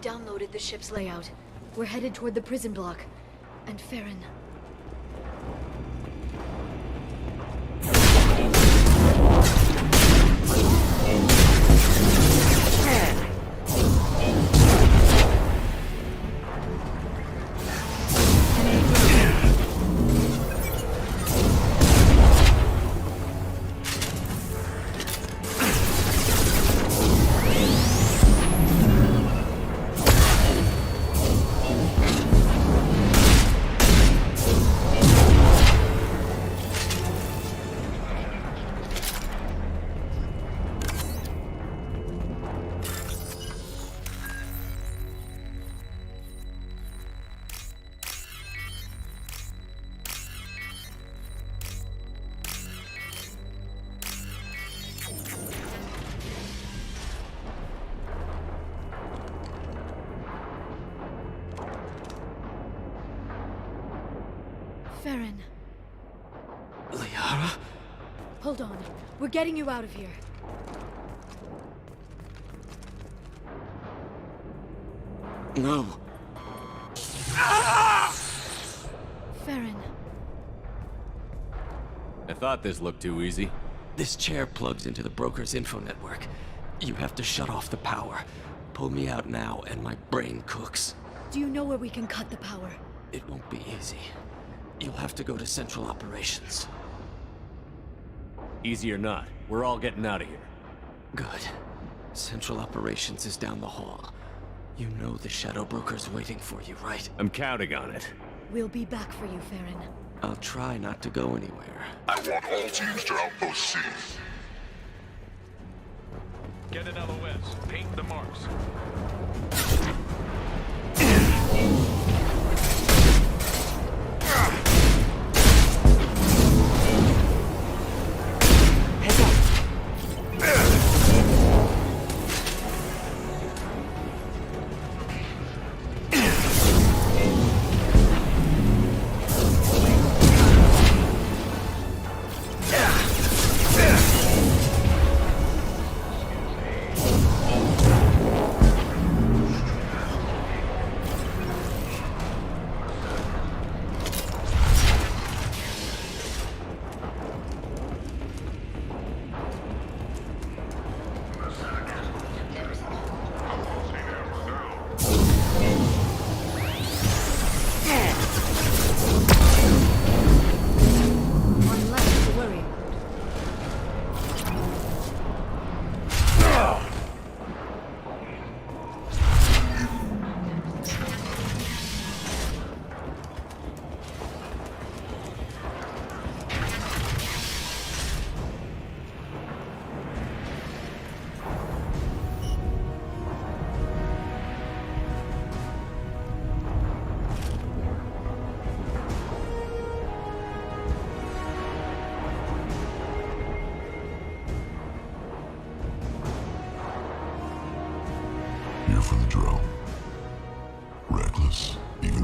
Downloaded the ship's layout. We're headed toward the prison block. And Farron. Farron. Liara? Hold on. We're getting you out of here. No. Farron. I thought this looked too easy. This chair plugs into the broker's info network. You have to shut off the power. Pull me out now, and my brain cooks. Do you know where we can cut the power? It won't be easy. You'll have to go to Central Operations. Easy or not, we're all getting out of here. Good. Central Operations is down the hall. You know the Shadow Broker's waiting for you, right? I'm counting on it. We'll be back for you, Farron. I'll try not to go anywhere. I want all teams to Outpost C. Get an LOS. Paint the marks.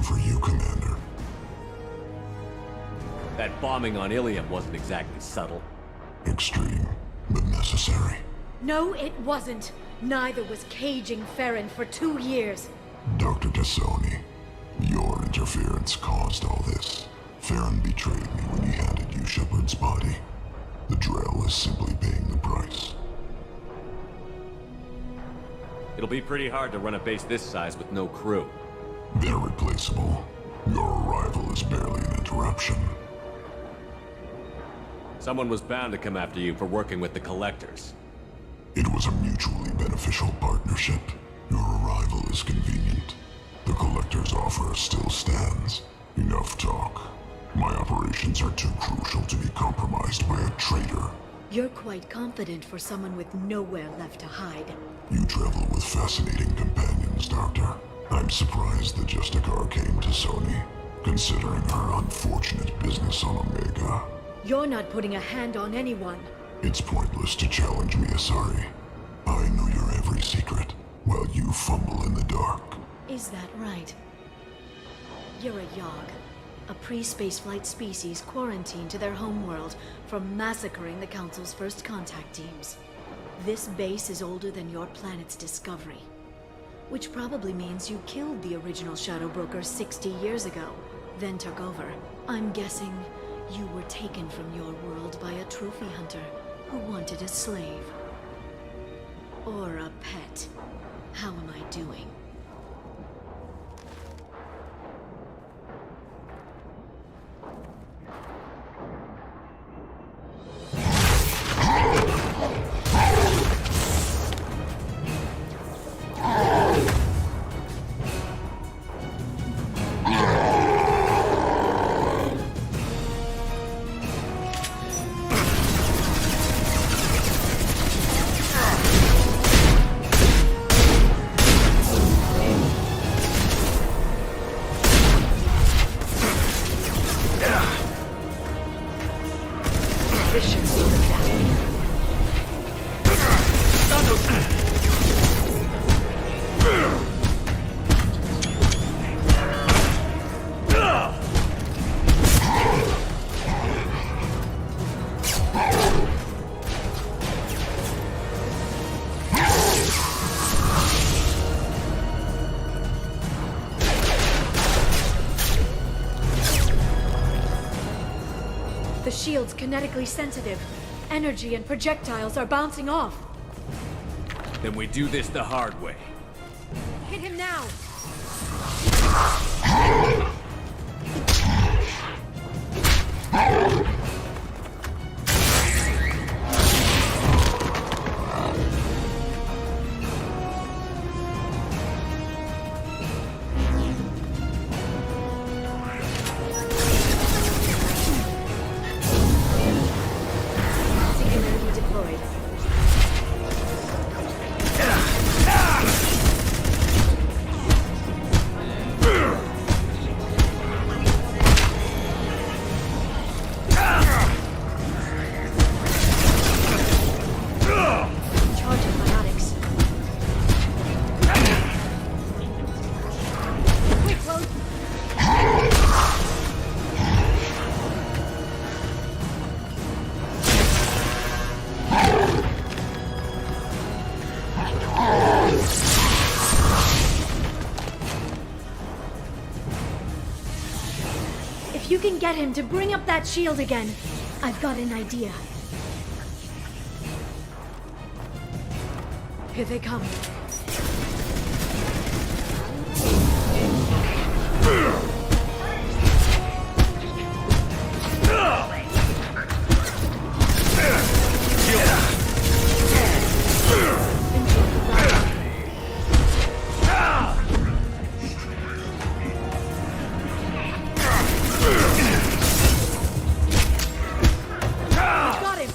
for you, Commander. That bombing on Ilium wasn't exactly subtle. Extreme, but necessary. No, it wasn't. Neither was caging Farron for 2 years. Dr. Tassoni, your interference caused all this. Farron betrayed me when he handed you Shepard's body. The Drell is simply paying the price. It'll be pretty hard to run a base this size with no crew. They're replaceable. Your arrival is barely an interruption. Someone was bound to come after you for working with the Collectors. It was a mutually beneficial partnership. Your arrival is convenient. The Collector's offer still stands. Enough talk. My operations are too crucial to be compromised by a traitor. You're quite confident for someone with nowhere left to hide. You travel with fascinating companions, Doctor. I'm surprised the Justicar came to Sony, considering her unfortunate business on Omega. You're not putting a hand on anyone. It's pointless to challenge me, Asari. I know your every secret, while you fumble in the dark. Is that right? You're a Yogg, a pre-spaceflight species quarantined to their homeworld from massacring the Council's first contact teams. This base is older than your planet's discovery, which probably means you killed the original Shadow Broker 60 years ago, then took over. I'm guessing you were taken from your world by a trophy hunter who wanted a slave. Or a pet. How am I doing? The shield's kinetically sensitive. Energy and projectiles are bouncing off. Then we do this the hard way. Hit him now! Singularity deployed. Charging biotics. Quick, load. If you can get him to bring up that shield again, I've got an idea. Here they come. Got him!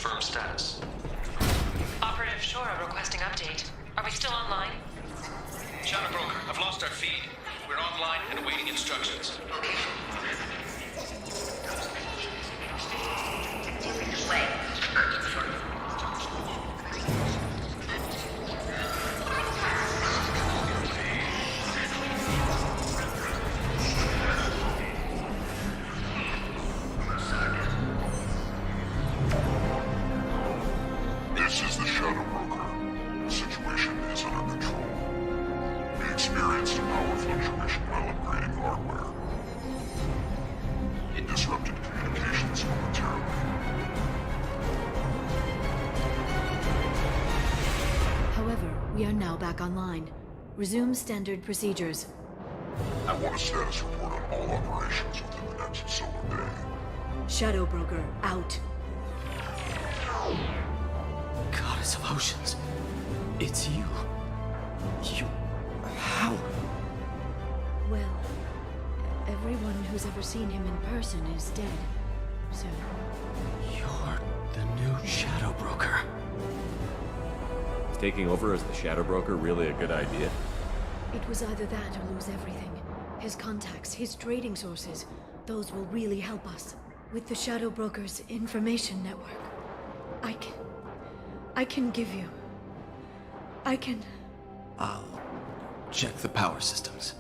confirm status. Operative Shora requesting update. Are we still online? Shadow Broker, I've lost our feed. We're online and awaiting instructions. This is the Shadow Broker. The situation is under control. We experienced a power fluctuation while upgrading hardware. It disrupted communications momentarily. However, we are now back online. Resume standard procedures. I want a status report on all operations within the next solar day. Shadow Broker, out. Goddess of Oceans. It's you. You... How? Well, everyone who's ever seen him in person is dead. So... You're the new Shadow Broker. Is taking over as the Shadow Broker really a good idea? it was either that or lose everything. His contacts, his trading sources, those will really help us. With the Shadow Broker's information network, I can give you... I'll check the power systems.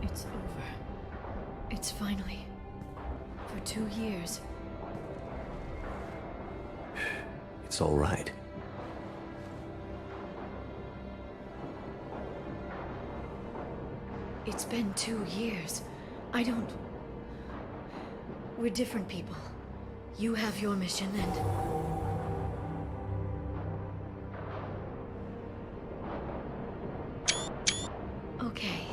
It's over. It's finally... For 2 years. It's all right. It's been 2 years. I don't... We're different people. You have your mission and... Okay.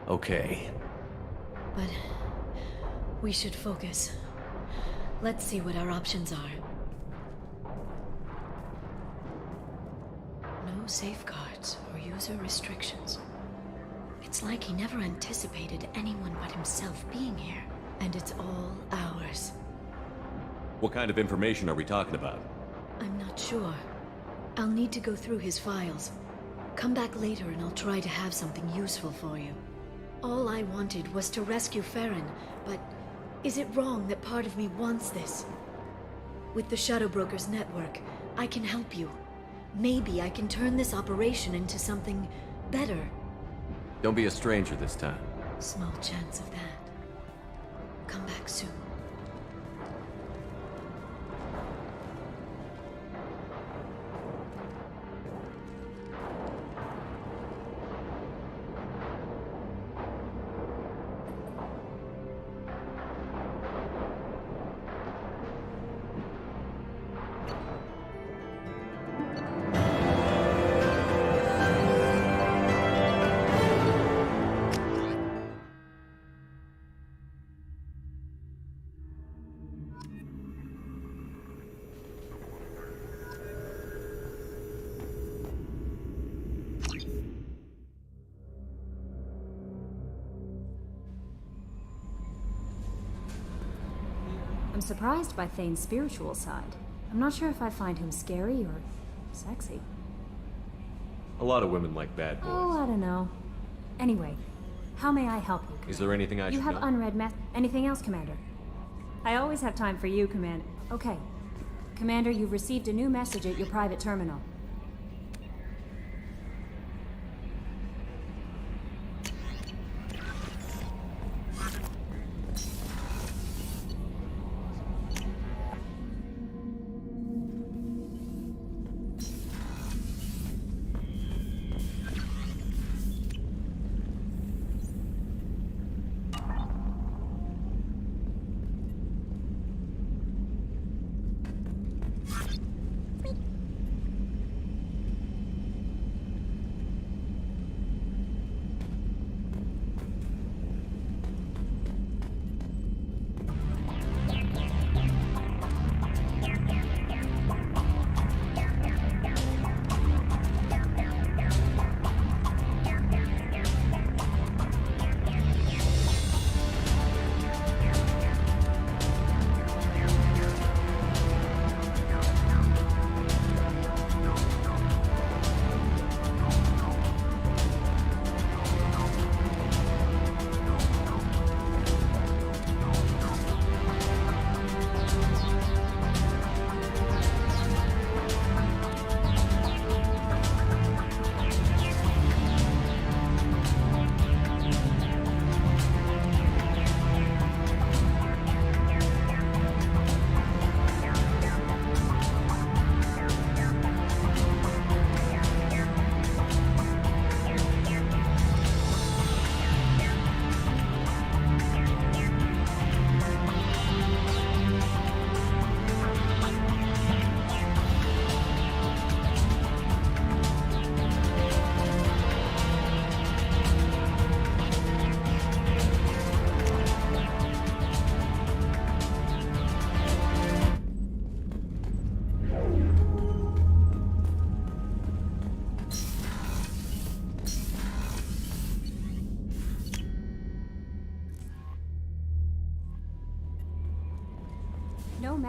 Okay. But... we should focus. Let's see what our options are. No safeguards or user restrictions. It's like he never anticipated anyone but himself being here. And it's all ours. What kind of information are we talking about? I'm not sure. I'll need to go through his files. Come back later and I'll try to have something useful for you. All I wanted was to rescue Farron, but is it wrong that part of me wants this? With the Shadow Broker's network, I can help you. Maybe I can turn this operation into something better. Don't be a stranger this time. Small chance of that. Come back soon. I'm surprised by Thane's spiritual side. I'm not sure if I find him scary or sexy. A lot of women like bad boys. Oh, I don't know. Anyway, how may I help you, Commander? Is there anything I You should have know? unread Anything else, Commander? I always have time for you, Commander. Okay. Commander, you've received a new message at your private terminal.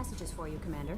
messages for you, Commander.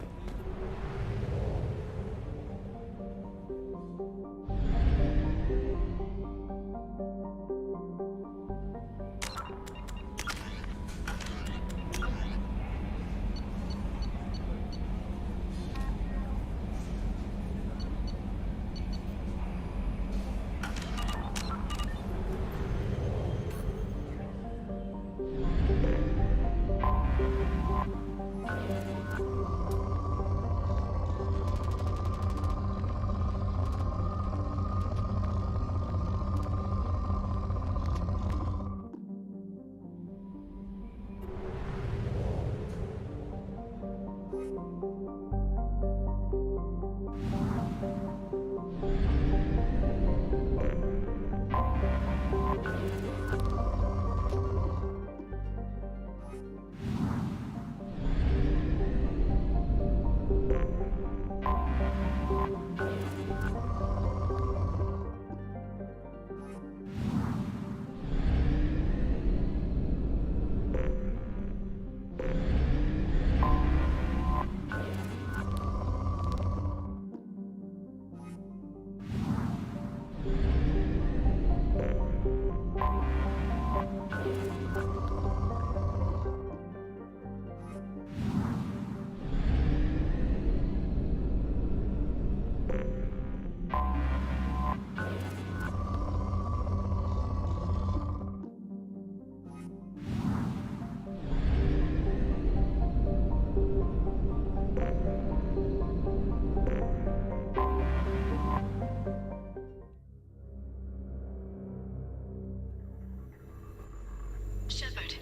Shepard,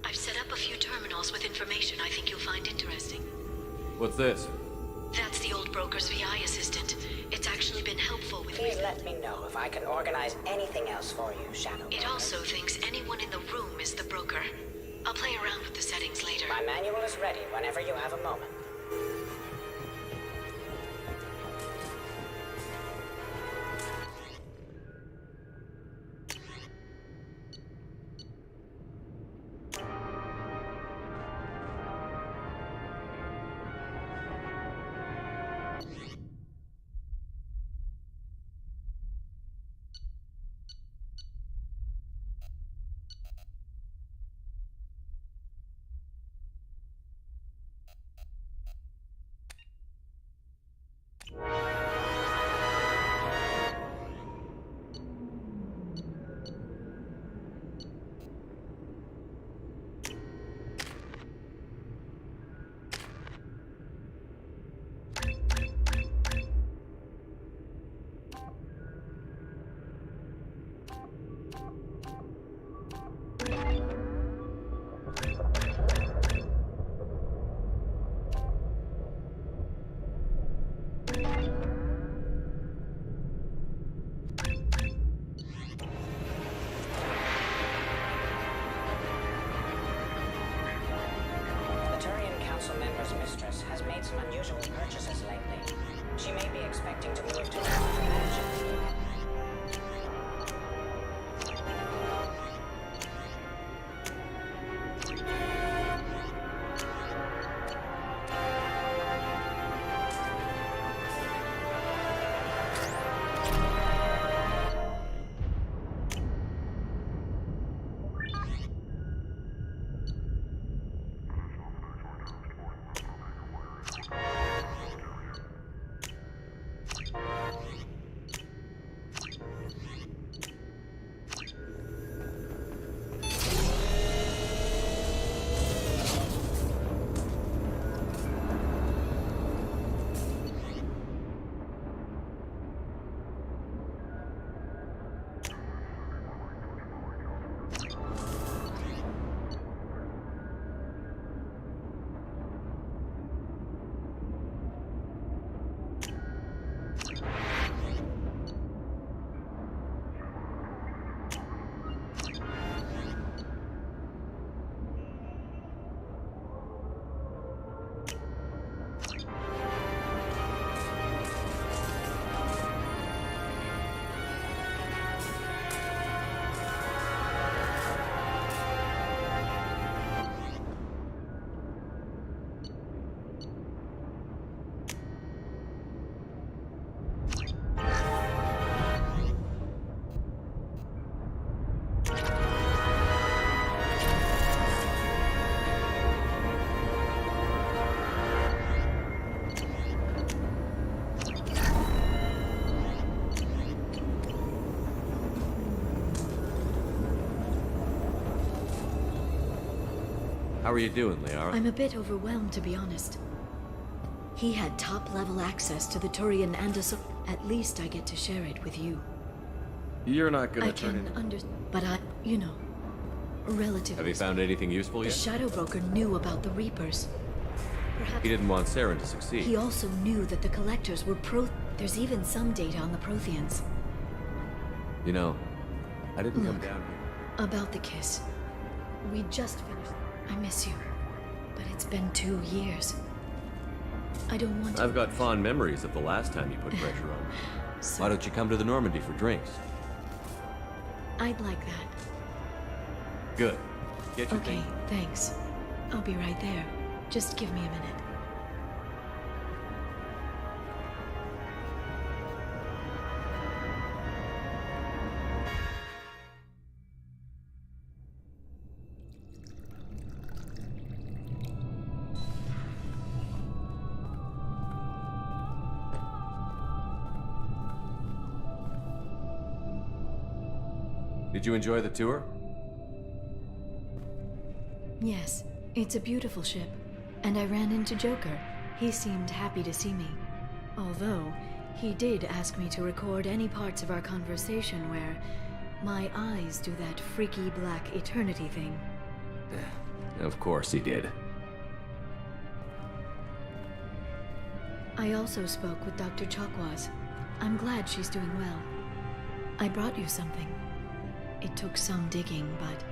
I've set up a few terminals with information I think you'll find interesting. What's this? That's the old broker's VI assistant. It's actually been helpful with... Please let me know if I can organize anything else for you, Shadow. It also thinks anyone in the room is the broker. I'll play around with the settings later. My manual is ready whenever you have a moment. Has made some unusual purchases lately. She may be expecting to move to another dimension. How are you doing, Liara? I'm a bit overwhelmed, to be honest. He had top-level access to the Turian and at least I get to share it with you. You're not gonna I turn can in... but you know, relatively. Have you found anything useful The yet? Shadow Broker knew about the Reapers. Perhaps He didn't want Saren to succeed. he also knew that the Collectors were There's even some data on the Protheans. You know, I didn't come Look, down here. about the kiss. We just finished. I miss you, but it's been 2 years. I don't want to... I've got fond memories of the last time you put pressure on me. Why don't you come to the Normandy for drinks? I'd like that. Good. Get your Okay, thing. thanks. I'll be right there. Just give me a minute. Did you enjoy the tour? Yes, it's a beautiful ship. And I ran into Joker. He seemed happy to see me. Although, he did ask me to record any parts of our conversation where my eyes do that freaky black eternity thing. Of course he did. I also spoke with Dr. Chakwas. I'm glad she's doing well. I brought you something. It took some digging, but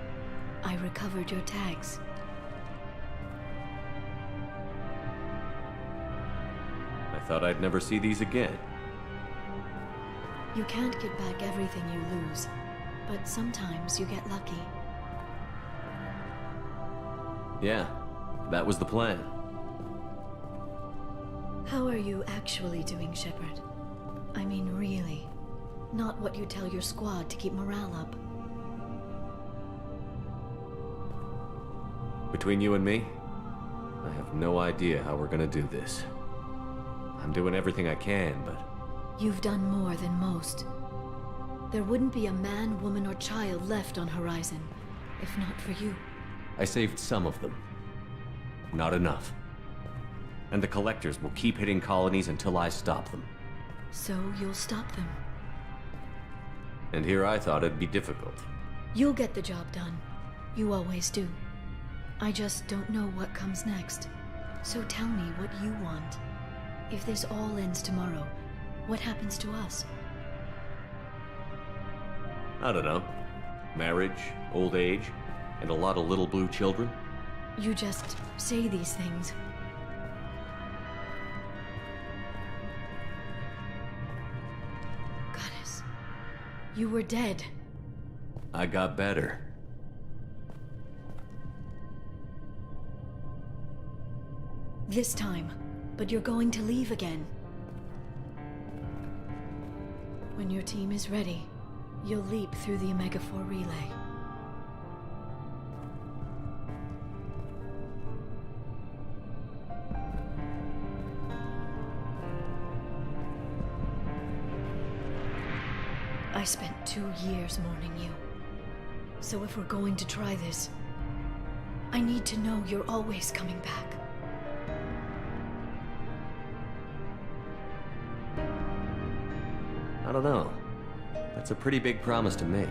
I recovered your tags. I thought I'd never see these again. You can't get back everything you lose, but sometimes you get lucky. Yeah, that was the plan. How are you actually doing, Shepard? I mean, really. Not what you tell your squad to keep morale up. Between you and me, I have no idea how we're gonna do this. I'm doing everything I can, but... You've done more than most. There wouldn't be a man, woman, or child left on Horizon, if not for you. I saved some of them. Not enough. And the Collectors will keep hitting colonies until I stop them. So you'll stop them. And here I thought it'd be difficult. You'll get the job done. You always do. I just don't know what comes next. So tell me what you want. If this all ends tomorrow, what happens to us? I don't know. Marriage, old age, and a lot of little blue children. You just say these things. Goddess, you were dead. I got better. This time, but you're going to leave again. When your team is ready, you'll leap through the Omega-4 relay. I spent 2 years mourning you. So if we're going to try this, I need to know you're always coming back. I don't know. That's a pretty big promise to make.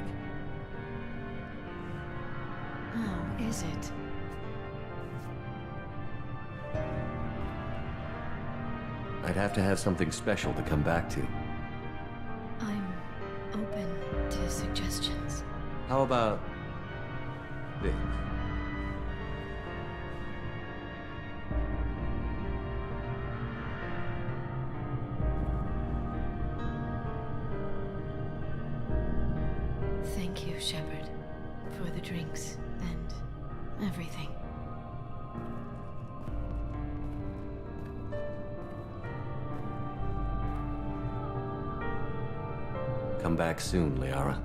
Oh, is it? I'd have to have something special to come back to. I'm open to suggestions. How about this? Thank you, Shepard, for the drinks and everything. Come back soon, Liara.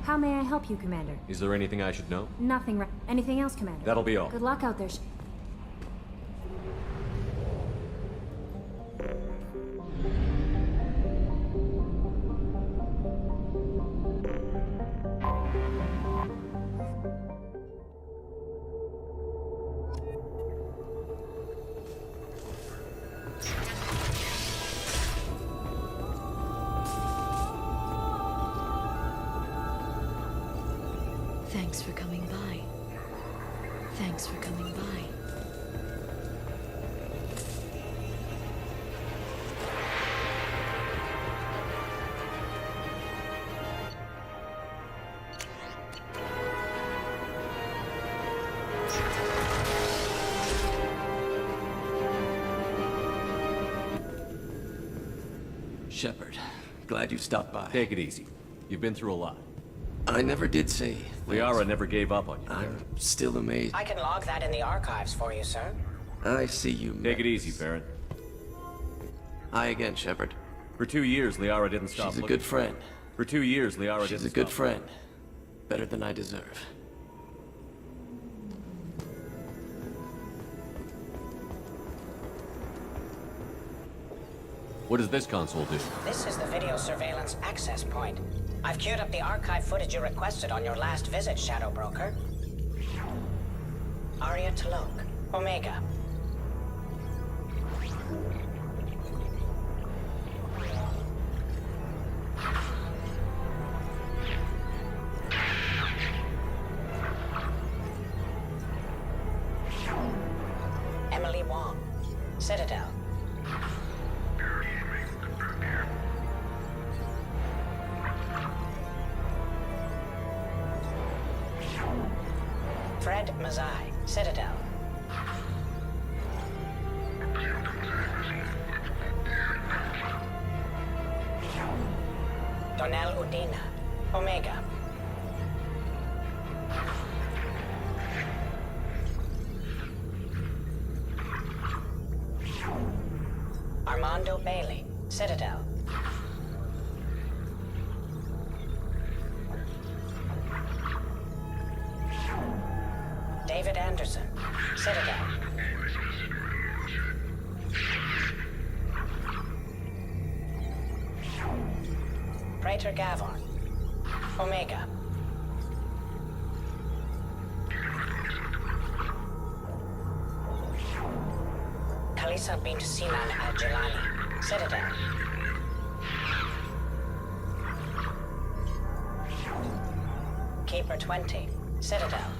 How may I help you, Commander? Is there anything I should know? Nothing. Anything else, Commander? That'll be all. Good luck out there. Thanks for coming by. Thanks for coming by. Shepard, glad you stopped by. Take it easy. You've been through a lot. I never did say. Liara never gave up on you. I'm still amazed. I can log that in the archives for you, sir. I see you. Take it easy, Farron. Hi again, Shepard. For 2 years, Liara didn't stop. She's a good friend. For 2 years, Liara didn't stop. She's a good friend. Better than I deserve. What does this console do? This is the video surveillance access point. I've queued up the archive footage you requested on your last visit, Shadow Broker. Arya Talok, Omega. Emily Wong, Citadel. Fred Mazai, Citadel. Donnell Udina, Omega. Armando Bailey, Citadel. David Anderson, Citadel. Praetor Gavon, Omega. Kalisa bint Sinan Al-Jilani, Citadel. Keeper 20, Citadel.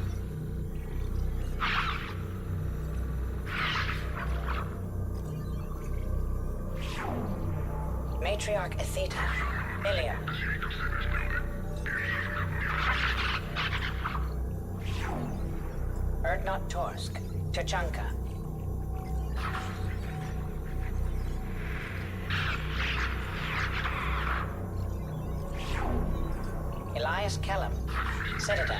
Matriarch Atheta, Ilium. Erdnot Torsk, Tuchanka. Elias Kellum, Citadel.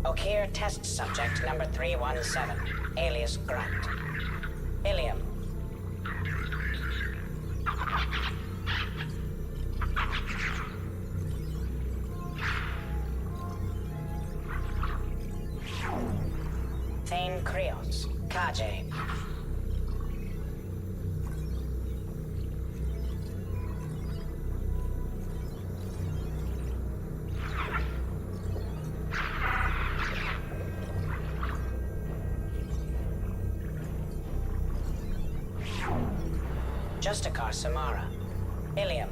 Okir test subject number 317, alias Grant. Ilium. Thane Krios, Kajay. Justikar Samara, Ilium.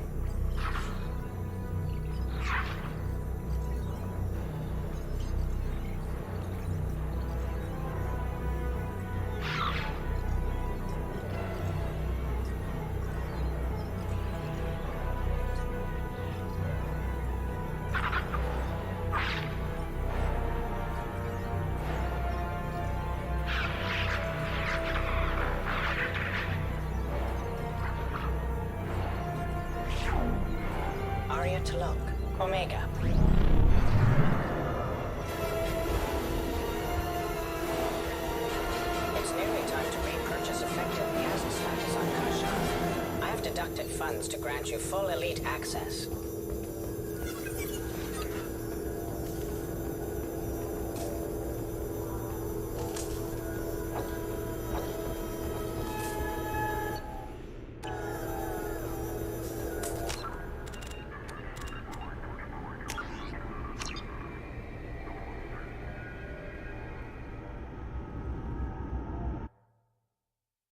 Arya Talok, Omega. It's nearly time to repurchase effective Miasma status on Kashan. I have deducted funds to grant you full elite access.